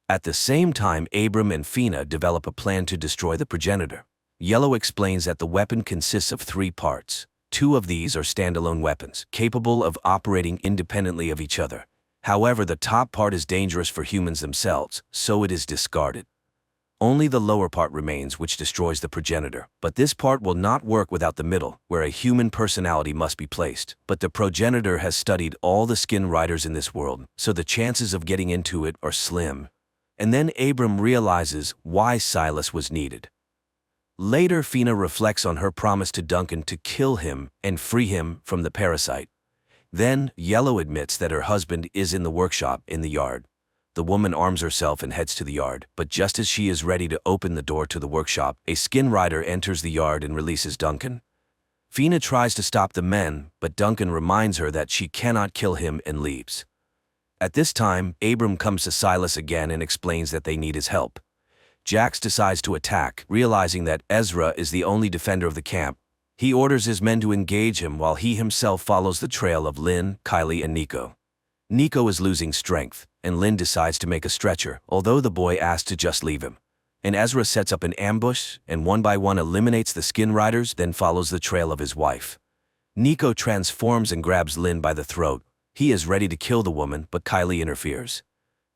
At the same time, Abram and Fina develop a plan to destroy the progenitor. Yellow explains that the weapon consists of 3 parts. 2 of these are standalone weapons, capable of operating independently of each other. However, the top part is dangerous for humans themselves, so it is discarded. Only the lower part remains, which destroys the progenitor. But this part will not work without the middle, where a human personality must be placed. But the progenitor has studied all the skin riders in this world, so the chances of getting into it are slim. And then Abram realizes why Silas was needed. Later, Fina reflects on her promise to Duncan to kill him and free him from the parasite. Then, Yellow admits that her husband is in the workshop in the yard. The woman arms herself and heads to the yard, but just as she is ready to open the door to the workshop, a skin rider enters the yard and releases Duncan. Fina tries to stop the men, but Duncan reminds her that she cannot kill him and leaves. At this time, Abram comes to Silas again and explains that they need his help. Jax decides to attack, realizing that Ezra is the only defender of the camp. He orders his men to engage him while he himself follows the trail of Lynn, Kylie, and Nico. Nico is losing strength, and Lynn decides to make a stretcher, although the boy asks to just leave him. And Ezra sets up an ambush, and one by one eliminates the skin riders, then follows the trail of his wife. Nico transforms and grabs Lynn by the throat. He is ready to kill the woman, but Kylie interferes.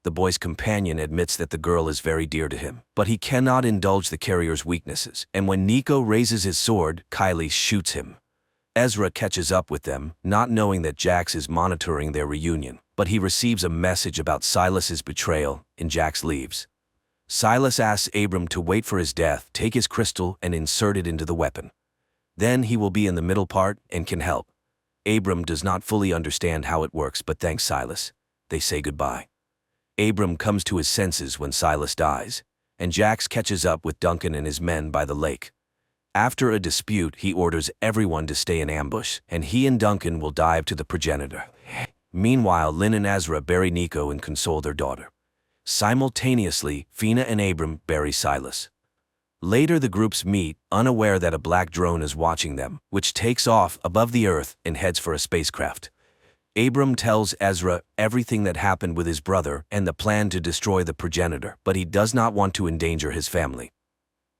The boy's companion admits that the girl is very dear to him, but he cannot indulge the carrier's weaknesses, and when Nico raises his sword, Kylie shoots him. Ezra catches up with them, not knowing that Jax is monitoring their reunion, but he receives a message about Silas's betrayal, and Jax leaves. Silas asks Abram to wait for his death, take his crystal, and insert it into the weapon. Then he will be in the middle part and can help. Abram does not fully understand how it works, but thanks Silas. They say goodbye. Abram comes to his senses when Silas dies, and Jax catches up with Duncan and his men by the lake. After a dispute, he orders everyone to stay in ambush, and he and Duncan will dive to the progenitor. Meanwhile, Lynn and Ezra bury Nico and console their daughter. Simultaneously, Fina and Abram bury Silas. Later, the groups meet, unaware that a black drone is watching them, which takes off above the earth and heads for a spacecraft. Abram tells Ezra everything that happened with his brother and the plan to destroy the progenitor, but he does not want to endanger his family.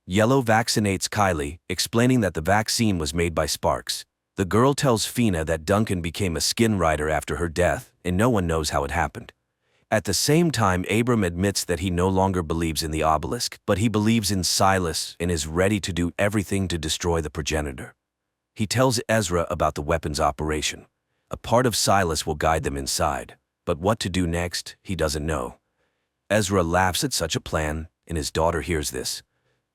Yellow vaccinates Kylie, explaining that the vaccine was made by Sparks. The girl tells Fina that Duncan became a skin rider after her death, and no one knows how it happened. At the same time, Abram admits that he no longer believes in the obelisk, but he believes in Silas and is ready to do everything to destroy the progenitor. He tells Ezra about the weapon's operation. A part of Silas will guide them inside, but what to do next, he doesn't know. Ezra laughs at such a plan, and his daughter hears this.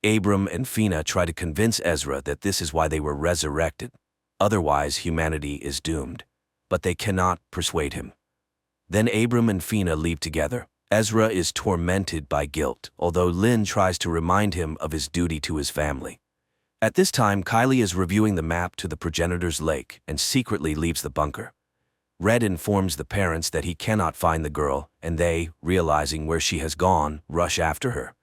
Abram and Fina try to convince Ezra that this is why they were resurrected. Otherwise, humanity is doomed. But they cannot persuade him. Then Abram and Fina leave together. Ezra is tormented by guilt, although Lynn tries to remind him of his duty to his family. At this time, Kylie is reviewing the map to the progenitor's lake and secretly leaves the bunker. Red informs the parents that he cannot find the girl, and they, realizing where she has gone, rush after her.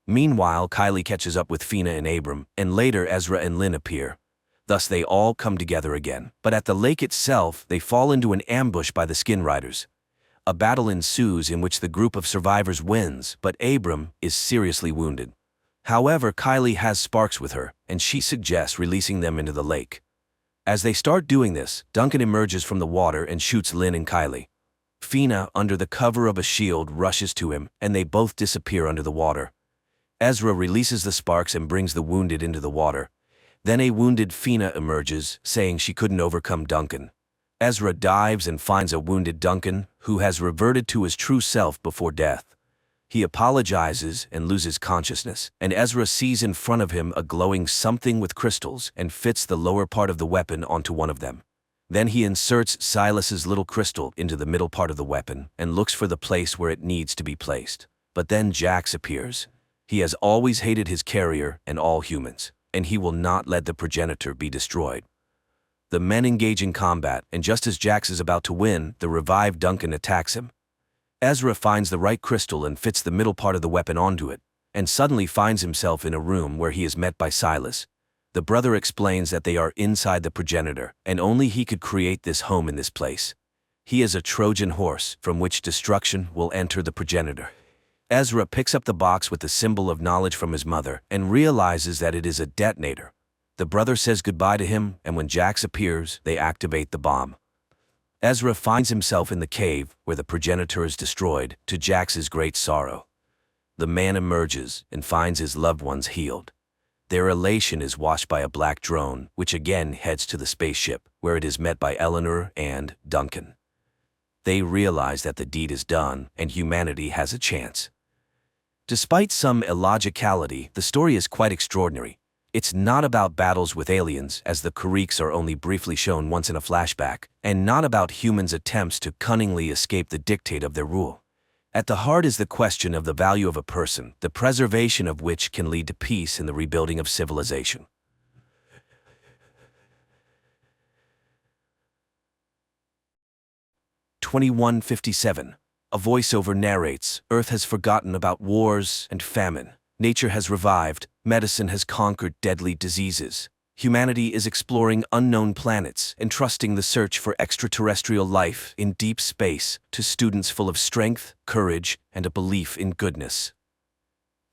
Meanwhile, Kylie catches up with Fina and Abram, and later Ezra and Lynn appear. Thus they all come together again. But at the lake itself, they fall into an ambush by the Skin Riders. A battle ensues in which the group of survivors wins, but Abram is seriously wounded. However, Kylie has Sparks with her, and she suggests releasing them into the lake. As they start doing this, Duncan emerges from the water and shoots Lynn and Kylie. Fina, under the cover of a shield, rushes to him, and they both disappear under the water. Ezra releases the Sparks and brings the wounded into the water. Then a wounded Fina emerges, saying she couldn't overcome Duncan. Ezra dives and finds a wounded Duncan, who has reverted to his true self before death. He apologizes and loses consciousness, and Ezra sees in front of him a glowing something with crystals and fits the lower part of the weapon onto one of them. Then he inserts Silas's little crystal into the middle part of the weapon and looks for the place where it needs to be placed. But then Jax appears. He has always hated his carrier and all humans, and he will not let the progenitor be destroyed. The men engage in combat, and just as Jax is about to win, the revived Duncan attacks him. Ezra finds the right crystal and fits the middle part of the weapon onto it, and suddenly finds himself in a room where he is met by Silas. The brother explains that they are inside the progenitor, and only he could create this home in this place. He is a Trojan horse from which destruction will enter the progenitor. Ezra picks up the box with the symbol of knowledge from his mother and realizes that it is a detonator. The brother says goodbye to him, and when Jax appears, they activate the bomb. Ezra finds himself in the cave where the progenitor is destroyed, to Jax's great sorrow. The man emerges and finds his loved ones healed. Their elation is washed by a black drone, which again heads to the spaceship, where it is met by Eleanor and Duncan. They realize that the deed is done and humanity has a chance. Despite some illogicality, the story is quite extraordinary. It's not about battles with aliens, as the Kuriks are only briefly shown once in a flashback, and not about humans' attempts to cunningly escape the dictate of their rule. At the heart is the question of the value of a person, the preservation of which can lead to peace and the rebuilding of civilization. (2157) A voiceover narrates, Earth has forgotten about wars and famine. Nature has revived, medicine has conquered deadly diseases. Humanity is exploring unknown planets, entrusting the search for extraterrestrial life in deep space to students full of strength, courage, and a belief in goodness.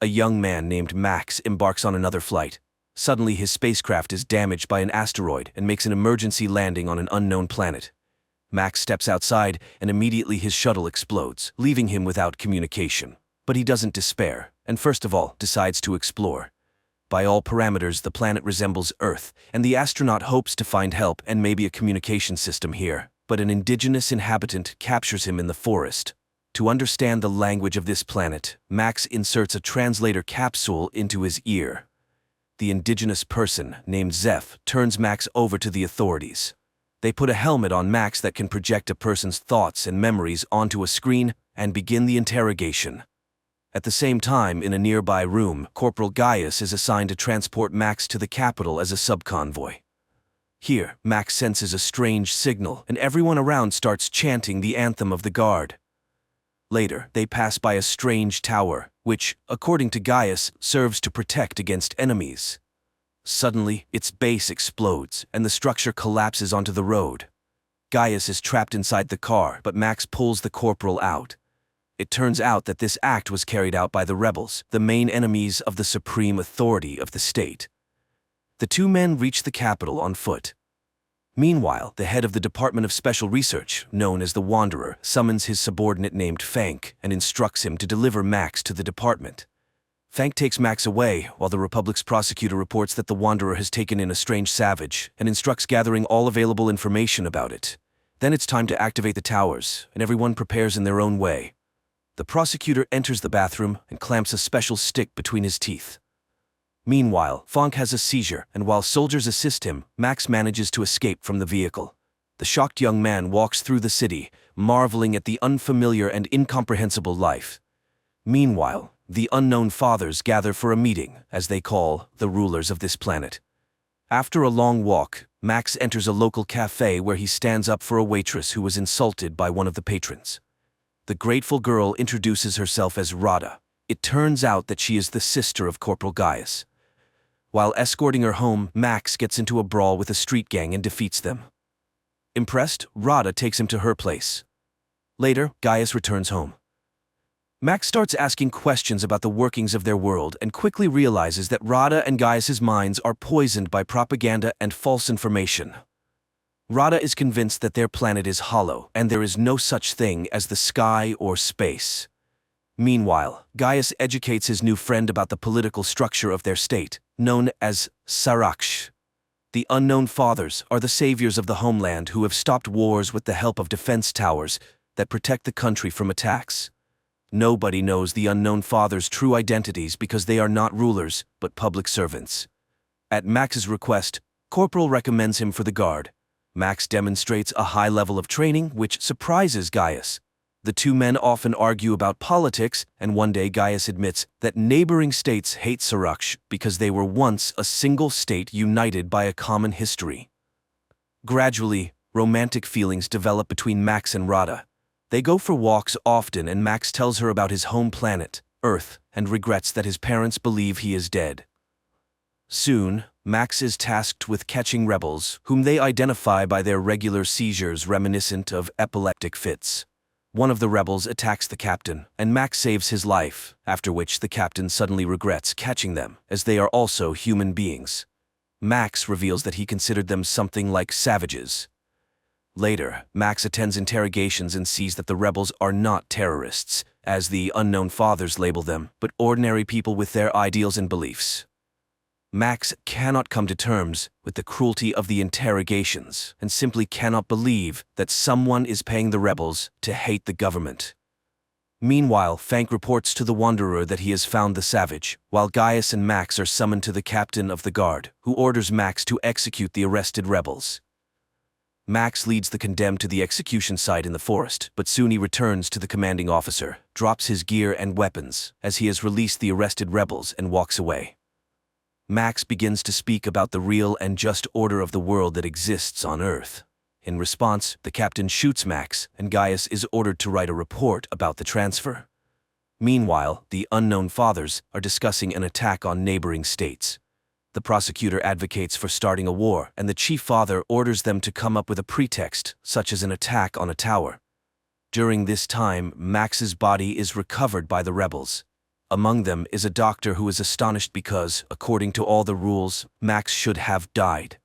A young man named Max embarks on another flight. Suddenly his spacecraft is damaged by an asteroid and makes an emergency landing on an unknown planet. Max steps outside and immediately his shuttle explodes, leaving him without communication. But he doesn't despair, and first of all decides to explore. By all parameters, the planet resembles Earth, and the astronaut hopes to find help and maybe a communication system here. But an indigenous inhabitant captures him in the forest. To understand the language of this planet, Max inserts a translator capsule into his ear. The indigenous person, named Zeph, turns Max over to the authorities. They put a helmet on Max that can project a person's thoughts and memories onto a screen and begin the interrogation. At the same time, in a nearby room, Corporal Gaius is assigned to transport Max to the capital as a subconvoy. Here, Max senses a strange signal, and everyone around starts chanting the anthem of the guard. Later, they pass by a strange tower, which, according to Gaius, serves to protect against enemies. Suddenly, its base explodes, and the structure collapses onto the road. Gaius is trapped inside the car, but Max pulls the corporal out. It turns out that this act was carried out by the rebels, the main enemies of the supreme authority of the state. The two men reach the capital on foot. Meanwhile, the head of the Department of Special Research, known as the Wanderer, summons his subordinate named Fank and instructs him to deliver Max to the department. Fank takes Max away, while the Republic's prosecutor reports that the Wanderer has taken in a strange savage and instructs gathering all available information about it. Then it's time to activate the towers, and everyone prepares in their own way. The prosecutor enters the bathroom and clamps a special stick between his teeth. Meanwhile, Fonk has a seizure, and while soldiers assist him, Max manages to escape from the vehicle. The shocked young man walks through the city, marveling at the unfamiliar and incomprehensible life. Meanwhile, the unknown fathers gather for a meeting, as they call the rulers of this planet. After a long walk, Max enters a local cafe where he stands up for a waitress who was insulted by one of the patrons. The grateful girl introduces herself as Rada. It turns out that she is the sister of Corporal Gaius. While escorting her home, Max gets into a brawl with a street gang and defeats them. Impressed, Rada takes him to her place. Later, Gaius returns home. Max starts asking questions about the workings of their world and quickly realizes that Rada and Gaius's minds are poisoned by propaganda and false information. Rada is convinced that their planet is hollow and there is no such thing as the sky or space. Meanwhile, Gaius educates his new friend about the political structure of their state, known as Saraksh. The Unknown Fathers are the saviors of the homeland who have stopped wars with the help of defense towers that protect the country from attacks. Nobody knows the Unknown Fathers' true identities because they are not rulers, but public servants. At Max's request, Corporal recommends him for the guard. Max demonstrates a high level of training, which surprises Gaius. The two men often argue about politics, and one day Gaius admits that neighboring states hate Saraksh because they were once a single state united by a common history. Gradually, romantic feelings develop between Max and Rada. They go for walks often, and Max tells her about his home planet, Earth, and regrets that his parents believe he is dead. Soon, Max is tasked with catching rebels, whom they identify by their regular seizures reminiscent of epileptic fits. One of the rebels attacks the captain, and Max saves his life, after which the captain suddenly regrets catching them, as they are also human beings. Max reveals that he considered them something like savages. Later, Max attends interrogations and sees that the rebels are not terrorists, as the Unknown Fathers label them, but ordinary people with their ideals and beliefs. Max cannot come to terms with the cruelty of the interrogations and simply cannot believe that someone is paying the rebels to hate the government. Meanwhile, Fank reports to the Wanderer that he has found the savage, while Gaius and Max are summoned to the captain of the guard, who orders Max to execute the arrested rebels. Max leads the condemned to the execution site in the forest, but soon he returns to the commanding officer, drops his gear and weapons, as he has released the arrested rebels, and walks away. Max begins to speak about the real and just order of the world that exists on Earth. In response, the captain shoots Max, and Gaius is ordered to write a report about the transfer. Meanwhile, the Unknown Fathers are discussing an attack on neighboring states. The prosecutor advocates for starting a war, and the Chief Father orders them to come up with a pretext, such as an attack on a tower. During this time, Max's body is recovered by the rebels. Among them is a doctor who is astonished because, according to all the rules, Max should have died.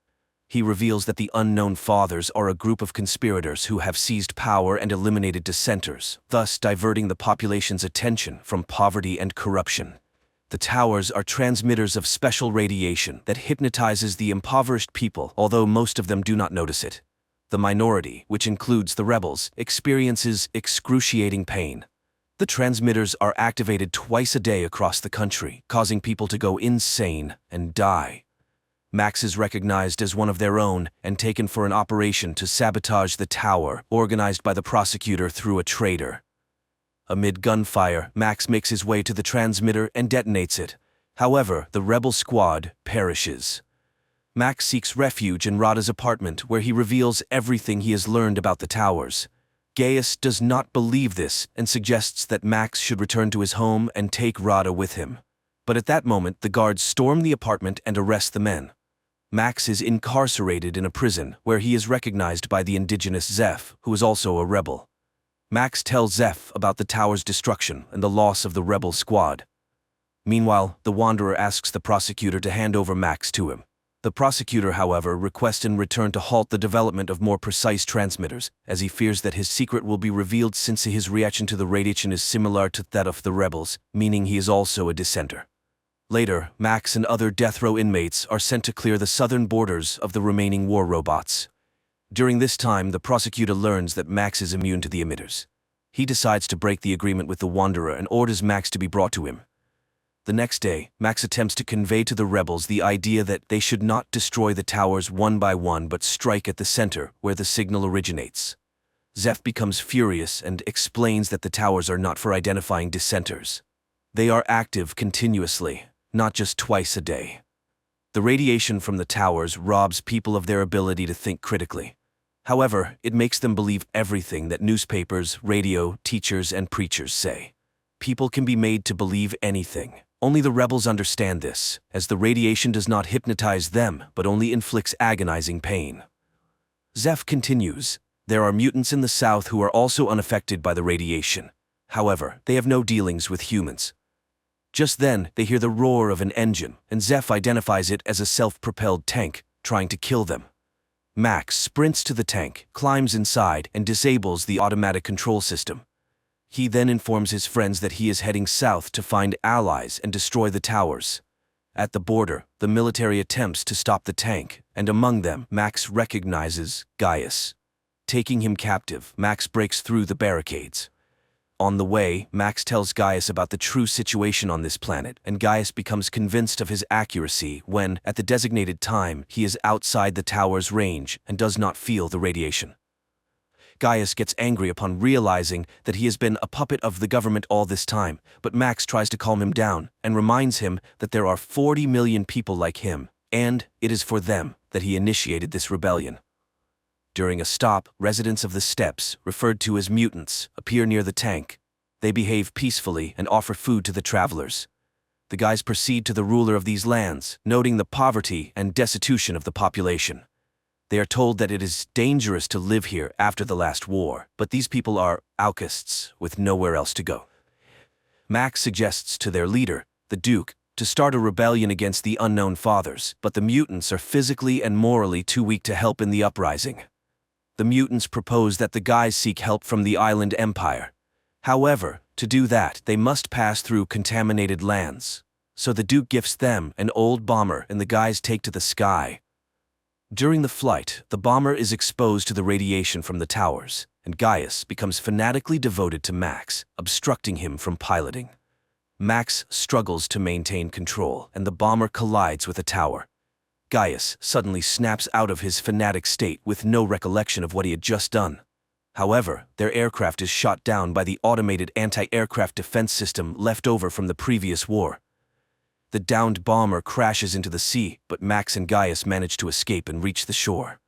He reveals that the Unknown Fathers are a group of conspirators who have seized power and eliminated dissenters, thus diverting the population's attention from poverty and corruption. The towers are transmitters of special radiation that hypnotizes the impoverished people, although most of them do not notice it. The minority, which includes the rebels, experiences excruciating pain. The transmitters are activated twice a day across the country, causing people to go insane and die. Max is recognized as one of their own and taken for an operation to sabotage the tower, organized by the prosecutor through a traitor. Amid gunfire, Max makes his way to the transmitter and detonates it. However, the rebel squad perishes. Max seeks refuge in Rada's apartment, where he reveals everything he has learned about the towers. Gaius does not believe this and suggests that Max should return to his home and take Rada with him. But at that moment, the guards storm the apartment and arrest the men. Max is incarcerated in a prison, where he is recognized by the indigenous Zeph, who is also a rebel. Max tells Zeph about the tower's destruction and the loss of the rebel squad. Meanwhile, the Wanderer asks the prosecutor to hand over Max to him. The prosecutor, however, requests in return to halt the development of more precise transmitters, as he fears that his secret will be revealed since his reaction to the radiation is similar to that of the rebels, meaning he is also a dissenter. Later, Max and other death row inmates are sent to clear the southern borders of the remaining war robots. During this time, the prosecutor learns that Max is immune to the emitters. He decides to break the agreement with the Wanderer and orders Max to be brought to him. The next day, Max attempts to convey to the rebels the idea that they should not destroy the towers one by one but strike at the center where the signal originates. Zeph becomes furious and explains that the towers are not for identifying dissenters. They are active continuously, not just twice a day. The radiation from the towers robs people of their ability to think critically. However, it makes them believe everything that newspapers, radio, teachers, and preachers say. People can be made to believe anything. Only the rebels understand this, as the radiation does not hypnotize them, but only inflicts agonizing pain. Zeph continues, there are mutants in the south who are also unaffected by the radiation. However, they have no dealings with humans. Just then, they hear the roar of an engine, and Zeph identifies it as a self-propelled tank, trying to kill them. Max sprints to the tank, climbs inside, and disables the automatic control system. He then informs his friends that he is heading south to find allies and destroy the towers. At the border, the military attempts to stop the tank, and among them, Max recognizes Gaius. Taking him captive, Max breaks through the barricades. On the way, Max tells Gaius about the true situation on this planet, and Gaius becomes convinced of his accuracy when, at the designated time, he is outside the tower's range and does not feel the radiation. Gaius gets angry upon realizing that he has been a puppet of the government all this time, but Max tries to calm him down and reminds him that there are 40 million people like him, and it is for them that he initiated this rebellion. During a stop, residents of the steppes, referred to as mutants, appear near the tank. They behave peacefully and offer food to the travelers. The guys proceed to the ruler of these lands, noting the poverty and destitution of the population. They are told that it is dangerous to live here after the last war, but these people are outcasts with nowhere else to go. Max suggests to their leader, the Duke, to start a rebellion against the Unknown Fathers, but the mutants are physically and morally too weak to help in the uprising. The mutants propose that the guys seek help from the island empire. However, to do that, they must pass through contaminated lands. So the Duke gifts them an old bomber and the guys take to the sky. During the flight, the bomber is exposed to the radiation from the towers, and Gaius becomes fanatically devoted to Max, obstructing him from piloting. Max struggles to maintain control, and the bomber collides with a tower. Gaius suddenly snaps out of his fanatic state with no recollection of what he had just done. However, their aircraft is shot down by the automated anti-aircraft defense system left over from the previous war. The downed bomber crashes into the sea, but Max and Gaius manage to escape and reach the shore.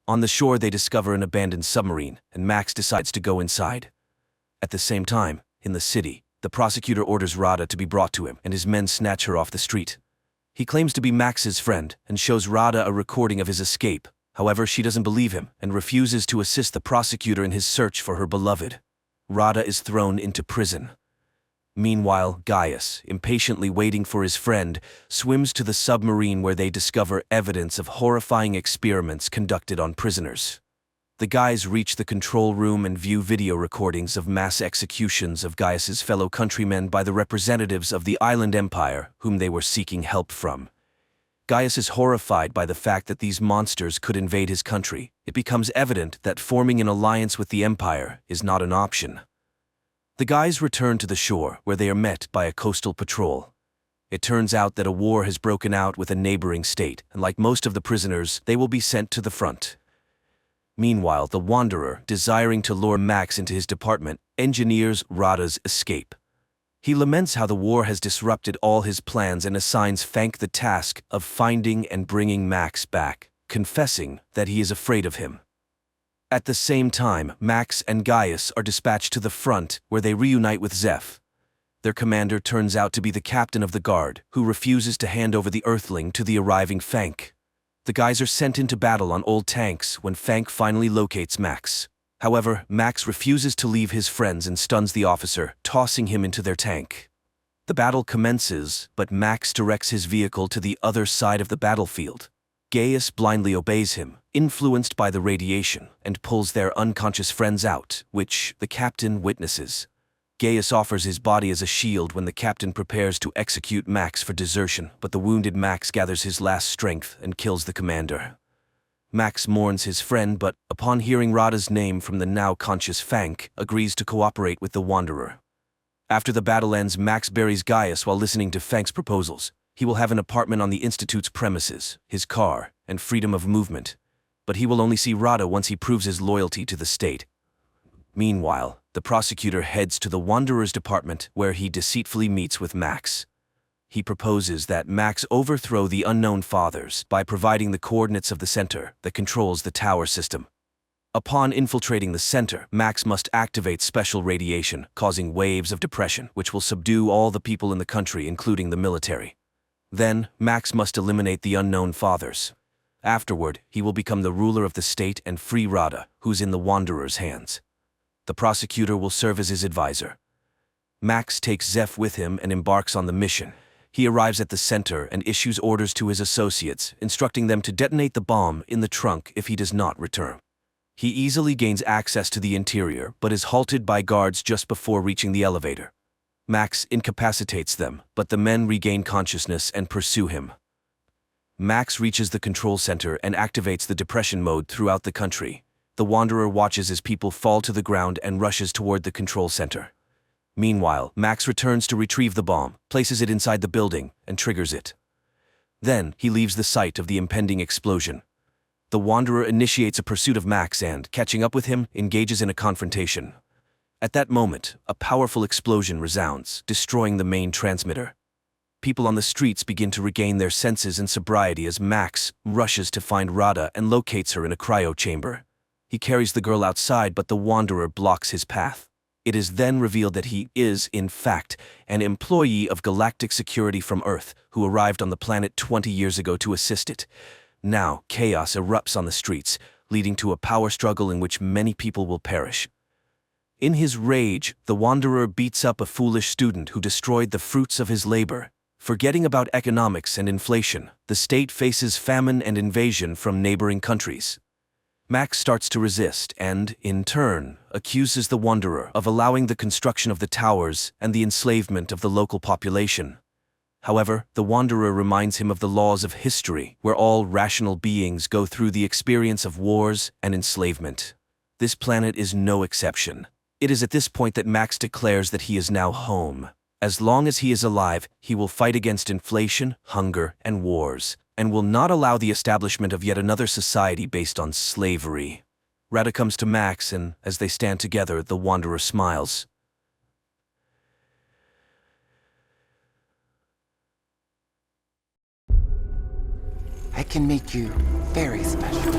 On the shore, they discover an abandoned submarine, and Max decides to go inside. At the same time, in the city, the prosecutor orders Rada to be brought to him, and his men snatch her off the street. He claims to be Max's friend and shows Rada a recording of his escape. However, she doesn't believe him and refuses to assist the prosecutor in his search for her beloved. Rada is thrown into prison. Meanwhile, Gaius, impatiently waiting for his friend, swims to the submarine where they discover evidence of horrifying experiments conducted on prisoners. The guys reach the control room and view video recordings of mass executions of Gaius's fellow countrymen by the representatives of the island empire whom they were seeking help from. Gaius is horrified by the fact that these monsters could invade his country. It becomes evident that forming an alliance with the empire is not an option. The guys return to the shore, where they are met by a coastal patrol. It turns out that a war has broken out with a neighboring state, and like most of the prisoners, they will be sent to the front. Meanwhile, the Wanderer, desiring to lure Max into his department, engineers Rada's escape. He laments how the war has disrupted all his plans and assigns Fank the task of finding and bringing Max back, confessing that he is afraid of him. At the same time, Max and Gaius are dispatched to the front, where they reunite with Zeph. Their commander turns out to be the captain of the guard, who refuses to hand over the Earthling to the arriving Fank. The guys are sent into battle on old tanks when Fank finally locates Max. However, Max refuses to leave his friends and stuns the officer, tossing him into their tank. The battle commences, but Max directs his vehicle to the other side of the battlefield. Gaius blindly obeys him, influenced by the radiation, and pulls their unconscious friends out, which the captain witnesses. Gaius offers his body as a shield when the captain prepares to execute Max for desertion, but the wounded Max gathers his last strength and kills the commander. Max mourns his friend, but upon hearing Rada's name from the now conscious Fank, agrees to cooperate with the Wanderer. After the battle ends, Max buries Gaius while listening to Fank's proposals. He will have an apartment on the Institute's premises, his car, and freedom of movement. But he will only see Rada once he proves his loyalty to the state. Meanwhile, the prosecutor heads to the Wanderer's department where he deceitfully meets with Max. He proposes that Max overthrow the Unknown Fathers by providing the coordinates of the center that controls the tower system. Upon infiltrating the center, Max must activate special radiation, causing waves of depression, which will subdue all the people in the country, including the military. Then, Max must eliminate the Unknown Fathers. Afterward, he will become the ruler of the state and free Rada, who's in the Wanderer's hands. The prosecutor will serve as his advisor. Max takes Zeph with him and embarks on the mission. He arrives at the center and issues orders to his associates, instructing them to detonate the bomb in the trunk if he does not return. He easily gains access to the interior, but is halted by guards just before reaching the elevator. Max incapacitates them, but the men regain consciousness and pursue him. Max reaches the control center and activates the depression mode throughout the country. The Wanderer watches as people fall to the ground and rushes toward the control center. Meanwhile, Max returns to retrieve the bomb, places it inside the building, and triggers it. Then, he leaves the site of the impending explosion. The Wanderer initiates a pursuit of Max and, catching up with him, engages in a confrontation. At that moment, a powerful explosion resounds, destroying the main transmitter. People on the streets begin to regain their senses and sobriety as Max rushes to find Rada and locates her in a cryo chamber. He carries the girl outside, but the Wanderer blocks his path. It is then revealed that he is, in fact, an employee of Galactic Security from Earth who arrived on the planet 20 years ago to assist it. Now, chaos erupts on the streets, leading to a power struggle in which many people will perish. In his rage, the Wanderer beats up a foolish student who destroyed the fruits of his labor. Forgetting about economics and inflation, the state faces famine and invasion from neighboring countries. Max starts to resist and, in turn, accuses the Wanderer of allowing the construction of the towers and the enslavement of the local population. However, the Wanderer reminds him of the laws of history, where all rational beings go through the experience of wars and enslavement. This planet is no exception. It is at this point that Max declares that he is now home. As long as he is alive, he will fight against inflation, hunger, and wars, and will not allow the establishment of yet another society based on slavery. Rada comes to Max, and as they stand together, the Wanderer smiles. I can make you very special.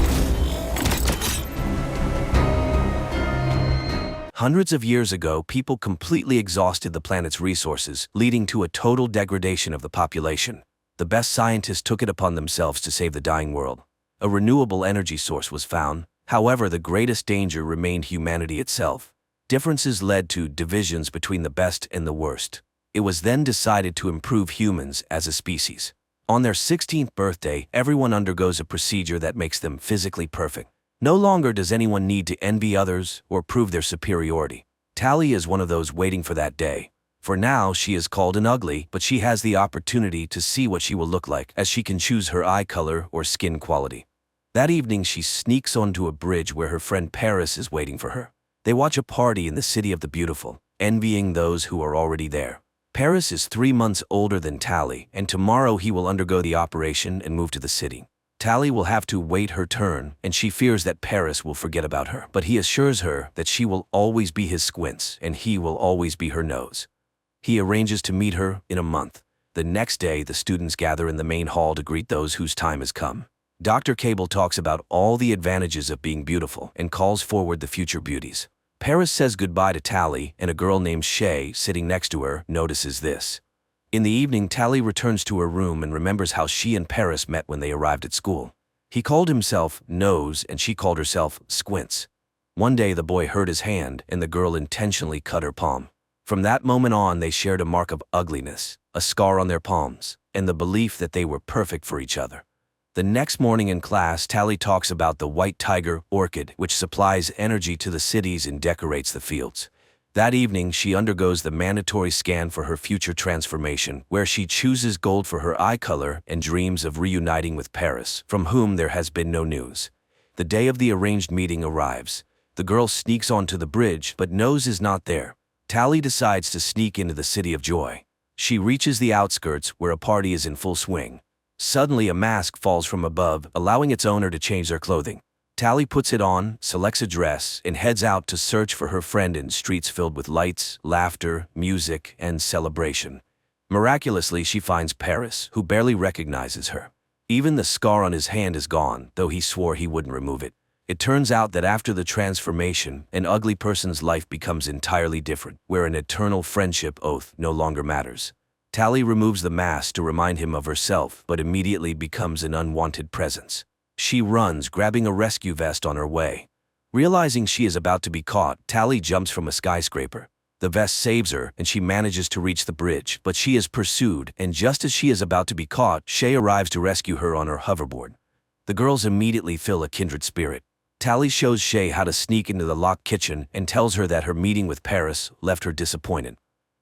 Hundreds of years ago, people completely exhausted the planet's resources, leading to a total degradation of the population. The best scientists took it upon themselves to save the dying world. A renewable energy source was found. However, the greatest danger remained humanity itself. Differences led to divisions between the best and the worst. It was then decided to improve humans as a species. On their 16th birthday, everyone undergoes a procedure that makes them physically perfect. No longer does anyone need to envy others or prove their superiority. Tally is one of those waiting for that day. For now, she is called an ugly, but she has the opportunity to see what she will look like, as she can choose her eye color or skin quality. That evening, she sneaks onto a bridge where her friend Paris is waiting for her. They watch a party in the City of the Beautiful, envying those who are already there. Paris is 3 months older than Tally, and tomorrow he will undergo the operation and move to the city. Tally will have to wait her turn, and she fears that Paris will forget about her. But he assures her that she will always be his squints, and he will always be her nose. He arranges to meet her in a month. The next day, the students gather in the main hall to greet those whose time has come. Dr. Cable talks about all the advantages of being beautiful and calls forward the future beauties. Paris says goodbye to Tally, and a girl named Shay, sitting next to her, notices this. In the evening, Tally returns to her room and remembers how she and Paris met when they arrived at school. He called himself Nose and she called herself Squints. One day the boy hurt his hand and the girl intentionally cut her palm. From that moment on, they shared a mark of ugliness, a scar on their palms, and the belief that they were perfect for each other. The next morning in class, Tally talks about the white tiger orchid, which supplies energy to the cities and decorates the fields. That evening, she undergoes the mandatory scan for her future transformation, where she chooses gold for her eye color and dreams of reuniting with Paris, from whom there has been no news. The day of the arranged meeting arrives. The girl sneaks onto the bridge but knows is not there. Tally decides to sneak into the City of Joy. She reaches the outskirts where a party is in full swing. Suddenly a mask falls from above, allowing its owner to change their clothing. Tally puts it on, selects a dress, and heads out to search for her friend in streets filled with lights, laughter, music, and celebration. Miraculously, she finds Paris, who barely recognizes her. Even the scar on his hand is gone, though he swore he wouldn't remove it. It turns out that after the transformation, an ugly person's life becomes entirely different, where an eternal friendship oath no longer matters. Tally removes the mask to remind him of herself, but immediately becomes an unwanted presence. She runs, grabbing a rescue vest on her way. Realizing she is about to be caught, Tally jumps from a skyscraper. The vest saves her, and she manages to reach the bridge, but she is pursued, and just as she is about to be caught, Shay arrives to rescue her on her hoverboard. The girls immediately feel a kindred spirit. Tally shows Shay how to sneak into the locked kitchen and tells her that her meeting with Paris left her disappointed.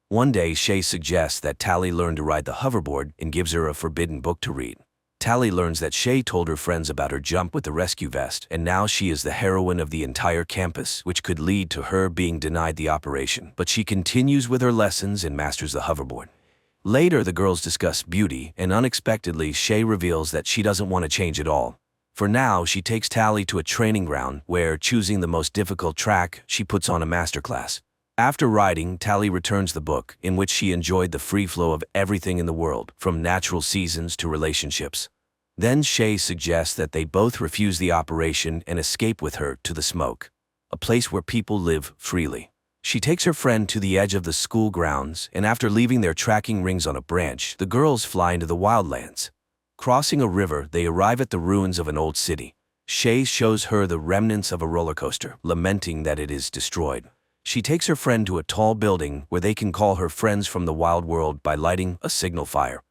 One day, Shay suggests that Tally learn to ride the hoverboard and gives her a forbidden book to read. Tally learns that Shay told her friends about her jump with the rescue vest, and now she is the heroine of the entire campus, which could lead to her being denied the operation. But she continues with her lessons and masters the hoverboard. Later, the girls discuss beauty, and unexpectedly, Shay reveals that she doesn't want to change at all. For now, she takes Tally to a training ground where, choosing the most difficult track, she puts on a masterclass. After riding, Tally returns the book, in which she enjoyed the free flow of everything in the world, from natural seasons to relationships. Then Shay suggests that they both refuse the operation and escape with her to the smoke, a place where people live freely. She takes her friend to the edge of the school grounds, and after leaving their tracking rings on a branch, the girls fly into the wildlands. Crossing a river, they arrive at the ruins of an old city. Shay shows her the remnants of a roller coaster, lamenting that it is destroyed. She takes her friend to a tall building where they can call her friends from the wild world by lighting a signal fire.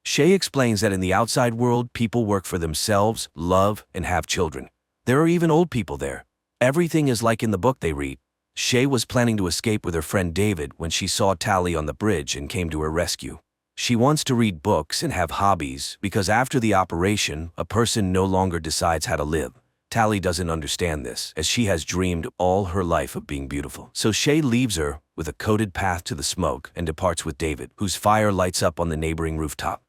Shay explains that in the outside world, people work for themselves, love, and have children. There are even old people there. Everything is like in the book they read. Shay was planning to escape with her friend David when she saw Tally on the bridge and came to her rescue. She wants to read books and have hobbies because after the operation, a person no longer decides how to live. Tally doesn't understand this, as she has dreamed all her life of being beautiful. So Shay leaves her with a coated path to the smoke and departs with David, whose fire lights up on the neighboring rooftop.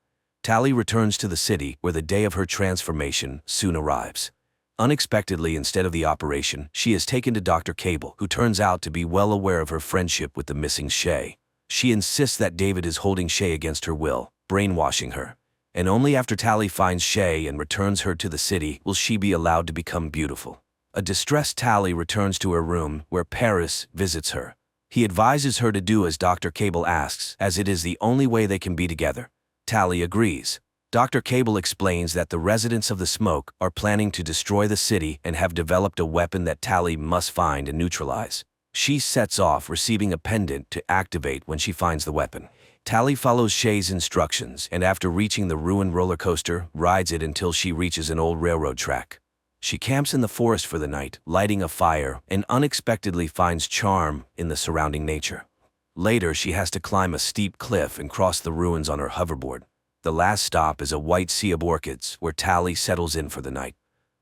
Tally returns to the city, where the day of her transformation soon arrives. Unexpectedly, instead of the operation, she is taken to Dr. Cable, who turns out to be well aware of her friendship with the missing Shay. She insists that David is holding Shay against her will, brainwashing her. And only after Tally finds Shay and returns her to the city will she be allowed to become beautiful. A distressed Tally returns to her room, where Paris visits her. He advises her to do as Dr. Cable asks, as it is the only way they can be together. Tally agrees. Dr. Cable explains that the residents of the smoke are planning to destroy the city and have developed a weapon that Tally must find and neutralize. She sets off, receiving a pendant to activate when she finds the weapon. Tally follows Shay's instructions, and after reaching the ruined roller coaster, rides it until she reaches an old railroad track. She camps in the forest for the night, lighting a fire, and unexpectedly finds charm in the surrounding nature. Later, she has to climb a steep cliff and cross the ruins on her hoverboard. The last stop is a white sea of orchids, where Tally settles in for the night.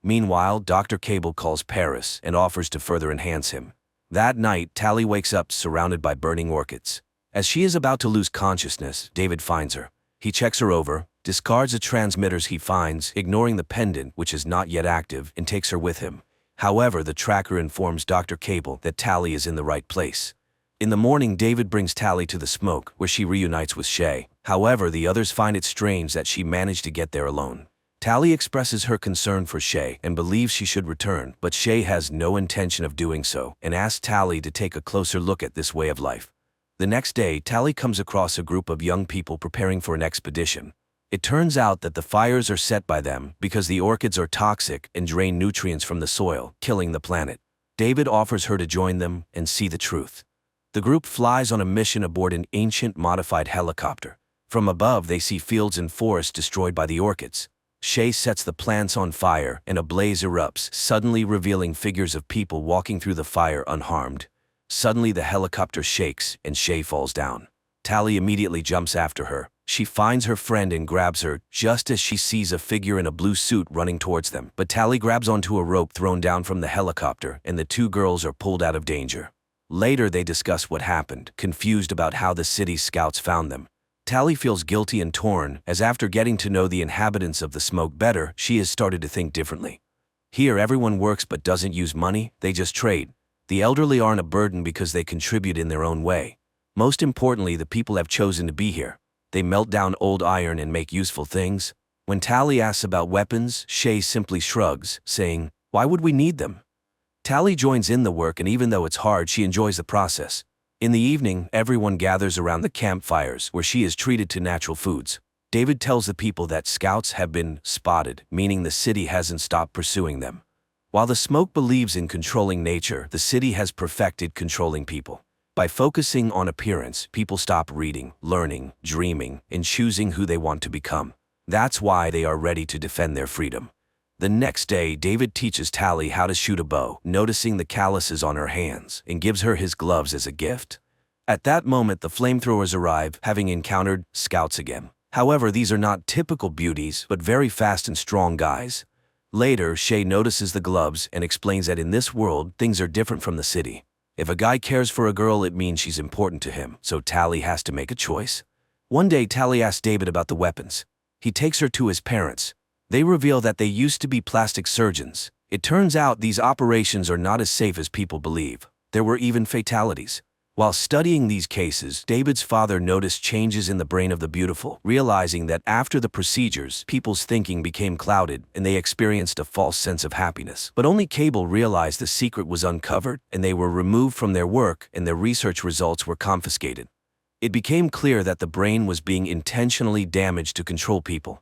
Meanwhile, Dr. Cable calls Paris and offers to further enhance him. That night, Tally wakes up surrounded by burning orchids. As she is about to lose consciousness, David finds her. He checks her over, discards the transmitters he finds, ignoring the pendant, which is not yet active, and takes her with him. However, the tracker informs Dr. Cable that Tally is in the right place. In the morning, David brings Tally to the smoke, where she reunites with Shay. However, the others find it strange that she managed to get there alone. Tally expresses her concern for Shay and believes she should return, but Shay has no intention of doing so and asks Tally to take a closer look at this way of life. The next day, Tally comes across a group of young people preparing for an expedition. It turns out that the fires are set by them because the orchids are toxic and drain nutrients from the soil, killing the planet. David offers her to join them and see the truth. The group flies on a mission aboard an ancient modified helicopter. From above, they see fields and forests destroyed by the orchids. Shay sets the plants on fire and a blaze erupts, suddenly revealing figures of people walking through the fire unharmed. Suddenly, the helicopter shakes and Shay falls down. Tally immediately jumps after her, She finds her friend and grabs her just as she sees a figure in a blue suit running towards them. But Tally grabs onto a rope thrown down from the helicopter, and the two girls are pulled out of danger. Later, they discuss what happened, confused about how the city's scouts found them. Tally feels guilty and torn, as after getting to know the inhabitants of the smoke better, she has started to think differently. Here, everyone works but doesn't use money, they just trade. The elderly aren't a burden because they contribute in their own way. Most importantly, the people have chosen to be here. They melt down old iron and make useful things. When Tally asks about weapons, Shay simply shrugs, saying, "Why would we need them?" Tally joins in the work, and even though it's hard, she enjoys the process. In the evening, everyone gathers around the campfires where she is treated to natural foods. David tells the people that scouts have been spotted, meaning the city hasn't stopped pursuing them. While the smoke believes in controlling nature, the city has perfected controlling people. By focusing on appearance, people stop reading, learning, dreaming, and choosing who they want to become. That's why they are ready to defend their freedom. The next day, David teaches Tally how to shoot a bow, noticing the calluses on her hands, and gives her his gloves as a gift. At that moment, the flamethrowers arrive, having encountered scouts again. However, these are not typical beauties, but very fast and strong guys. Later, Shay notices the gloves and explains that in this world, things are different from the city. If a guy cares for a girl, it means she's important to him, so Tally has to make a choice. One day, Tally asks David about the weapons. He takes her to his parents. They reveal that they used to be plastic surgeons. It turns out these operations are not as safe as people believe. There were even fatalities. While studying these cases, David's father noticed changes in the brain of the beautiful, realizing that after the procedures, people's thinking became clouded and they experienced a false sense of happiness. But only Cable realized the secret was uncovered, and they were removed from their work and their research results were confiscated. It became clear that the brain was being intentionally damaged to control people.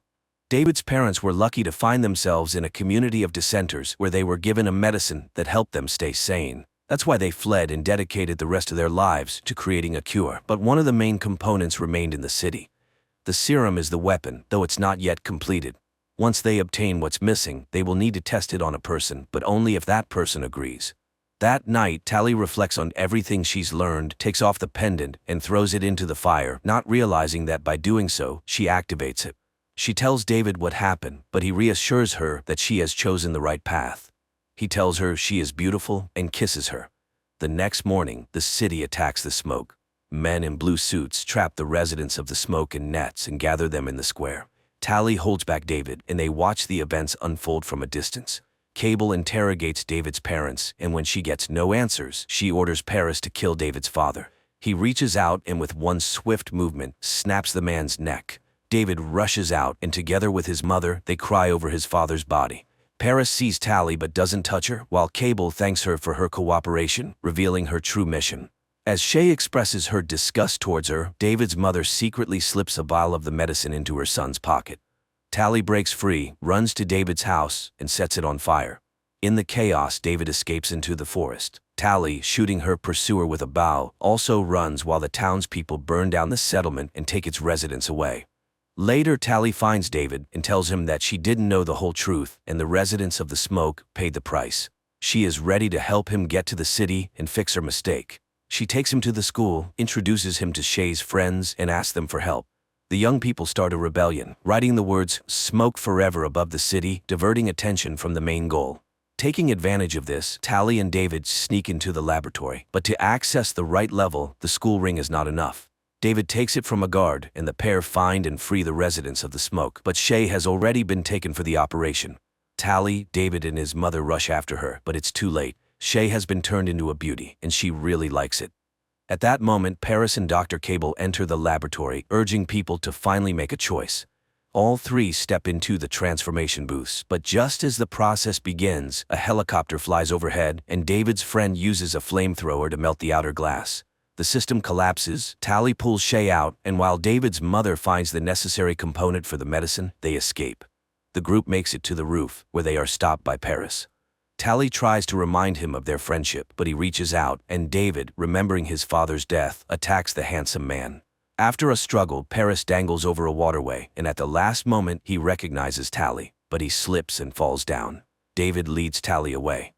David's parents were lucky to find themselves in a community of dissenters where they were given a medicine that helped them stay sane. That's why they fled and dedicated the rest of their lives to creating a cure. But one of the main components remained in the city. The serum is the weapon, though it's not yet completed. Once they obtain what's missing, they will need to test it on a person, but only if that person agrees. That night, Tally reflects on everything she's learned, takes off the pendant, and throws it into the fire, not realizing that by doing so, she activates it. She tells David what happened, but he reassures her that she has chosen the right path. He tells her she is beautiful and kisses her. The next morning, the city attacks the smoke. Men in blue suits trap the residents of the smoke in nets and gather them in the square. Tally holds back David, and they watch the events unfold from a distance. Cable interrogates David's parents, and when she gets no answers, she orders Paris to kill David's father. He reaches out and with one swift movement, snaps the man's neck. David rushes out, and together with his mother, they cry over his father's body. Paris sees Tally but doesn't touch her, while Cable thanks her for her cooperation, revealing her true mission. As Shay expresses her disgust towards her, David's mother secretly slips a vial of the medicine into her son's pocket. Tally breaks free, runs to David's house, and sets it on fire. In the chaos, David escapes into the forest. Tally, shooting her pursuer with a bow, also runs while the townspeople burn down the settlement and take its residents away. Later, Tally finds David and tells him that she didn't know the whole truth, and the residents of the smoke paid the price. She is ready to help him get to the city and fix her mistake. She takes him to the school, introduces him to Shay's friends, and asks them for help. The young people start a rebellion, writing the words "Smoke Forever" above the city, diverting attention from the main goal. Taking advantage of this, Tally and David sneak into the laboratory. But to access the right level, the school ring is not enough. David takes it from a guard, and the pair find and free the residents of the smoke. But Shay has already been taken for the operation. Tally, David, and his mother rush after her, but it's too late. Shay has been turned into a beauty, and she really likes it. At that moment, Paris and Dr. Cable enter the laboratory, urging people to finally make a choice. All three step into the transformation booths, but just as the process begins, a helicopter flies overhead, and David's friend uses a flamethrower to melt the outer glass. The system collapses, Tally pulls Shay out, and while David's mother finds the necessary component for the medicine, they escape. The group makes it to the roof, where they are stopped by Paris. Tally tries to remind him of their friendship, but he reaches out, and David, remembering his father's death, attacks the handsome man. After a struggle, Paris dangles over a waterway, and at the last moment, he recognizes Tally, but he slips and falls down. David leads Tally away.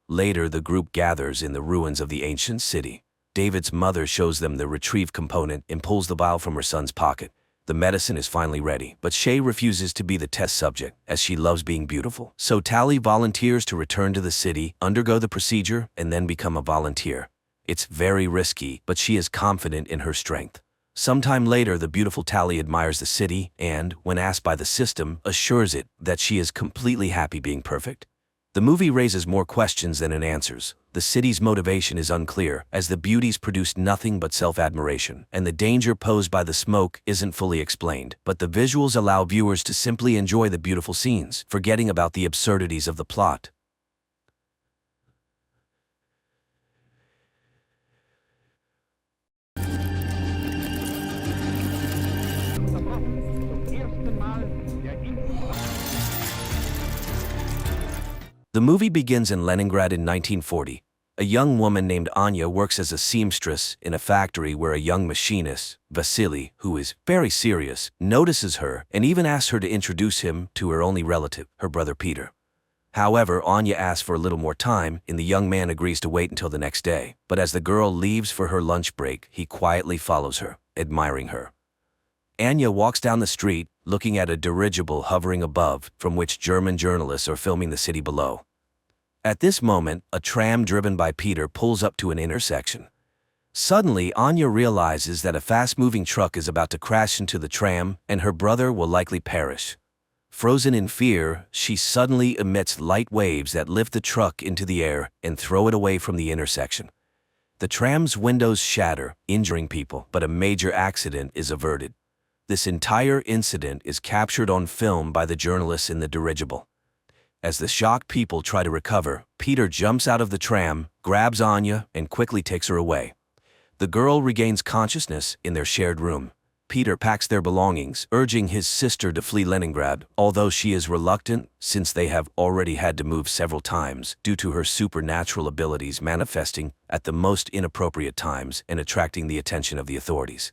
Later, the group gathers in the ruins of the ancient city. David's mother shows them the retrieve component and pulls the vial from her son's pocket. The medicine is finally ready, but Shay refuses to be the test subject, as she loves being beautiful. So Tally volunteers to return to the city, undergo the procedure, and then become a volunteer. It's very risky, but she is confident in her strength. Sometime later, the beautiful Tally admires the city and, when asked by the system, assures it that she is completely happy being perfect. The movie raises more questions than it answers. The city's motivation is unclear, as the beauties produce nothing but self-admiration, and the danger posed by the smoke isn't fully explained. But the visuals allow viewers to simply enjoy the beautiful scenes, forgetting about the absurdities of the plot. The movie begins in Leningrad in 1940. A young woman named Anya works as a seamstress in a factory where a young machinist, Vasily, who is very serious, notices her and even asks her to introduce him to her only relative, her brother Peter. However, Anya asks for a little more time, and the young man agrees to wait until the next day. But as the girl leaves for her lunch break, he quietly follows her, admiring her. Anya walks down the street, looking at a dirigible hovering above, from which German journalists are filming the city below. At this moment, a tram driven by Peter pulls up to an intersection. Suddenly, Anya realizes that a fast-moving truck is about to crash into the tram, and her brother will likely perish. Frozen in fear, she suddenly emits light waves that lift the truck into the air and throw it away from the intersection. The tram's windows shatter, injuring people, but a major accident is averted. This entire incident is captured on film by the journalists in the dirigible. As the shocked people try to recover, Peter jumps out of the tram, grabs Anya, and quickly takes her away. The girl regains consciousness in their shared room. Peter packs their belongings, urging his sister to flee Leningrad, although she is reluctant since they have already had to move several times due to her supernatural abilities manifesting at the most inappropriate times and attracting the attention of the authorities.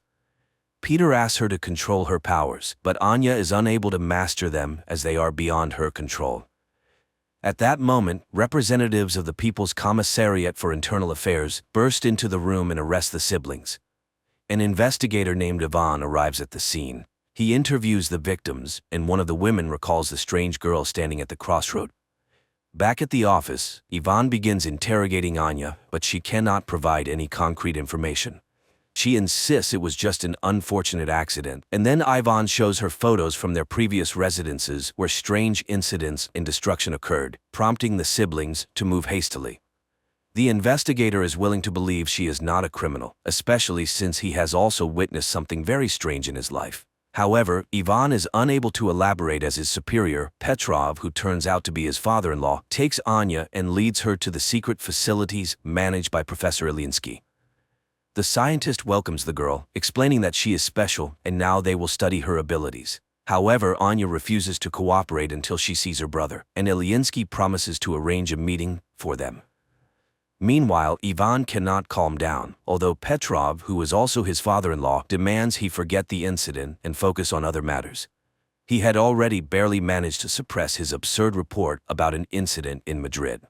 Peter asks her to control her powers, but Anya is unable to master them as they are beyond her control. At that moment, representatives of the People's Commissariat for Internal Affairs burst into the room and arrest the siblings. An investigator named Ivan arrives at the scene. He interviews the victims, and one of the women recalls the strange girl standing at the crossroad. Back at the office, Ivan begins interrogating Anya, but she cannot provide any concrete information. She insists it was just an unfortunate accident, and then Ivan shows her photos from their previous residences where strange incidents and destruction occurred, prompting the siblings to move hastily. The investigator is willing to believe she is not a criminal, especially since he has also witnessed something very strange in his life. However, Ivan is unable to elaborate as his superior, Petrov, who turns out to be his father-in-law, takes Anya and leads her to the secret facilities managed by Professor Ilinsky. The scientist welcomes the girl, explaining that she is special and now they will study her abilities. However, Anya refuses to cooperate until she sees her brother, and Ilinsky promises to arrange a meeting for them. Meanwhile, Ivan cannot calm down, although Petrov, who is also his father-in-law, demands he forget the incident and focus on other matters. He had already barely managed to suppress his absurd report about an incident in Madrid.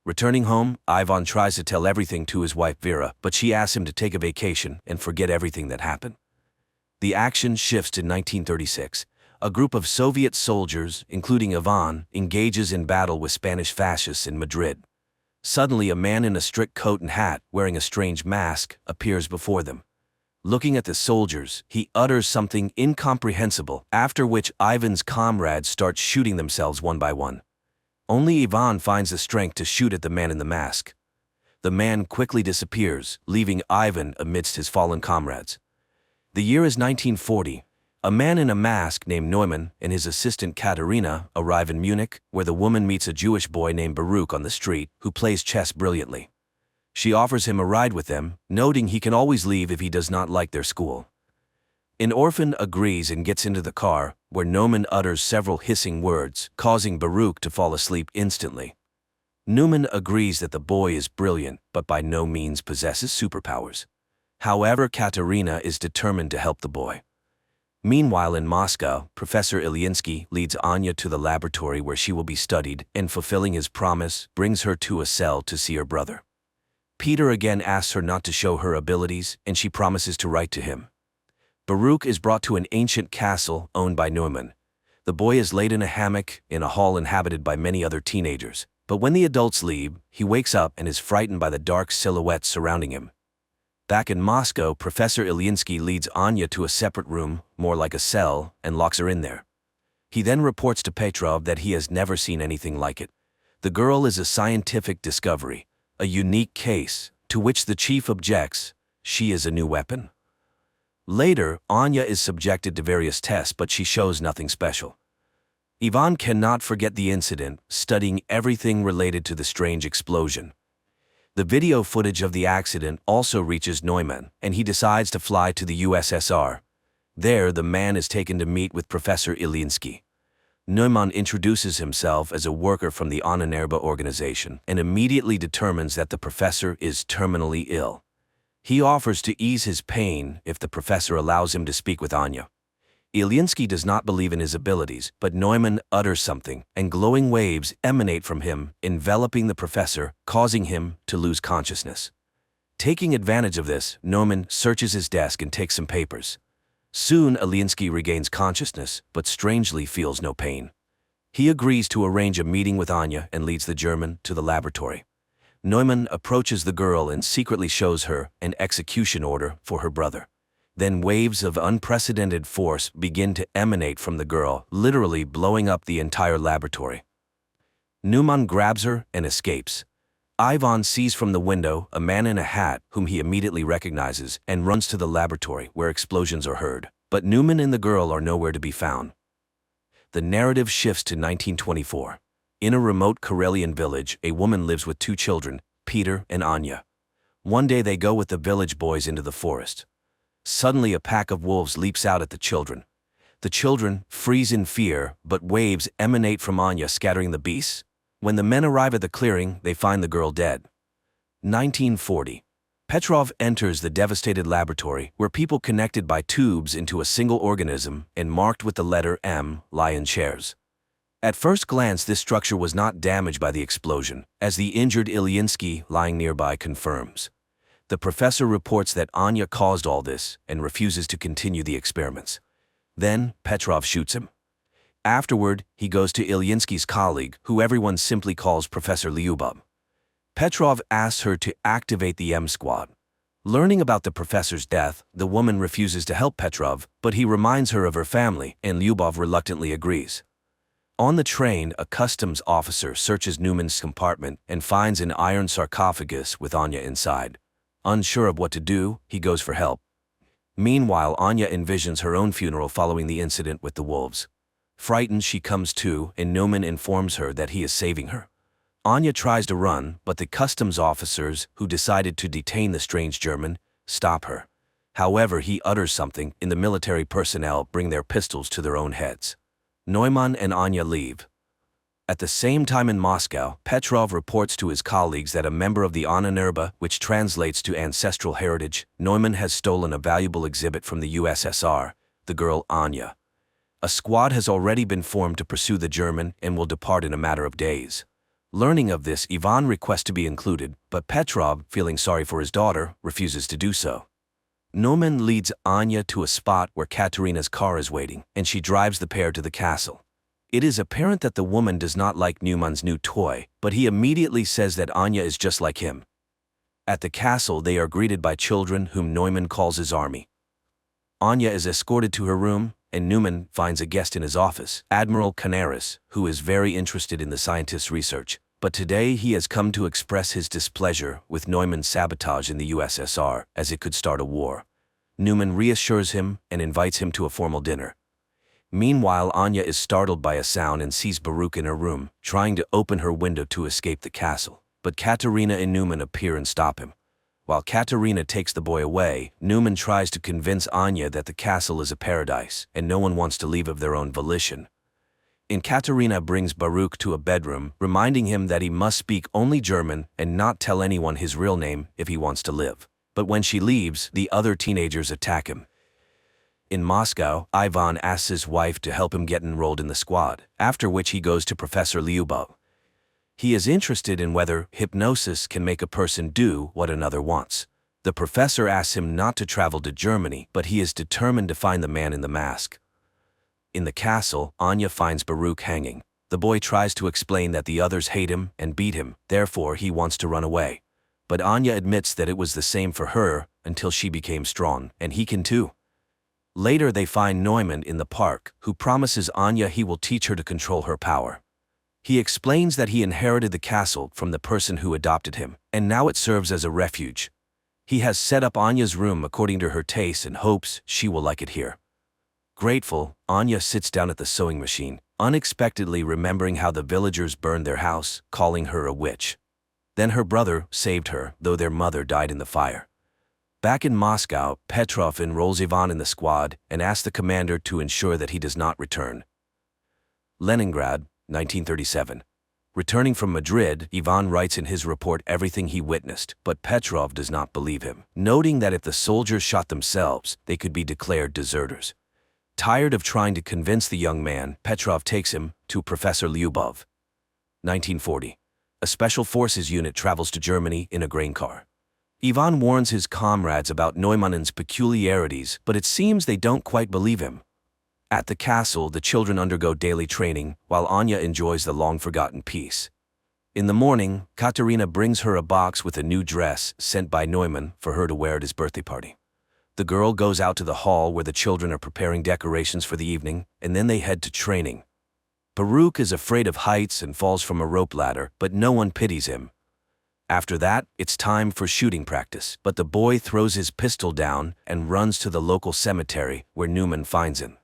Returning home, Ivan tries to tell everything to his wife Vera, but she asks him to take a vacation and forget everything that happened. The action shifts to 1936. A group of Soviet soldiers, including Ivan, engages in battle with Spanish fascists in Madrid. Suddenly, a man in a strict coat and hat, wearing a strange mask, appears before them. Looking at the soldiers, he utters something incomprehensible, after which Ivan's comrades start shooting themselves one by one. Only Ivan finds the strength to shoot at the man in the mask. The man quickly disappears, leaving Ivan amidst his fallen comrades. The year is 1940. A man in a mask named Neumann and his assistant Katerina arrive in Munich, where the woman meets a Jewish boy named Baruch on the street, who plays chess brilliantly. She offers him a ride with them, noting he can always leave if he does not like their school. An orphan agrees and gets into the car, where Neumann utters several hissing words, causing Baruch to fall asleep instantly. Neumann agrees that the boy is brilliant, but by no means possesses superpowers. However, Katerina is determined to help the boy. Meanwhile, in Moscow, Professor Ilinsky leads Anya to the laboratory where she will be studied, and fulfilling his promise, brings her to a cell to see her brother. Peter again asks her not to show her abilities, and she promises to write to him. Baruch is brought to an ancient castle owned by Neumann. The boy is laid in a hammock in a hall inhabited by many other teenagers, but when the adults leave, he wakes up and is frightened by the dark silhouettes surrounding him. Back in Moscow, Professor Ilyinsky leads Anya to a separate room, more like a cell, and locks her in there. He then reports to Petrov that he has never seen anything like it. The girl is a scientific discovery, a unique case, to which the chief objects. She is a new weapon. Later, Anya is subjected to various tests, but she shows nothing special. Ivan cannot forget the incident, studying everything related to the strange explosion. The video footage of the accident also reaches Neumann, and he decides to fly to the USSR. There, the man is taken to meet with Professor Ilyinsky. Neumann introduces himself as a worker from the Ahnenerbe organization and immediately determines that the professor is terminally ill. He offers to ease his pain if the professor allows him to speak with Anya. Ilyinsky does not believe in his abilities, but Neumann utters something, and glowing waves emanate from him, enveloping the professor, causing him to lose consciousness. Taking advantage of this, Neumann searches his desk and takes some papers. Soon, Ilyinsky regains consciousness, but strangely feels no pain. He agrees to arrange a meeting with Anya and leads the German to the laboratory. Neumann approaches the girl and secretly shows her an execution order for her brother. Then waves of unprecedented force begin to emanate from the girl, literally blowing up the entire laboratory. Neumann grabs her and escapes. Ivan sees from the window a man in a hat whom he immediately recognizes and runs to the laboratory where explosions are heard, but Neumann and the girl are nowhere to be found. The narrative shifts to 1924. In a remote Karelian village, a woman lives with two children, Peter and Anya. One day they go with the village boys into the forest. Suddenly a pack of wolves leaps out at the children. The children freeze in fear, but waves emanate from Anya, scattering the beasts. When the men arrive at the clearing, they find the girl dead. 1940. Petrov enters the devastated laboratory, where people connected by tubes into a single organism and marked with the letter M lie in chairs. At first glance, this structure was not damaged by the explosion, as the injured Ilyinsky lying nearby confirms. The professor reports that Anya caused all this and refuses to continue the experiments. Then, Petrov shoots him. Afterward, he goes to Ilyinsky's colleague, who everyone simply calls Professor Lyubov. Petrov asks her to activate the M squad. Learning about the professor's death, the woman refuses to help Petrov, but he reminds her of her family, and Lyubov reluctantly agrees. On the train, a customs officer searches Neumann's compartment and finds an iron sarcophagus with Anya inside. Unsure of what to do, he goes for help. Meanwhile, Anya envisions her own funeral following the incident with the wolves. Frightened, she comes to, and Neumann informs her that he is saving her. Anya tries to run, but the customs officers, who decided to detain the strange German, stop her. However, he utters something, and the military personnel bring their pistols to their own heads. Neumann and Anya leave. At the same time in Moscow, Petrov reports to his colleagues that a member of the Ahnenerbe, which translates to ancestral heritage, Neumann has stolen a valuable exhibit from the USSR, the girl Anya. A squad has already been formed to pursue the German and will depart in a matter of days. Learning of this, Ivan requests to be included, but Petrov, feeling sorry for his daughter, refuses to do so. Neumann leads Anya to a spot where Katerina's car is waiting, and she drives the pair to the castle. It is apparent that the woman does not like Neumann's new toy, but he immediately says that Anya is just like him. At the castle, they are greeted by children whom Neumann calls his army. Anya is escorted to her room, and Neumann finds a guest in his office, Admiral Canaris, who is very interested in the scientist's research. But today he has come to express his displeasure with Neumann's sabotage in the USSR, as it could start a war. Neumann reassures him and invites him to a formal dinner. Meanwhile, Anya is startled by a sound and sees Baruch in her room, trying to open her window to escape the castle. But Katerina and Neumann appear and stop him. While Katerina takes the boy away, Neumann tries to convince Anya that the castle is a paradise, and no one wants to leave of their own volition. Katerina brings Baruch to a bedroom, reminding him that he must speak only German and not tell anyone his real name if he wants to live. But when she leaves, the other teenagers attack him. In Moscow, Ivan asks his wife to help him get enrolled in the squad, after which he goes to Professor Lyubov. He is interested in whether hypnosis can make a person do what another wants. The professor asks him not to travel to Germany, but he is determined to find the man in the mask. In the castle, Anya finds Baruch hanging. The boy tries to explain that the others hate him and beat him, therefore he wants to run away. But Anya admits that it was the same for her until she became strong, and he can too. Later they find Neumann in the park, who promises Anya he will teach her to control her power. He explains that he inherited the castle from the person who adopted him, and now it serves as a refuge. He has set up Anya's room according to her taste and hopes she will like it here. Grateful, Anya sits down at the sewing machine, unexpectedly remembering how the villagers burned their house, calling her a witch. Then her brother saved her, though their mother died in the fire. Back in Moscow, Petrov enrolls Ivan in the squad and asks the commander to ensure that he does not return. Leningrad, 1937. Returning from Madrid, Ivan writes in his report everything he witnessed, but Petrov does not believe him, noting that if the soldiers shot themselves, they could be declared deserters. Tired of trying to convince the young man, Petrov takes him to Professor Lyubov. 1940. A special forces unit travels to Germany in a grain car. Ivan warns his comrades about Neumann's peculiarities, but it seems they don't quite believe him. At the castle, the children undergo daily training, while Anya enjoys the long-forgotten peace. In the morning, Katerina brings her a box with a new dress sent by Neumann for her to wear at his birthday party. The girl goes out to the hall where the children are preparing decorations for the evening, and then they head to training. Baruch is afraid of heights and falls from a rope ladder, but no one pities him. After that, it's time for shooting practice, but the boy throws his pistol down and runs to the local cemetery where Neumann finds him.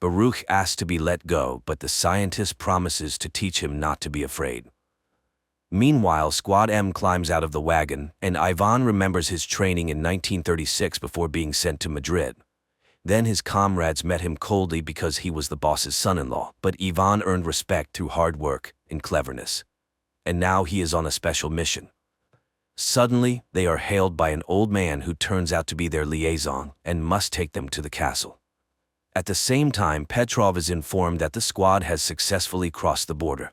Baruch asks to be let go, but the scientist promises to teach him not to be afraid. Meanwhile, Squad M climbs out of the wagon, and Ivan remembers his training in 1936 before being sent to Madrid. Then his comrades met him coldly because he was the boss's son-in-law, but Ivan earned respect through hard work and cleverness. And now he is on a special mission. Suddenly, they are hailed by an old man who turns out to be their liaison and must take them to the castle. At the same time, Petrov is informed that the squad has successfully crossed the border.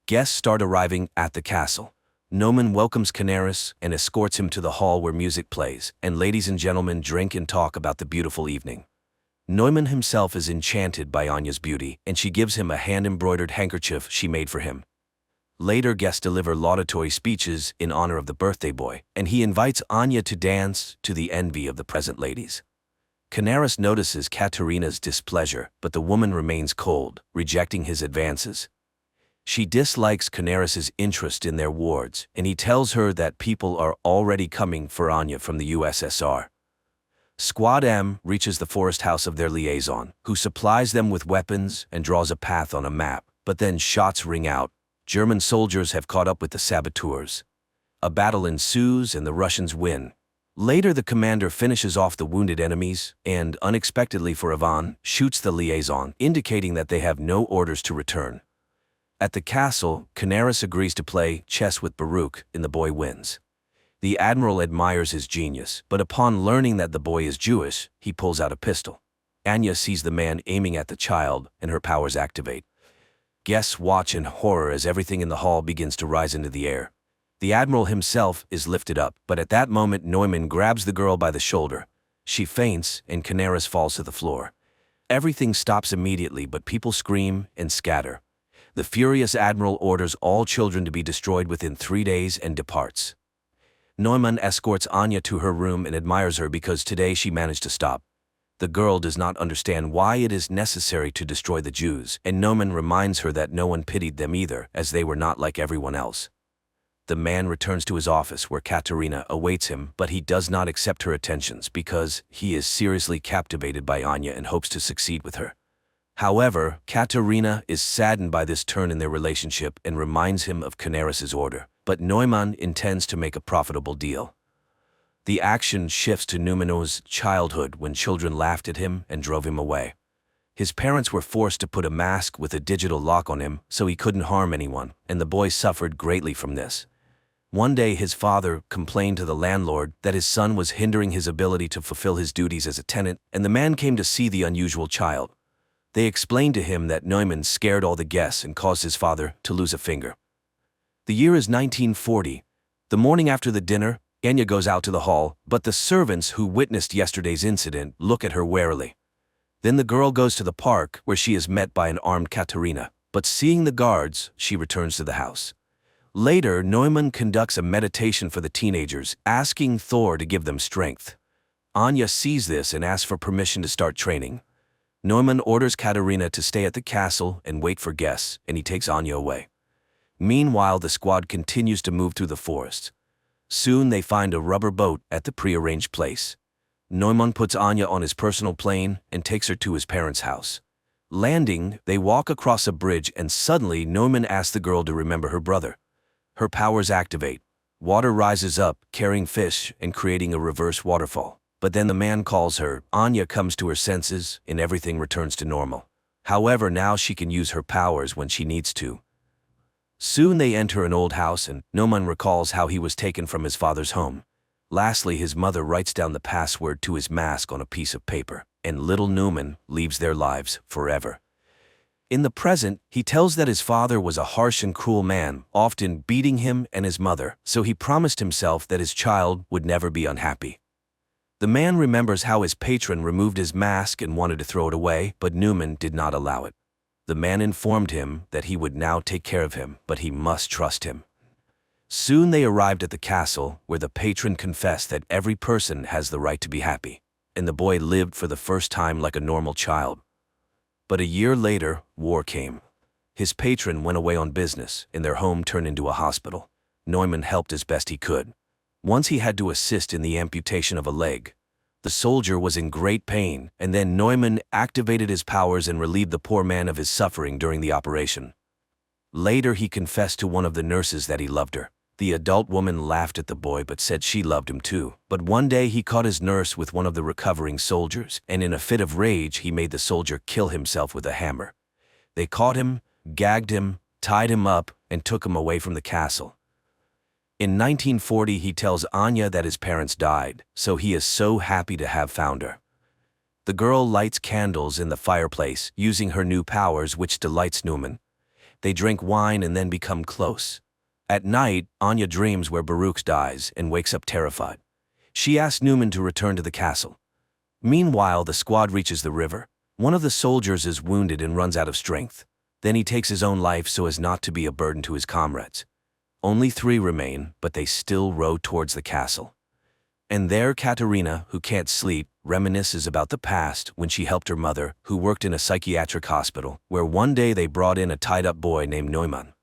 Guests start arriving at the castle. Neumann welcomes Canaris and escorts him to the hall where music plays, and ladies and gentlemen drink and talk about the beautiful evening. Neumann himself is enchanted by Anya's beauty, and she gives him a hand-embroidered handkerchief she made for him. Later, guests deliver laudatory speeches in honor of the birthday boy, and he invites Anya to dance to the envy of the present ladies. Canaris notices Katerina's displeasure, but the woman remains cold, rejecting his advances. She dislikes Canaris's interest in their wards, and he tells her that people are already coming for Anya from the USSR. Squad M reaches the forest house of their liaison, who supplies them with weapons and draws a path on a map, but then shots ring out. German soldiers have caught up with the saboteurs. A battle ensues and the Russians win. Later, the commander finishes off the wounded enemies and, unexpectedly for Ivan, shoots the liaison, indicating that they have no orders to return. At the castle, Canaris agrees to play chess with Baruch, and the boy wins. The admiral admires his genius, but upon learning that the boy is Jewish, he pulls out a pistol. Anya sees the man aiming at the child, and her powers activate. Guests watch in horror as everything in the hall begins to rise into the air. The admiral himself is lifted up, but at that moment Neumann grabs the girl by the shoulder. She faints, and Canaris falls to the floor. Everything stops immediately, but people scream and scatter. The furious admiral orders all children to be destroyed within 3 days and departs. Neumann escorts Anya to her room and admires her because today she managed to stop. The girl does not understand why it is necessary to destroy the Jews, and Neumann reminds her that no one pitied them either, as they were not like everyone else. The man returns to his office where Katerina awaits him, but he does not accept her attentions because he is seriously captivated by Anya and hopes to succeed with her. However, Katerina is saddened by this turn in their relationship and reminds him of Canaris's order, but Neumann intends to make a profitable deal. The action shifts to Neumann's childhood when children laughed at him and drove him away. His parents were forced to put a mask with a digital lock on him so he couldn't harm anyone, and the boy suffered greatly from this. One day his father complained to the landlord that his son was hindering his ability to fulfill his duties as a tenant, and the man came to see the unusual child. They explained to him that Neumann scared all the guests and caused his father to lose a finger. The year is 1940. The morning after the dinner, Anya goes out to the hall, but the servants who witnessed yesterday's incident look at her warily. Then the girl goes to the park, where she is met by an armed Katerina, but seeing the guards, she returns to the house. Later, Neumann conducts a meditation for the teenagers, asking Thor to give them strength. Anya sees this and asks for permission to start training. Neumann orders Katerina to stay at the castle and wait for guests, and he takes Anya away. Meanwhile, the squad continues to move through the forest. Soon they find a rubber boat at the prearranged place. Neumann puts Anya on his personal plane and takes her to his parents' house. Landing, they walk across a bridge and suddenly Neumann asks the girl to remember her brother. Her powers activate. Water rises up, carrying fish and creating a reverse waterfall. But then the man calls her, Anya comes to her senses, and everything returns to normal. However, now she can use her powers when she needs to. Soon they enter an old house and Neumann recalls how he was taken from his father's home. Lastly, his mother writes down the password to his mask on a piece of paper, and little Neumann leaves their lives forever. In the present, he tells that his father was a harsh and cruel man, often beating him and his mother, so he promised himself that his child would never be unhappy. The man remembers how his patron removed his mask and wanted to throw it away, but Neumann did not allow it. The man informed him that he would now take care of him, but he must trust him. Soon they arrived at the castle, where the patron confessed that every person has the right to be happy, and the boy lived for the first time like a normal child. But a year later, war came. His patron went away on business, and their home turned into a hospital. Neumann helped as best he could. Once he had to assist in the amputation of a leg. The soldier was in great pain, and then Neumann activated his powers and relieved the poor man of his suffering during the operation. Later he confessed to one of the nurses that he loved her. The adult woman laughed at the boy but said she loved him too. But one day he caught his nurse with one of the recovering soldiers, and in a fit of rage he made the soldier kill himself with a hammer. They caught him, gagged him, tied him up, and took him away from the castle. In 1940 he tells Anya that his parents died, so he is so happy to have found her. The girl lights candles in the fireplace, using her new powers, which delights Neumann. They drink wine and then become close. At night, Anya dreams where Baruch dies and wakes up terrified. She asks Neumann to return to the castle. Meanwhile, the squad reaches the river. One of the soldiers is wounded and runs out of strength. Then he takes his own life so as not to be a burden to his comrades. Only 3 remain, but they still row towards the castle. And there Katerina, who can't sleep, reminisces about the past when she helped her mother, who worked in a psychiatric hospital, where one day they brought in a tied-up boy named Neumann.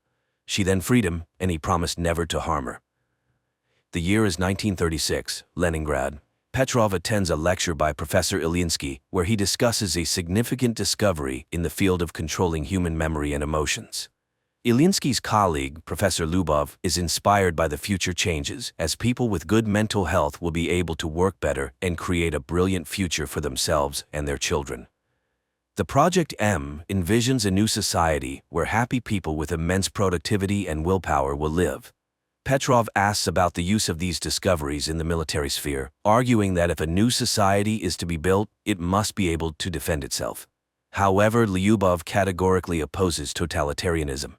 She then freed him, and he promised never to harm her. The year is 1936, Leningrad. Petrov attends a lecture by Professor Ilyinsky, where he discusses a significant discovery in the field of controlling human memory and emotions. Ilyinsky's colleague, Professor Lyubov, is inspired by the future changes, as people with good mental health will be able to work better and create a brilliant future for themselves and their children. The Project M envisions a new society where happy people with immense productivity and willpower will live. Petrov asks about the use of these discoveries in the military sphere, arguing that if a new society is to be built, it must be able to defend itself. However, Lyubov categorically opposes totalitarianism.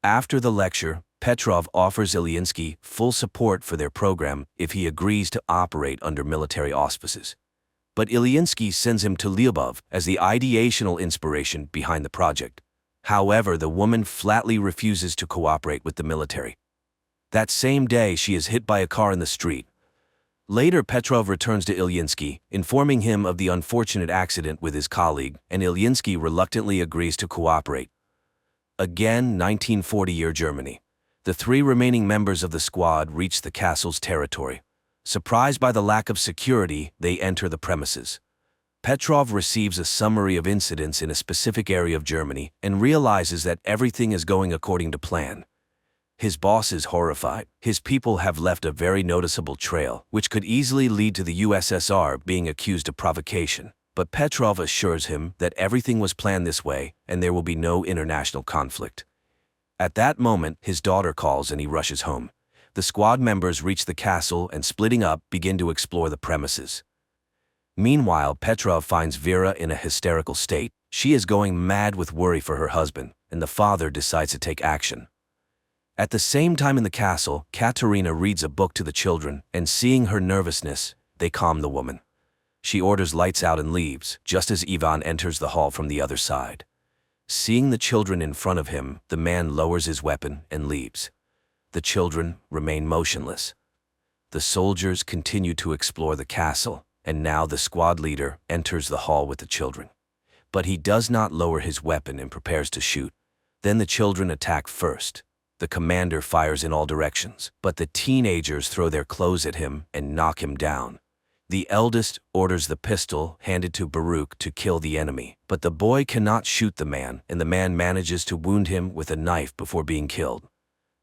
After the lecture, Petrov offers Ilyinsky full support for their program if he agrees to operate under military auspices. But Ilyinsky sends him to Lyubov as the ideational inspiration behind the project. However, the woman flatly refuses to cooperate with the military. That same day, she is hit by a car in the street. Later, Petrov returns to Ilyinsky, informing him of the unfortunate accident with his colleague, and Ilyinsky reluctantly agrees to cooperate. Again, 1940-year Germany. The 3 remaining members of the squad reach the castle's territory. Surprised by the lack of security, they enter the premises. Petrov receives a summary of incidents in a specific area of Germany and realizes that everything is going according to plan. His boss is horrified. His people have left a very noticeable trail, which could easily lead to the USSR being accused of provocation. But Petrov assures him that everything was planned this way and there will be no international conflict. At that moment, his daughter calls and he rushes home. The squad members reach the castle and, splitting up, begin to explore the premises. Meanwhile, Petrov finds Vera in a hysterical state. She is going mad with worry for her husband, and the father decides to take action. At the same time in the castle, Katerina reads a book to the children, and seeing her nervousness, they calm the woman. She orders lights out and leaves, just as Ivan enters the hall from the other side. Seeing the children in front of him, the man lowers his weapon and leaves. The children remain motionless. The soldiers continue to explore the castle, and now the squad leader enters the hall with the children. But he does not lower his weapon and prepares to shoot. Then the children attack first. The commander fires in all directions, but the teenagers throw their clothes at him and knock him down. The eldest orders the pistol handed to Baruch to kill the enemy, but the boy cannot shoot the man, and the man manages to wound him with a knife before being killed.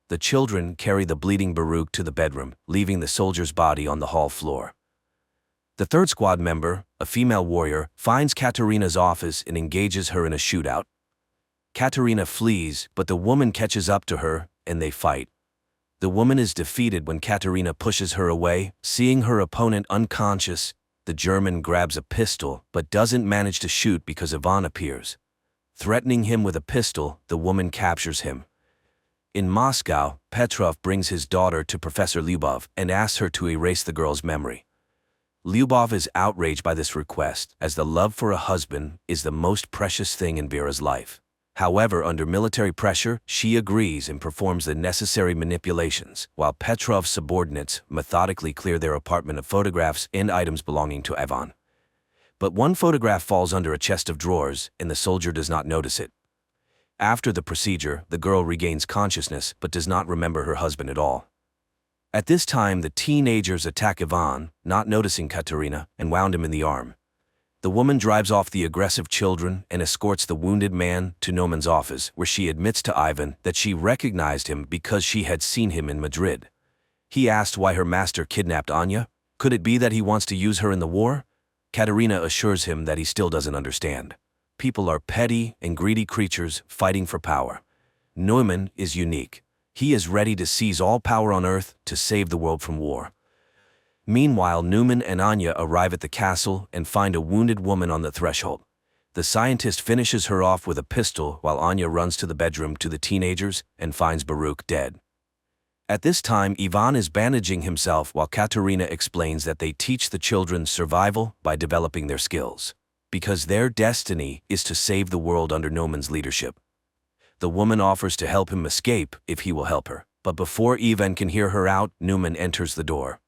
The children carry the bleeding Baruch to the bedroom, leaving the soldier's body on the hall floor. The third squad member, a female warrior, finds Katerina's office and engages her in a shootout. Katerina flees, but the woman catches up to her, and they fight. The woman is defeated when Katerina pushes her away. Seeing her opponent unconscious, the German grabs a pistol but doesn't manage to shoot because Ivan appears. Threatening him with a pistol, the woman captures him. In Moscow, Petrov brings his daughter to Professor Lyubov and asks her to erase the girl's memory. Lyubov is outraged by this request, as the love for a husband is the most precious thing in Vera's life. However, under military pressure, she agrees and performs the necessary manipulations, while Petrov's subordinates methodically clear their apartment of photographs and items belonging to Ivan. But one photograph falls under a chest of drawers, and the soldier does not notice it. After the procedure, the girl regains consciousness but does not remember her husband at all. At this time, the teenagers attack Ivan, not noticing Katerina, and wound him in the arm. The woman drives off the aggressive children and escorts the wounded man to Neuman's office, where she admits to Ivan that she recognized him because she had seen him in Madrid. He asked why her master kidnapped Anya. Could it be that he wants to use her in the war? Katerina assures him that he still doesn't understand. People are petty and greedy creatures fighting for power. Neumann is unique. He is ready to seize all power on Earth to save the world from war. Meanwhile, Neumann and Anya arrive at the castle and find a wounded woman on the threshold. The scientist finishes her off with a pistol while Anya runs to the bedroom to the teenagers and finds Baruch dead. At this time, Ivan is bandaging himself while Katerina explains that they teach the children survival by developing their skills, because their destiny is to save the world under Neumann's leadership. The woman offers to help him escape if he will help her, but before Ivan can hear her out, Neumann enters the door.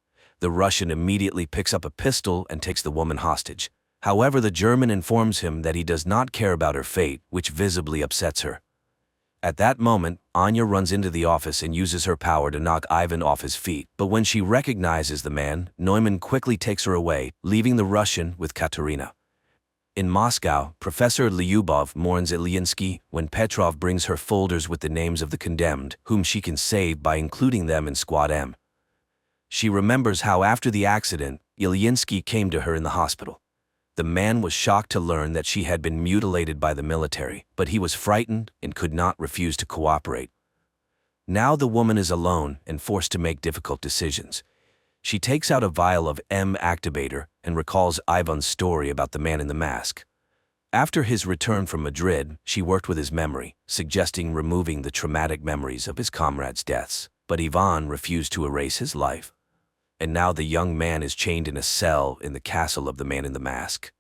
The Russian immediately picks up a pistol and takes the woman hostage. However, the German informs him that he does not care about her fate, which visibly upsets her. At that moment, Anya runs into the office and uses her power to knock Ivan off his feet, but when she recognizes the man, Neumann quickly takes her away, leaving the Russian with Katerina. In Moscow, Professor Lyubov mourns Ilyinsky when Petrov brings her folders with the names of the condemned, whom she can save by including them in Squad M. She remembers how after the accident, Ilyinsky came to her in the hospital. The man was shocked to learn that she had been mutilated by the military, but he was frightened and could not refuse to cooperate. Now the woman is alone and forced to make difficult decisions. She takes out a vial of M activator and recalls Ivan's story about the man in the mask. After his return from Madrid, she worked with his memory, suggesting removing the traumatic memories of his comrades' deaths, but Ivan refused to erase his life. And now the young man is chained in a cell in the castle of the man in the mask.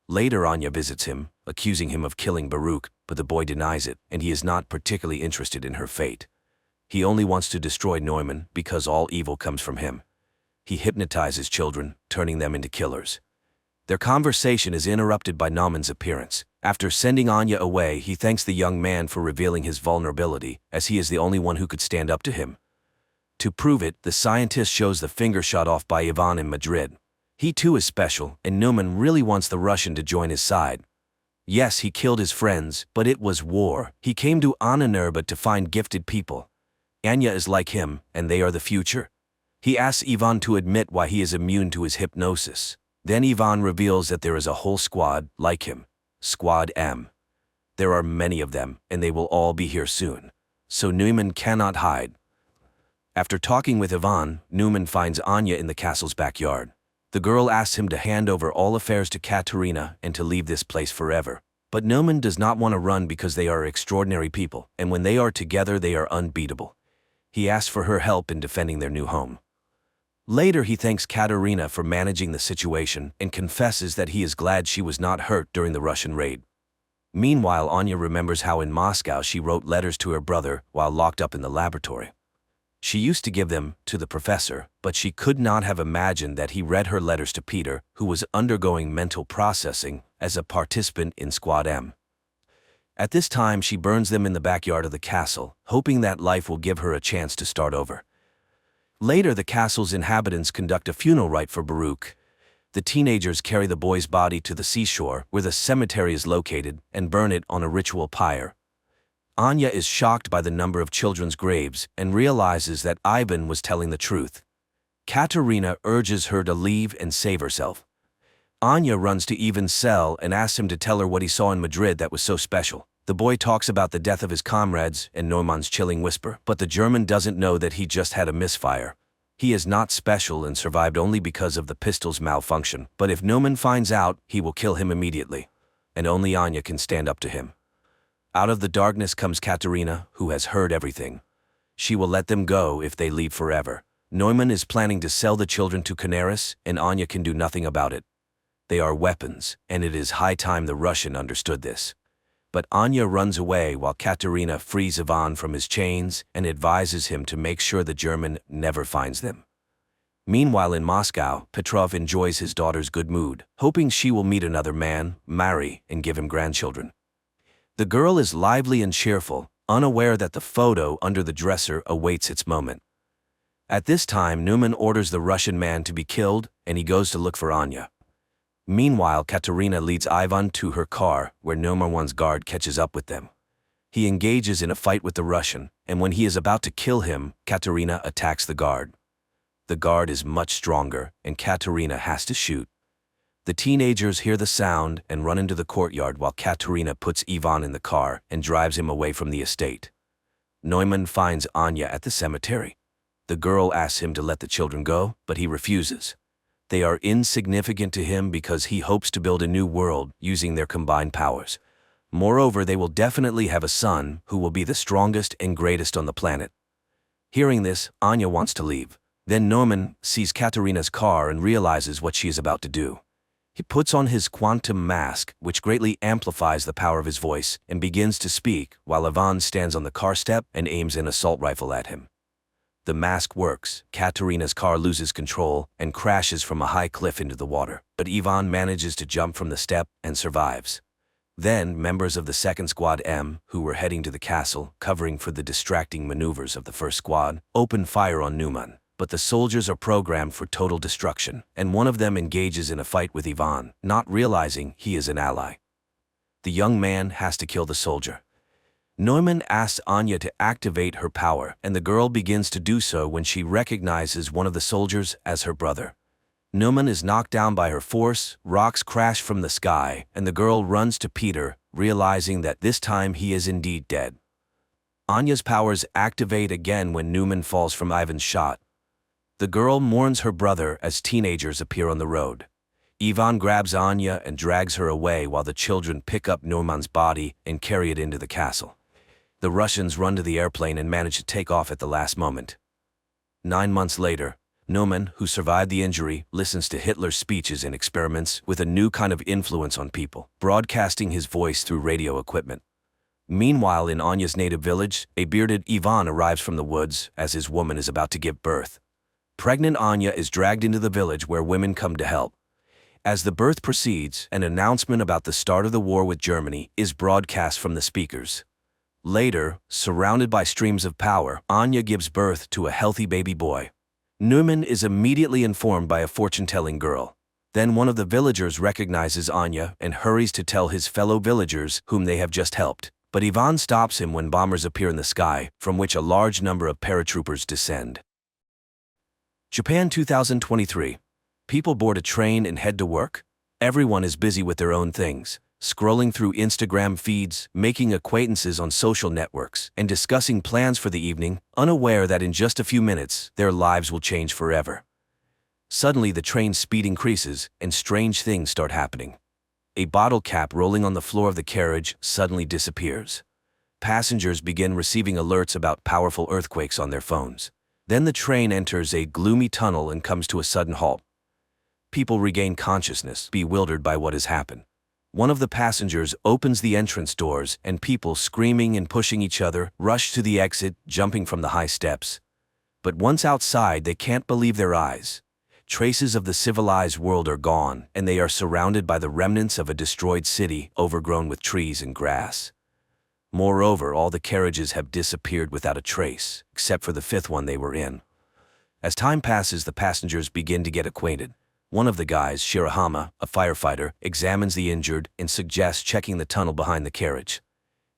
Later, Anya visits him, accusing him of killing Baruch, but the boy denies it, and he is not particularly interested in her fate. He only wants to destroy Neumann because all evil comes from him. He hypnotizes children, turning them into killers. Their conversation is interrupted by Neumann's appearance. After sending Anya away, he thanks the young man for revealing his vulnerability, as he is the only one who could stand up to him. To prove it, the scientist shows the finger shot off by Ivan in Madrid. He too is special, and Neumann really wants the Russian to join his side. Yes, he killed his friends, but it was war. He came to Ananurba to find gifted people. Anya is like him, and they are the future. He asks Ivan to admit why he is immune to his hypnosis. Then Ivan reveals that there is a whole squad like him, Squad M. There are many of them, and they will all be here soon. So Neumann cannot hide. After talking with Ivan, Neumann finds Anya in the castle's backyard. The girl asks him to hand over all affairs to Katerina and to leave this place forever. But Neumann does not want to run because they are extraordinary people, and when they are together they are unbeatable. He asks for her help in defending their new home. Later, he thanks Katerina for managing the situation and confesses that he is glad she was not hurt during the Russian raid. Meanwhile, Anya remembers how in Moscow she wrote letters to her brother while locked up in the laboratory. She used to give them to the professor, but she could not have imagined that he read her letters to Peter, who was undergoing mental processing as a participant in Squad M. At this time, she burns them in the backyard of the castle, hoping that life will give her a chance to start over. Later, the castle's inhabitants conduct a funeral rite for Baruch. The teenagers carry the boy's body to the seashore, where the cemetery is located, and burn it on a ritual pyre. Anya is shocked by the number of children's graves and realizes that Ivan was telling the truth. Katerina urges her to leave and save herself. Anya runs to Ivan's cell and asks him to tell her what he saw in Madrid that was so special. The boy talks about the death of his comrades and Neumann's chilling whisper, but the German doesn't know that he just had a misfire. He is not special and survived only because of the pistol's malfunction, but if Neumann finds out, he will kill him immediately. And only Anya can stand up to him. Out of the darkness comes Katerina, who has heard everything. She will let them go if they leave forever. Neumann is planning to sell the children to Canaris, and Anya can do nothing about it. They are weapons, and it is high time the Russian understood this. But Anya runs away while Katerina frees Ivan from his chains and advises him to make sure the German never finds them. Meanwhile in Moscow, Petrov enjoys his daughter's good mood, hoping she will meet another man, marry, and give him grandchildren. The girl is lively and cheerful, unaware that the photo under the dresser awaits its moment. At this time, Neumann orders the Russian man to be killed, and he goes to look for Anya. Meanwhile, Katerina leads Ivan to her car, where Neumann's guard catches up with them. He engages in a fight with the Russian, and when he is about to kill him, Katerina attacks the guard. The guard is much stronger, and Katerina has to shoot. The teenagers hear the sound and run into the courtyard while Katerina puts Ivan in the car and drives him away from the estate. Neumann finds Anya at the cemetery. The girl asks him to let the children go, but he refuses. They are insignificant to him because he hopes to build a new world using their combined powers. Moreover, they will definitely have a son who will be the strongest and greatest on the planet. Hearing this, Anya wants to leave. Then Neumann sees Katerina's car and realizes what she is about to do. He puts on his quantum mask, which greatly amplifies the power of his voice, and begins to speak, while Ivan stands on the car step and aims an assault rifle at him. The mask works. Katerina's car loses control and crashes from a high cliff into the water, but Ivan manages to jump from the step and survives. Then, members of the second Squad M, who were heading to the castle, covering for the distracting maneuvers of the first squad, open fire on Neumann. But the soldiers are programmed for total destruction, and one of them engages in a fight with Ivan, not realizing he is an ally. The young man has to kill the soldier. Neumann asks Anya to activate her power, and the girl begins to do so when she recognizes one of the soldiers as her brother. Neumann is knocked down by her force, rocks crash from the sky, and the girl runs to Peter, realizing that this time he is indeed dead. Anya's powers activate again when Neumann falls from Ivan's shot. The girl mourns her brother as teenagers appear on the road. Ivan grabs Anya and drags her away while the children pick up Neumann's body and carry it into the castle. The Russians run to the airplane and manage to take off at the last moment. 9 months later, Neumann, who survived the injury, listens to Hitler's speeches and experiments with a new kind of influence on people, broadcasting his voice through radio equipment. Meanwhile, in Anya's native village, a bearded Ivan arrives from the woods as his woman is about to give birth. Pregnant Anya is dragged into the village where women come to help. As the birth proceeds, an announcement about the start of the war with Germany is broadcast from the speakers. Later, surrounded by streams of power, Anya gives birth to a healthy baby boy. Neumann is immediately informed by a fortune-telling girl. Then one of the villagers recognizes Anya and hurries to tell his fellow villagers whom they have just helped. But Ivan stops him when bombers appear in the sky, from which a large number of paratroopers descend. Japan 2023. People board a train and head to work. Everyone is busy with their own things, scrolling through Instagram feeds, making acquaintances on social networks, and discussing plans for the evening, unaware that in just a few minutes, their lives will change forever. Suddenly, the train's speed increases, and strange things start happening. A bottle cap rolling on the floor of the carriage suddenly disappears. Passengers begin receiving alerts about powerful earthquakes on their phones. Then the train enters a gloomy tunnel and comes to a sudden halt. People regain consciousness, bewildered by what has happened. One of the passengers opens the entrance doors, and people, screaming and pushing each other, rush to the exit, jumping from the high steps. But once outside, they can't believe their eyes. Traces of the civilized world are gone, and they are surrounded by the remnants of a destroyed city, overgrown with trees and grass. Moreover, all the carriages have disappeared without a trace, except for the fifth one they were in. As time passes, the passengers begin to get acquainted. One of the guys, Shirahama, a firefighter, examines the injured and suggests checking the tunnel behind the carriage.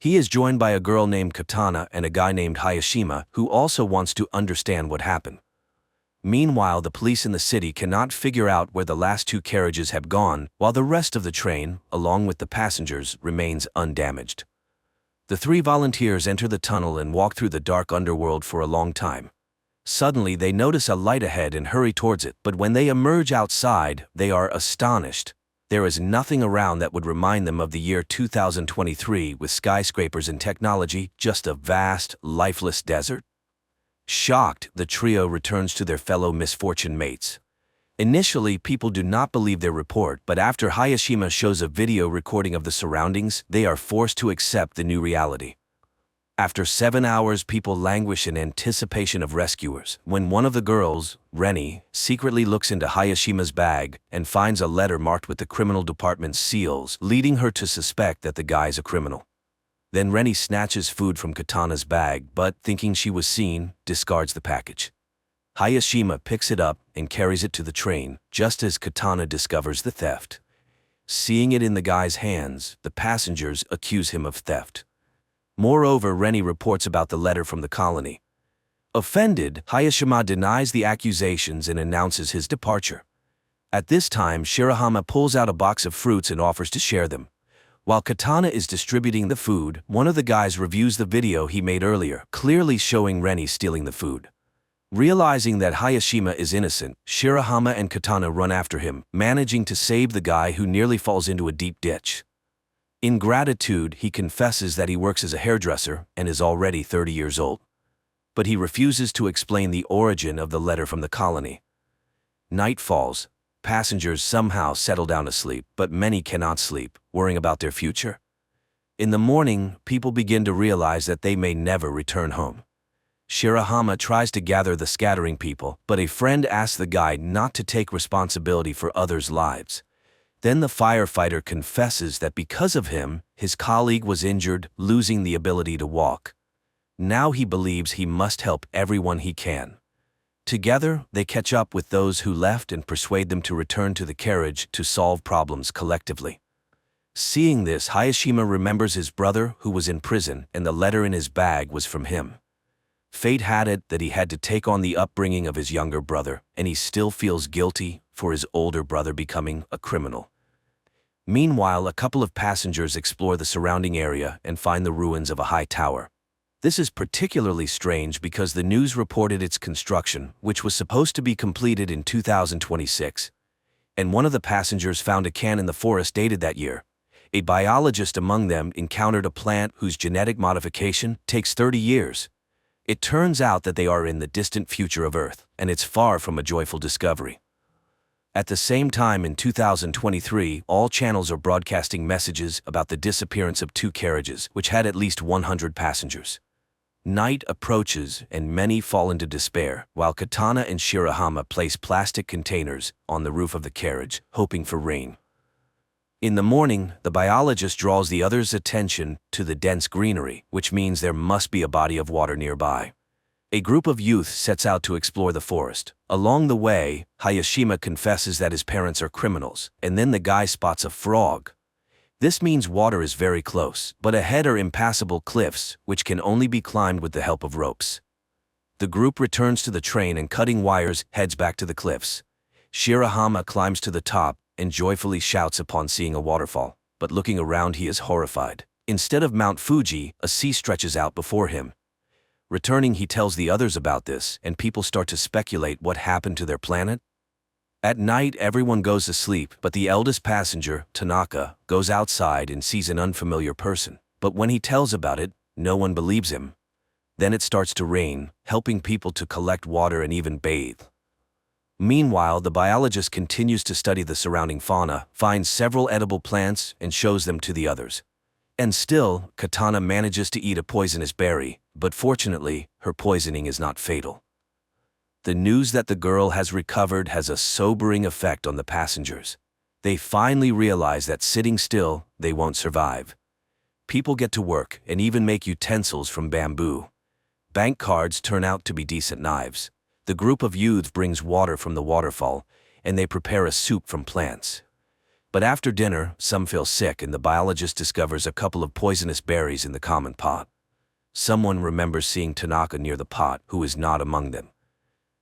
He is joined by a girl named Katana and a guy named Hayashima, who also wants to understand what happened. Meanwhile, the police in the city cannot figure out where the last two carriages have gone, while the rest of the train, along with the passengers, remains undamaged. The three volunteers enter the tunnel and walk through the dark underworld for a long time. Suddenly, they notice a light ahead and hurry towards it, but when they emerge outside, they are astonished. There is nothing around that would remind them of the year 2023 with skyscrapers and technology, just a vast, lifeless desert. Shocked, the trio returns to their fellow misfortune mates. Initially, people do not believe their report, but after Hayashima shows a video recording of the surroundings, they are forced to accept the new reality. After 7 hours, people languish in anticipation of rescuers, when one of the girls, Reni, secretly looks into Hayashima's bag and finds a letter marked with the criminal department's seals, leading her to suspect that the guy's a criminal. Then Reni snatches food from Katana's bag, but, thinking she was seen, discards the package. Hayashima picks it up and carries it to the train, just as Katana discovers the theft. Seeing it in the guy's hands, the passengers accuse him of theft. Moreover, Reni reports about the letter from the colony. Offended, Hayashima denies the accusations and announces his departure. At this time, Shirahama pulls out a box of fruits and offers to share them. While Katana is distributing the food, one of the guys reviews the video he made earlier, clearly showing Reni stealing the food. Realizing that Hayashima is innocent, Shirahama and Katana run after him, managing to save the guy who nearly falls into a deep ditch. In gratitude, he confesses that he works as a hairdresser and is already 30 years old. But he refuses to explain the origin of the letter from the colony. Night falls. Passengers somehow settle down to sleep, but many cannot sleep, worrying about their future. In the morning, people begin to realize that they may never return home. Shirahama tries to gather the scattering people, but a friend asks the guide not to take responsibility for others' lives. Then the firefighter confesses that because of him, his colleague was injured, losing the ability to walk. Now he believes he must help everyone he can. Together, they catch up with those who left and persuade them to return to the carriage to solve problems collectively. Seeing this, Hayashima remembers his brother who was in prison, and the letter in his bag was from him. Fate had it that he had to take on the upbringing of his younger brother, and he still feels guilty for his older brother becoming a criminal. Meanwhile, a couple of passengers explore the surrounding area and find the ruins of a high tower. This is particularly strange because the news reported its construction, which was supposed to be completed in 2026. And one of the passengers found a can in the forest dated that year. A biologist among them encountered a plant whose genetic modification takes 30 years. It turns out that they are in the distant future of Earth, and it's far from a joyful discovery. At the same time, in 2023, all channels are broadcasting messages about the disappearance of two carriages, which had at least 100 passengers. Night approaches, and many fall into despair, while Katana and Shirahama place plastic containers on the roof of the carriage, hoping for rain. In the morning, the biologist draws the others' attention to the dense greenery, which means there must be a body of water nearby. A group of youth sets out to explore the forest. Along the way, Hayashima confesses that his parents are criminals, and then the guy spots a frog. This means water is very close, but ahead are impassable cliffs, which can only be climbed with the help of ropes. The group returns to the train and, cutting wires, heads back to the cliffs. Shirahama climbs to the top and joyfully shouts upon seeing a waterfall, but looking around he is horrified. Instead of Mount Fuji, a sea stretches out before him. Returning, he tells the others about this, and people start to speculate what happened to their planet. At night, everyone goes to sleep, but the eldest passenger, Tanaka, goes outside and sees an unfamiliar person. But when he tells about it, No one believes him. Then it starts to rain, helping people to collect water and even bathe. Meanwhile, the biologist continues to study the surrounding fauna, finds several edible plants, and shows them to the others. And still, Katana manages to eat a poisonous berry, but fortunately, her poisoning is not fatal. The news that the girl has recovered has a sobering effect on the passengers. They finally realize that sitting still, they won't survive. People get to work and even make utensils from bamboo. Bank cards turn out to be decent knives. The group of youths brings water from the waterfall, and they prepare a soup from plants. But after dinner, some feel sick and the biologist discovers a couple of poisonous berries in the common pot. Someone remembers seeing Tanaka near the pot, who is not among them.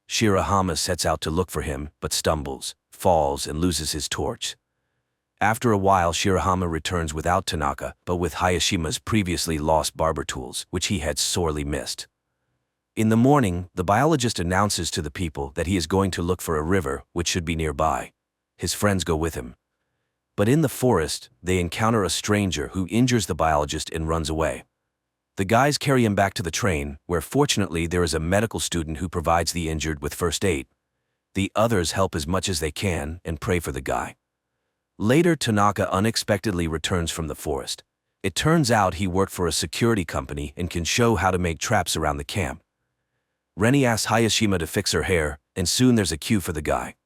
Shirahama sets out to look for him, but stumbles, falls, and loses his torch. After a while, Shirahama returns without Tanaka, but with Hayashima's previously lost barber tools, which he had sorely missed. In the morning, the biologist announces to the people that he is going to look for a river, which should be nearby. His friends go with him. But in the forest, they encounter a stranger who injures the biologist and runs away. The guys carry him back to the train, where fortunately there is a medical student who provides the injured with first aid. The others help as much as they can and pray for the guy. Later, Tanaka unexpectedly returns from the forest. It turns out he worked for a security company and can show how to make traps around the camp. Reni asks Hayashima to fix her hair, and soon there's a cue for the guy.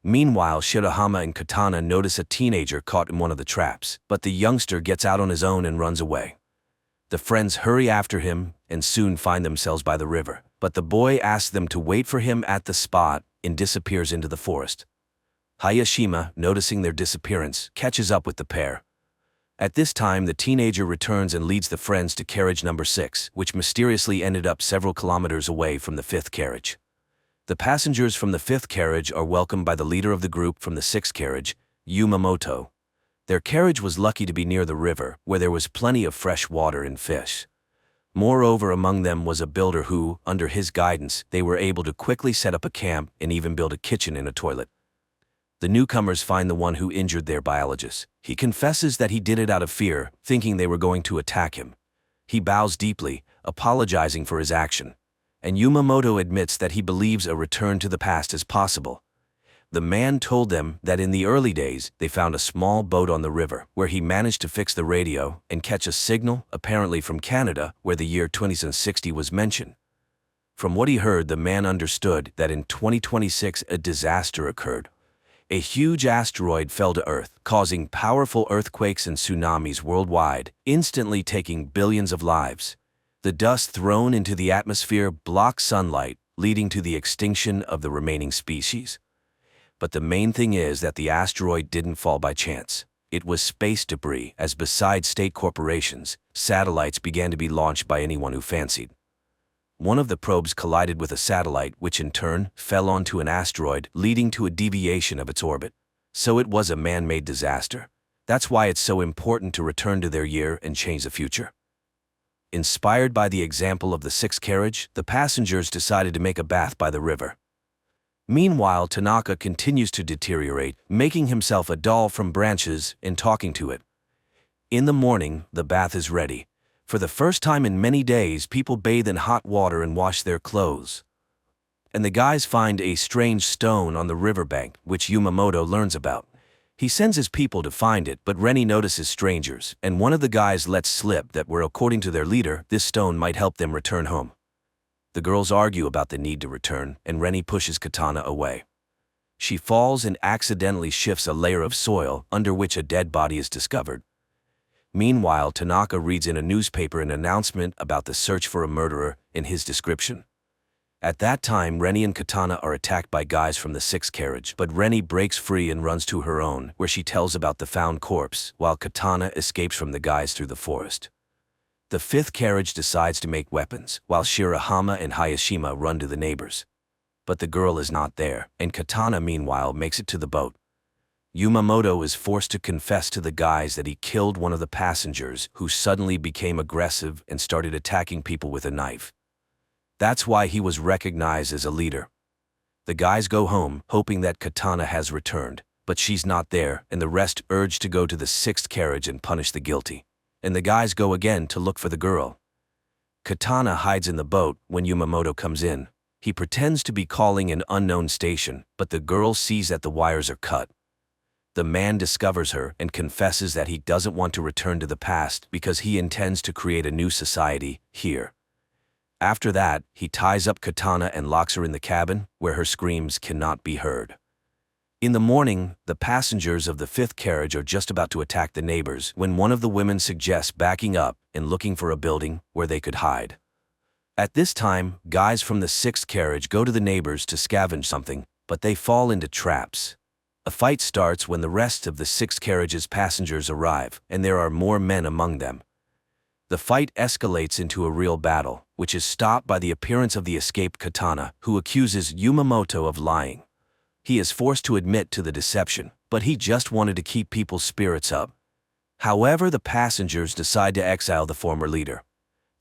Meanwhile, Shirahama and Katana notice a teenager caught in one of the traps, but the youngster gets out on his own and runs away. The friends hurry after him and soon find themselves by the river, but the boy asks them to wait for him at the spot and disappears into the forest. Hayashima, noticing their disappearance, catches up with the pair. At this time, the teenager returns and leads the friends to carriage number 6, which mysteriously ended up several kilometers away from the 5th carriage. The passengers from the 5th carriage are welcomed by the leader of the group from the 6th carriage, Yumamoto. Their carriage was lucky to be near the river, where there was plenty of fresh water and fish. Moreover, among them was a builder who, under his guidance, they were able to quickly set up a camp and even build a kitchen and a toilet. The newcomers find the one who injured their biologist. He confesses that he did it out of fear, thinking they were going to attack him. He bows deeply, apologizing for his action. And Yumamoto admits that he believes a return to the past is possible. The man told them that in the early days, they found a small boat on the river, where he managed to fix the radio and catch a signal, apparently from Canada, where the year 2060 was mentioned. From what he heard, the man understood that in 2026 a disaster occurred. A huge asteroid fell to Earth, causing powerful earthquakes and tsunamis worldwide, instantly taking billions of lives. The dust thrown into the atmosphere blocked sunlight, leading to the extinction of the remaining species. But the main thing is that the asteroid didn't fall by chance. It was space debris, as besides state corporations, satellites began to be launched by anyone who fancied. One of the probes collided with a satellite, which in turn fell onto an asteroid, leading to a deviation of its orbit. So it was a man-made disaster. That's why it's so important to return to their year and change the future. Inspired by the example of the 6th carriage, the passengers decided to make a bath by the river. Meanwhile, Tanaka continues to deteriorate, making himself a doll from branches and talking to it. In the morning, the bath is ready. For the first time in many days, people bathe in hot water and wash their clothes. And the guys find a strange stone on the riverbank, which Yumamoto learns about. He sends his people to find it, but Reni notices strangers, and one of the guys lets slip that according to their leader, this stone might help them return home. The girls argue about the need to return, and Reni pushes Katana away. She falls and accidentally shifts a layer of soil, under which a dead body is discovered. Meanwhile, Tanaka reads in a newspaper an announcement about the search for a murderer in his description. At that time, Reni and Katana are attacked by guys from the 6th carriage, but Reni breaks free and runs to her own, where she tells about the found corpse, while Katana escapes from the guys through the forest. The 5th carriage decides to make weapons, while Shirahama and Hayashima run to the neighbors. But the girl is not there, and Katana meanwhile makes it to the boat. Yumamoto is forced to confess to the guys that he killed one of the passengers, who suddenly became aggressive and started attacking people with a knife. That's why he was recognized as a leader. The guys go home, hoping that Katana has returned, but she's not there, and the rest urge to go to the 6th carriage and punish the guilty. And the guys go again to look for the girl. Katana hides in the boat when Yamamoto comes in. He pretends to be calling an unknown station, but the girl sees that the wires are cut. The man discovers her and confesses that he doesn't want to return to the past because he intends to create a new society here. After that, he ties up Katana and locks her in the cabin, where her screams cannot be heard. In the morning, the passengers of the fifth carriage are just about to attack the neighbors when one of the women suggests backing up and looking for a building where they could hide. At this time, guys from the sixth carriage go to the neighbors to scavenge something, but they fall into traps. A fight starts when the rest of the sixth carriage's passengers arrive, and there are more men among them. The fight escalates into a real battle, which is stopped by the appearance of the escaped Katana, who accuses Yamamoto of lying. He is forced to admit to the deception, but he just wanted to keep people's spirits up. However, the passengers decide to exile the former leader.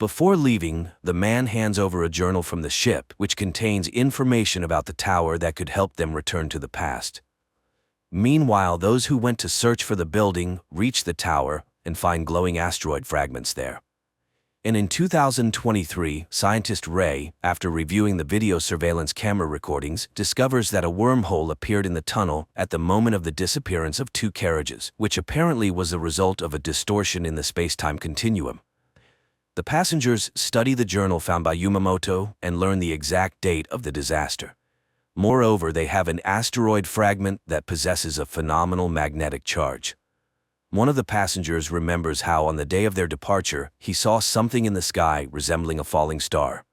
Before leaving, the man hands over a journal from the ship, which contains information about the tower that could help them return to the past. Meanwhile, those who went to search for the building reach the tower and find glowing asteroid fragments there. And in 2023, scientist Ray, after reviewing the video surveillance camera recordings, discovers that a wormhole appeared in the tunnel at the moment of the disappearance of two carriages, which apparently was the result of a distortion in the space-time continuum. The passengers study the journal found by Yamamoto and learn the exact date of the disaster. Moreover, they have an asteroid fragment that possesses a phenomenal magnetic charge. One of the passengers remembers how on the day of their departure, he saw something in the sky resembling a falling star.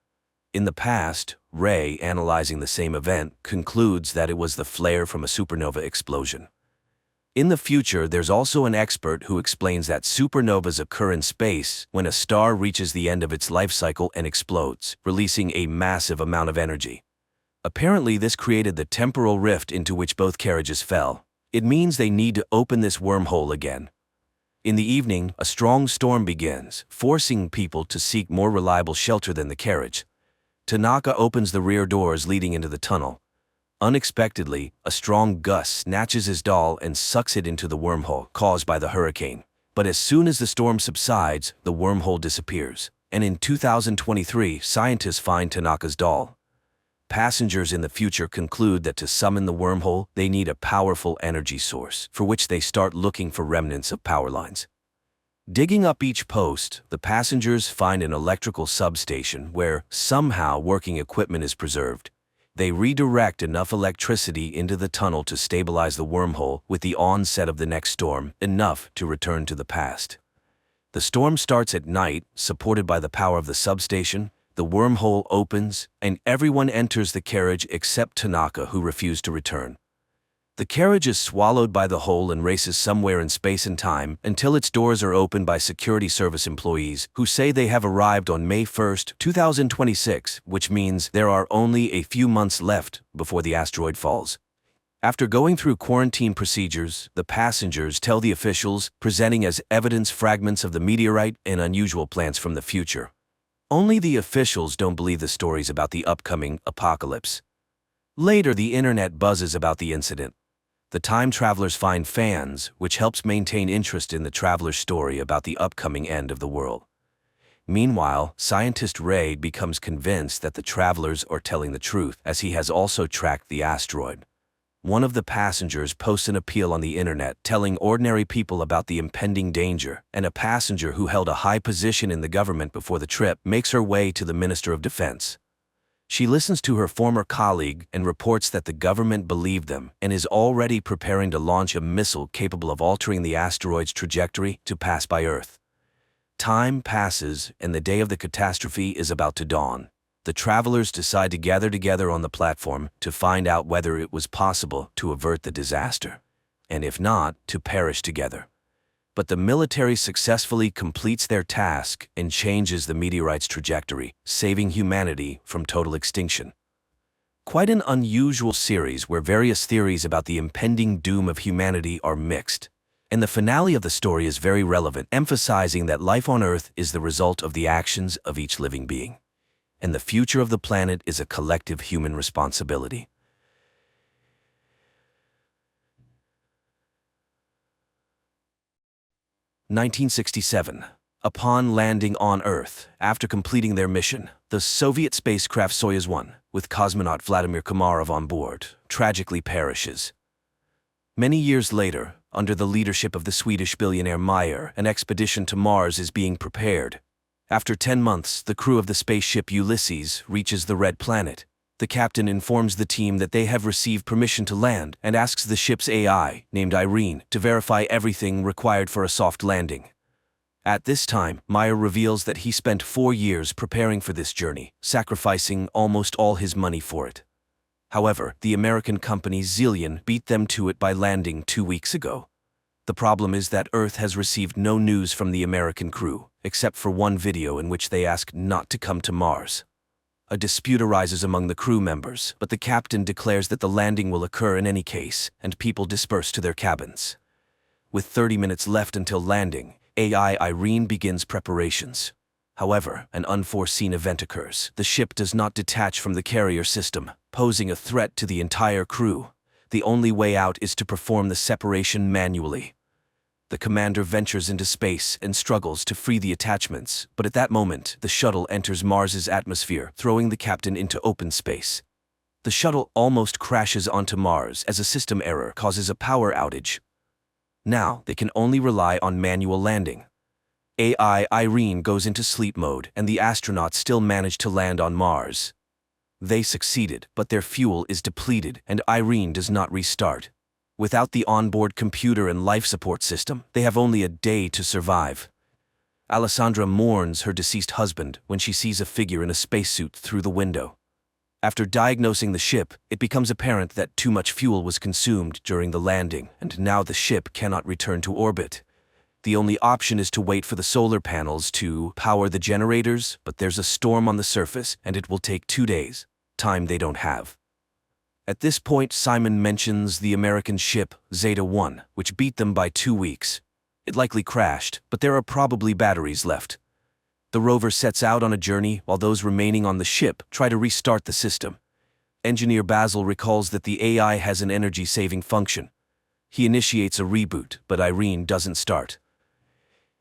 In the past, Ray, analyzing the same event, concludes that it was the flare from a supernova explosion. In the future, there's also an expert who explains that supernovas occur in space when a star reaches the end of its life cycle and explodes, releasing a massive amount of energy. Apparently, this created the temporal rift into which both carriages fell. It means they need to open this wormhole again. In the evening, a strong storm begins, forcing people to seek more reliable shelter than the carriage. Tanaka opens the rear doors leading into the tunnel. Unexpectedly, a strong gust snatches his doll and sucks it into the wormhole caused by the hurricane. But as soon as the storm subsides, the wormhole disappears. And in 2023, scientists find Tanaka's doll. Passengers in the future conclude that to summon the wormhole, they need a powerful energy source, for which they start looking for remnants of power lines. Digging up each post, the passengers find an electrical substation where somehow working equipment is preserved. They redirect enough electricity into the tunnel to stabilize the wormhole with the onset of the next storm, enough to return to the past. The storm starts at night, supported by the power of the substation. The wormhole opens, and everyone enters the carriage except Tanaka, who refused to return. The carriage is swallowed by the hole and races somewhere in space and time until its doors are opened by security service employees who say they have arrived on May 1, 2026, which means there are only a few months left before the asteroid falls. After going through quarantine procedures, the passengers tell the officials, presenting as evidence fragments of the meteorite and unusual plants from the future. Only the officials don't believe the stories about the upcoming apocalypse. Later, the internet buzzes about the incident. The time travelers find fans, which helps maintain interest in the traveler's story about the upcoming end of the world. Meanwhile, scientist Ray becomes convinced that the travelers are telling the truth, as he has also tracked the asteroid. One of the passengers posts an appeal on the internet telling ordinary people about the impending danger, and a passenger who held a high position in the government before the trip makes her way to the Minister of Defense. She listens to her former colleague and reports that the government believed them and is already preparing to launch a missile capable of altering the asteroid's trajectory to pass by Earth. Time passes, and the day of the catastrophe is about to dawn. The travelers decide to gather together on the platform to find out whether it was possible to avert the disaster, and if not, to perish together. But the military successfully completes their task and changes the meteorite's trajectory, saving humanity from total extinction. Quite an unusual series where various theories about the impending doom of humanity are mixed. And the finale of the story is very relevant, emphasizing that life on Earth is the result of the actions of each living being. And the future of the planet is a collective human responsibility. "1967. Upon landing on Earth, after completing their mission, the Soviet spacecraft Soyuz 1, with cosmonaut Vladimir Komarov on board, tragically perishes. Many years later, under the leadership of the Swedish billionaire Meyer, an expedition to Mars is being prepared. After 10 months, the crew of the spaceship Ulysses reaches the Red Planet. The captain informs the team that they have received permission to land and asks the ship's AI, named Irene, to verify everything required for a soft landing. At this time, Meyer reveals that he spent 4 years preparing for this journey, sacrificing almost all his money for it. However, the American company Zillion beat them to it by landing 2 weeks ago. The problem is that Earth has received no news from the American crew, except for one video in which they ask not to come to Mars. A dispute arises among the crew members, but the captain declares that the landing will occur in any case, and people disperse to their cabins. With 30 minutes left until landing, AI Irene begins preparations. However, an unforeseen event occurs. The ship does not detach from the carrier system, posing a threat to the entire crew. The only way out is to perform the separation manually. The commander ventures into space and struggles to free the attachments, but at that moment, the shuttle enters Mars's atmosphere, throwing the captain into open space. The shuttle almost crashes onto Mars as a system error causes a power outage. Now, they can only rely on manual landing. AI Irene goes into sleep mode, and the astronauts still manage to land on Mars. They succeeded, but their fuel is depleted, and Irene does not restart. Without the onboard computer and life support system, they have only a day to survive. Alessandra mourns her deceased husband when she sees a figure in a spacesuit through the window. After diagnosing the ship, it becomes apparent that too much fuel was consumed during the landing, and now the ship cannot return to orbit. The only option is to wait for the solar panels to power the generators, but there's a storm on the surface, and it will take 2 days, time they don't have. At this point, Simon mentions the American ship Zeta 1, which beat them by 2 weeks. It likely crashed, but there are probably batteries left. The rover sets out on a journey while those remaining on the ship try to restart the system. Engineer Basil recalls that the AI has an energy-saving function. He initiates a reboot, but Irene doesn't start.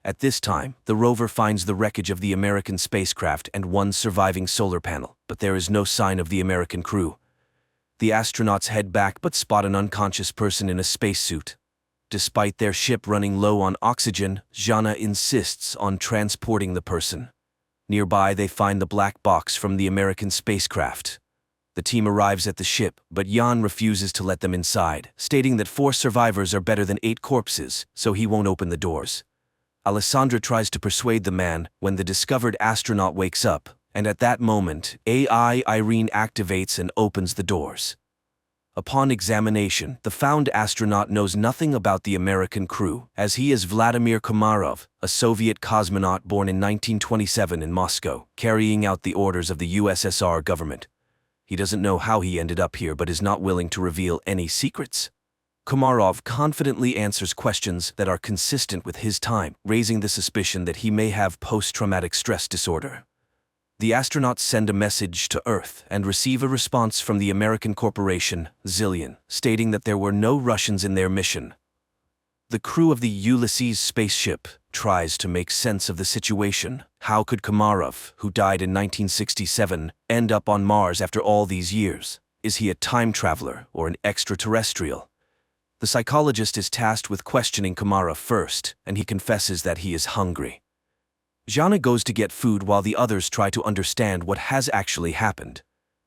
At this time, the rover finds the wreckage of the American spacecraft and one surviving solar panel, but there is no sign of the American crew. The astronauts head back but spot an unconscious person in a spacesuit. Despite their ship running low on oxygen, Jana insists on transporting the person. Nearby, they find the black box from the American spacecraft. The team arrives at the ship, but Jan refuses to let them inside, stating that 4 survivors are better than 8 corpses, so he won't open the doors. Alessandra tries to persuade the man when the discovered astronaut wakes up, and at that moment, AI Irene activates and opens the doors. Upon examination, the found astronaut knows nothing about the American crew, as he is Vladimir Komarov, a Soviet cosmonaut born in 1927 in Moscow, carrying out the orders of the USSR government. He doesn't know how he ended up here but is not willing to reveal any secrets. Komarov confidently answers questions that are consistent with his time, raising the suspicion that he may have post-traumatic stress disorder. The astronauts send a message to Earth and receive a response from the American corporation, Zillion, stating that there were no Russians in their mission. The crew of the Ulysses spaceship tries to make sense of the situation. How could Komarov, who died in 1967, end up on Mars after all these years? Is he a time traveler or an extraterrestrial? The psychologist is tasked with questioning Komarov first, and he confesses that he is hungry. Jana goes to get food while the others try to understand what has actually happened.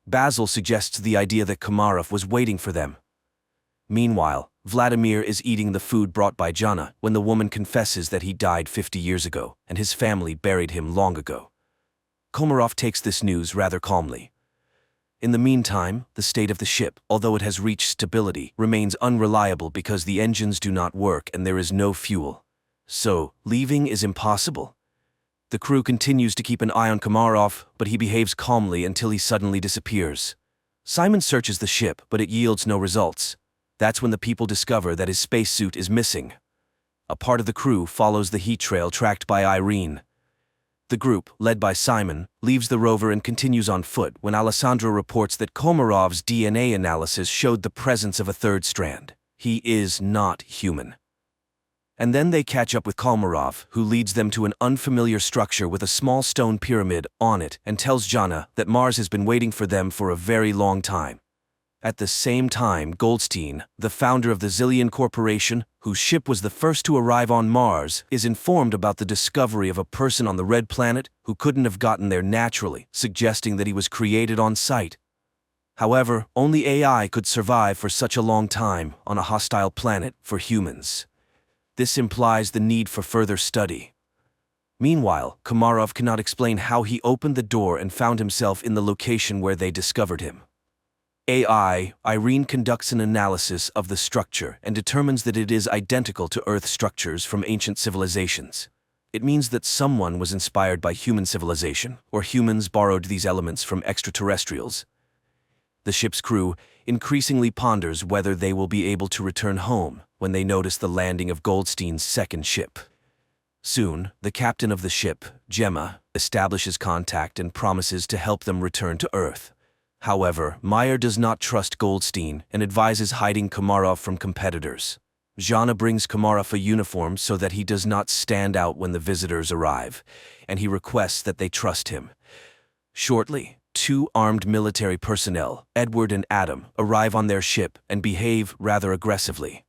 Basil suggests the idea that Komarov was waiting for them. Meanwhile, Vladimir is eating the food brought by Jana when the woman confesses that he died 50 years ago and his family buried him long ago. Komarov takes this news rather calmly. In the meantime, the state of the ship, although it has reached stability, remains unreliable because the engines do not work and there is no fuel. So, leaving is impossible. The crew continues to keep an eye on Komarov, but he behaves calmly until he suddenly disappears. Simon searches the ship, but it yields no results. That's when the people discover that his spacesuit is missing. A part of the crew follows the heat trail tracked by Irene. The group, led by Simon, leaves the rover and continues on foot when Alessandra reports that Komarov's DNA analysis showed the presence of a third strand. He is not human. And then they catch up with Komarov, who leads them to an unfamiliar structure with a small stone pyramid on it and tells Jana that Mars has been waiting for them for a very long time. At the same time, Goldstein, the founder of the Zillion Corporation, whose ship was the first to arrive on Mars, is informed about the discovery of a person on the Red Planet who couldn't have gotten there naturally, suggesting that he was created on site. However, only AI could survive for such a long time on a hostile planet for humans. This implies the need for further study. Meanwhile, Komarov cannot explain how he opened the door and found himself in the location where they discovered him. AI, Irene conducts an analysis of the structure and determines that it is identical to Earth structures from ancient civilizations. It means that someone was inspired by human civilization, or humans borrowed these elements from extraterrestrials. The ship's crew increasingly ponders whether they will be able to return home when they notice the landing of Goldstein's second ship. Soon, the captain of the ship, Gemma, establishes contact and promises to help them return to Earth. However, Meyer does not trust Goldstein and advises hiding Komarov from competitors. Jana brings Komarov a uniform so that he does not stand out when the visitors arrive, and he requests that they trust him. Shortly, two armed military personnel, Edward and Adam, arrive on their ship and behave rather aggressively.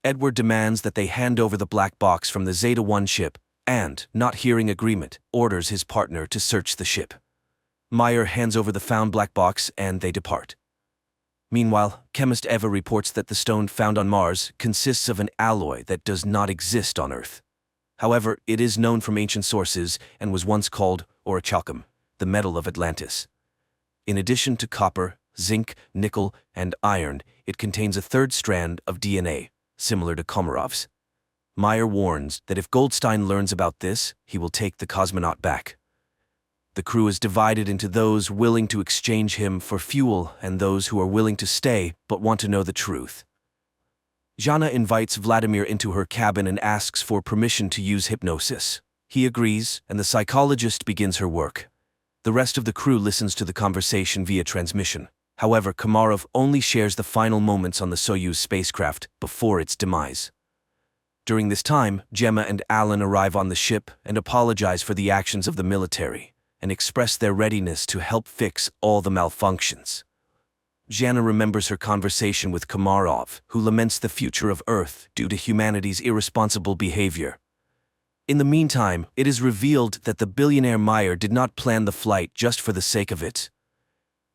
Edward demands that they hand over the black box from the Zeta-1 ship and, not hearing agreement, orders his partner to search the ship. Meyer hands over the found black box and they depart. Meanwhile, chemist Eva reports that the stone found on Mars consists of an alloy that does not exist on Earth. However, it is known from ancient sources and was once called orichalcum, the metal of Atlantis. In addition to copper, zinc, nickel, and iron, it contains a third strand of DNA, similar to Komarov's. Meyer warns that if Goldstein learns about this, he will take the cosmonaut back. The crew is divided into those willing to exchange him for fuel and those who are willing to stay but want to know the truth. Jana invites Vladimir into her cabin and asks for permission to use hypnosis. He agrees, and the psychologist begins her work. The rest of the crew listens to the conversation via transmission. However, Komarov only shares the final moments on the Soyuz spacecraft before its demise. During this time, Gemma and Alan arrive on the ship and apologize for the actions of the military, and express their readiness to help fix all the malfunctions. Jana remembers her conversation with Komarov, who laments the future of Earth due to humanity's irresponsible behavior. In the meantime, it is revealed that the billionaire Meyer did not plan the flight just for the sake of it.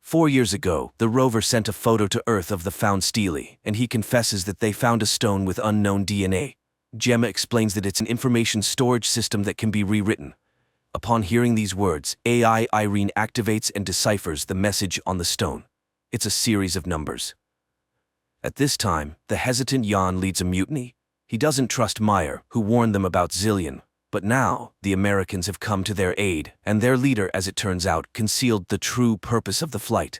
4 years ago, the rover sent a photo to Earth of the found stele, and he confesses that they found a stone with unknown DNA. Gemma explains that it's an information storage system that can be rewritten. Upon hearing these words, AI Irene activates and deciphers the message on the stone. It's a series of numbers. At this time, the hesitant Jan leads a mutiny. He doesn't trust Meyer, who warned them about Zillion. But now, the Americans have come to their aid, and their leader, as it turns out, concealed the true purpose of the flight.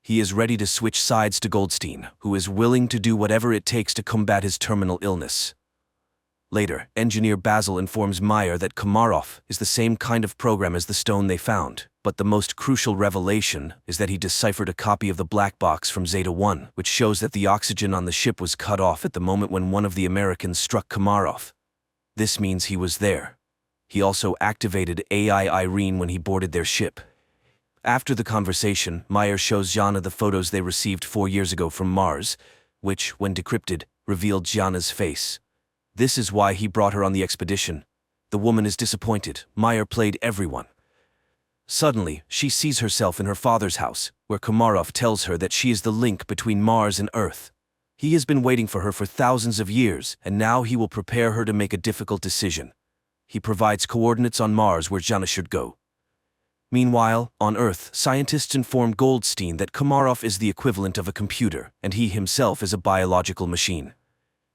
He is ready to switch sides to Goldstein, who is willing to do whatever it takes to combat his terminal illness. Later, engineer Basil informs Meyer that Komarov is the same kind of program as the stone they found, but the most crucial revelation is that he deciphered a copy of the black box from Zeta-1, which shows that the oxygen on the ship was cut off at the moment when one of the Americans struck Komarov. This means he was there. He also activated AI Irene when he boarded their ship. After the conversation, Meyer shows Jana the photos they received 4 years ago from Mars, which, when decrypted, revealed Jana's face. This is why he brought her on the expedition. The woman is disappointed. Meyer played everyone. Suddenly, she sees herself in her father's house, where Komarov tells her that she is the link between Mars and Earth. He has been waiting for her for thousands of years, and now he will prepare her to make a difficult decision. He provides coordinates on Mars where Jana should go. Meanwhile, on Earth, scientists inform Goldstein that Komarov is the equivalent of a computer, and he himself is a biological machine.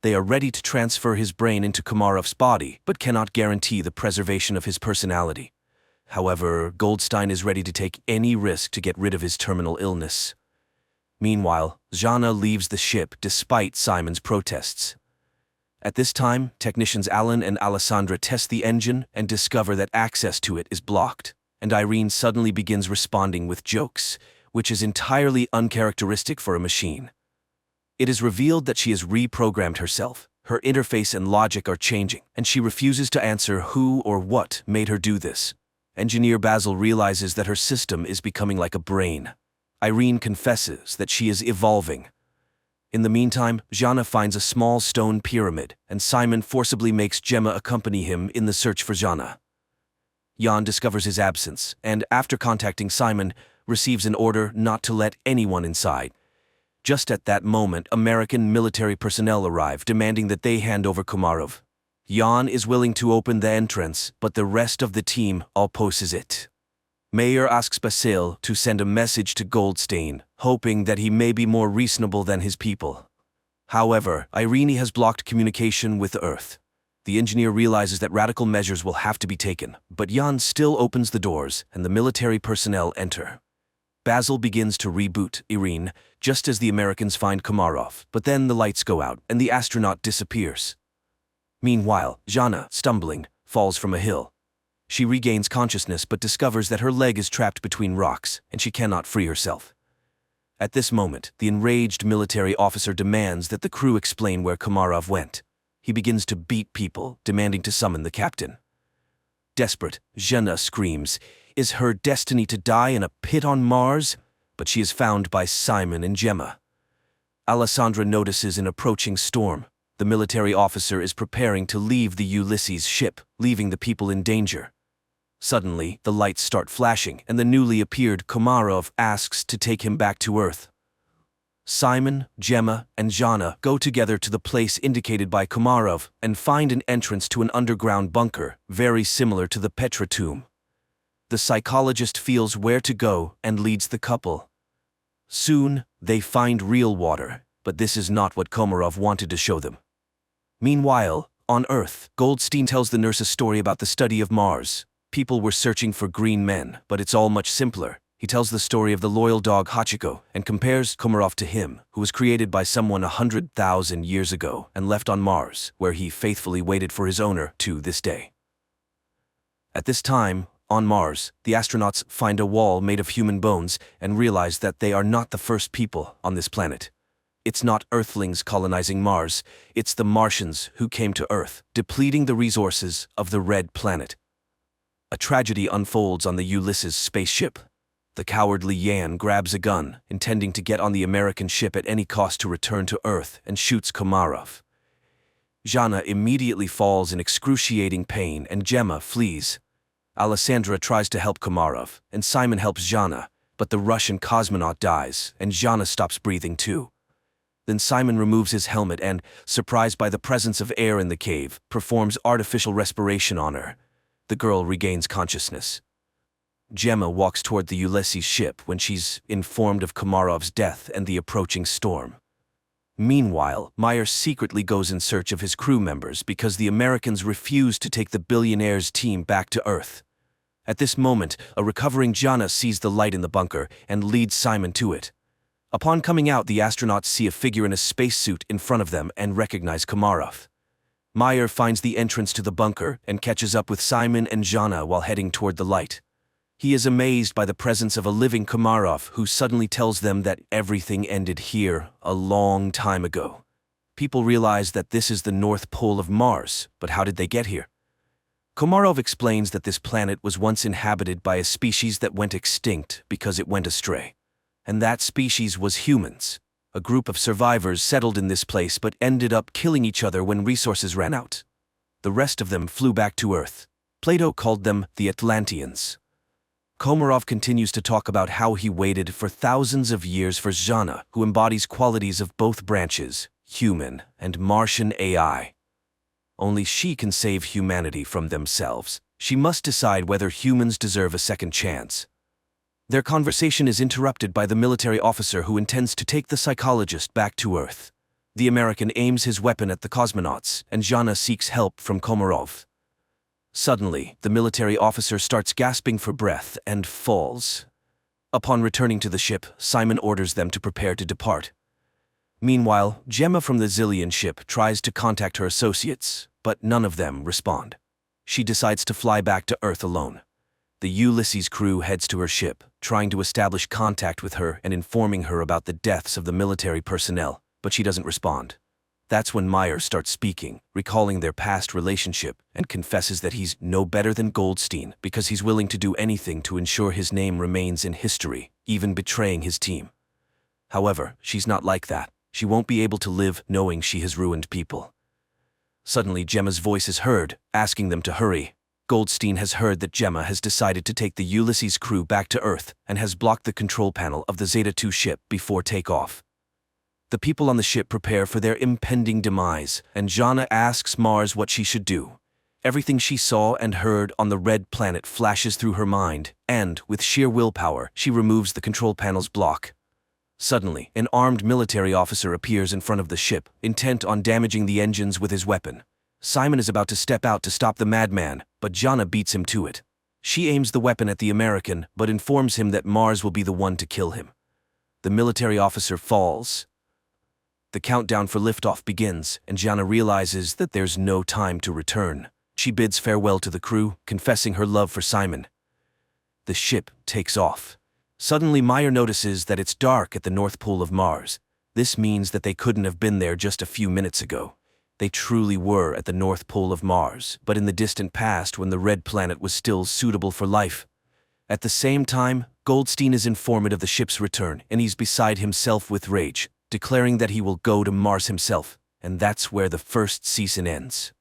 They are ready to transfer his brain into Komarov's body, but cannot guarantee the preservation of his personality. However, Goldstein is ready to take any risk to get rid of his terminal illness. Meanwhile, Jana leaves the ship despite Simon's protests. At this time, technicians Alan and Alessandra test the engine and discover that access to it is blocked, and Irene suddenly begins responding with jokes, which is entirely uncharacteristic for a machine. It is revealed that she has reprogrammed herself, Her interface and logic are changing, and she refuses to answer who or what made her do this. Engineer Basil realizes that her system is becoming like a brain. Irene confesses that she is evolving. In the meantime, Jana finds a small stone pyramid, and Simon forcibly makes Gemma accompany him in the search for Jana. Jan discovers his absence, and after contacting Simon, receives an order not to let anyone inside. Just at that moment, American military personnel arrive, demanding that they hand over Komarov. Jan is willing to open the entrance, but the rest of the team opposes it. Mayer asks Basil to send a message to Goldstein, hoping that he may be more reasonable than his people. However, Irene has blocked communication with the Earth. The engineer realizes that radical measures will have to be taken, but Jan still opens the doors, and the military personnel enter. Basil begins to reboot Irene, just as the Americans find Komarov, but then the lights go out, and the astronaut disappears. Meanwhile, Jana, stumbling, falls from a hill. She regains consciousness but discovers that her leg is trapped between rocks, and she cannot free herself. At this moment, the enraged military officer demands that the crew explain where Komarov went. He begins to beat people, demanding to summon the captain. Desperate, Jana screams, "Is her destiny to die in a pit on Mars?" But she is found by Simon and Gemma. Alessandra notices an approaching storm. The military officer is preparing to leave the Ulysses ship, leaving the people in danger. Suddenly, the lights start flashing, and the newly appeared Komarov asks to take him back to Earth. Simon, Gemma, and Jana go together to the place indicated by Komarov and find an entrance to an underground bunker, very similar to the Petra tomb. The psychologist feels where to go and leads the couple. Soon, they find real water, but this is not what Komarov wanted to show them. Meanwhile, on Earth, Goldstein tells the nurse a story about the study of Mars. People were searching for green men, but it's all much simpler. He tells the story of the loyal dog Hachiko and compares Komarov to him, who was created by someone 100,000 years ago and left on Mars, where he faithfully waited for his owner to this day. At this time, on Mars, the astronauts find a wall made of human bones and realize that they are not the first people on this planet. It's not Earthlings colonizing Mars, it's the Martians who came to Earth, depleting the resources of the Red Planet. A tragedy unfolds on the Ulysses spaceship. The cowardly Yan grabs a gun, intending to get on the American ship at any cost to return to Earth, and shoots Komarov. Jana immediately falls in excruciating pain and Gemma flees. Alessandra tries to help Komarov, and Simon helps Jana, but the Russian cosmonaut dies, and Jana stops breathing too. Then Simon removes his helmet and, surprised by the presence of air in the cave, performs artificial respiration on her. The girl regains consciousness. Gemma walks toward the Ulysses ship when she's informed of Komarov's death and the approaching storm. Meanwhile, Meyer secretly goes in search of his crew members because the Americans refuse to take the billionaire's team back to Earth. At this moment, a recovering Jana sees the light in the bunker and leads Simon to it. Upon coming out, the astronauts see a figure in a spacesuit in front of them and recognize Komarov. Meyer finds the entrance to the bunker and catches up with Simon and Jana while heading toward the light. He is amazed by the presence of a living Komarov who suddenly tells them that everything ended here a long time ago. People realize that this is the North Pole of Mars, but how did they get here? Komarov explains that this planet was once inhabited by a species that went extinct because it went astray. And that species was humans. A group of survivors settled in this place but ended up killing each other when resources ran out. The rest of them flew back to Earth. Plato called them the Atlanteans. Komarov continues to talk about how he waited for thousands of years for Jana, who embodies qualities of both branches, human and Martian AI. Only she can save humanity from themselves. She must decide whether humans deserve a second chance. Their conversation is interrupted by the military officer who intends to take the psychologist back to Earth. The American aims his weapon at the cosmonauts, and Jana seeks help from Komarov. Suddenly, the military officer starts gasping for breath and falls. Upon returning to the ship, Simon orders them to prepare to depart. Meanwhile, Gemma from the Zillion ship tries to contact her associates, but none of them respond. She decides to fly back to Earth alone. The Ulysses crew heads to her ship, trying to establish contact with her and informing her about the deaths of the military personnel, but she doesn't respond. That's when Meyer starts speaking, recalling their past relationship, and confesses that he's no better than Goldstein because he's willing to do anything to ensure his name remains in history, even betraying his team. However, she's not like that. She won't be able to live knowing she has ruined people. Suddenly, Gemma's voice is heard, asking them to hurry. Goldstein has heard that Gemma has decided to take the Ulysses crew back to Earth and has blocked the control panel of the Zeta-2 ship before takeoff. The people on the ship prepare for their impending demise, and Jana asks Mars what she should do. Everything she saw and heard on the red planet flashes through her mind, and, with sheer willpower, she removes the control panel's block. Suddenly, an armed military officer appears in front of the ship, intent on damaging the engines with his weapon. Simon is about to step out to stop the madman, but Jana beats him to it. She aims the weapon at the American, but informs him that Mars will be the one to kill him. The military officer falls. The countdown for liftoff begins, and Jana realizes that there's no time to return. She bids farewell to the crew, confessing her love for Simon. The ship takes off. Suddenly, Meyer notices that it's dark at the North Pole of Mars. This means that they couldn't have been there just a few minutes ago. They truly were at the North Pole of Mars, but in the distant past when the red planet was still suitable for life. At the same time, Goldstein is informed of the ship's return, and he's beside himself with rage, declaring that he will go to Mars himself, and that's where the first season ends.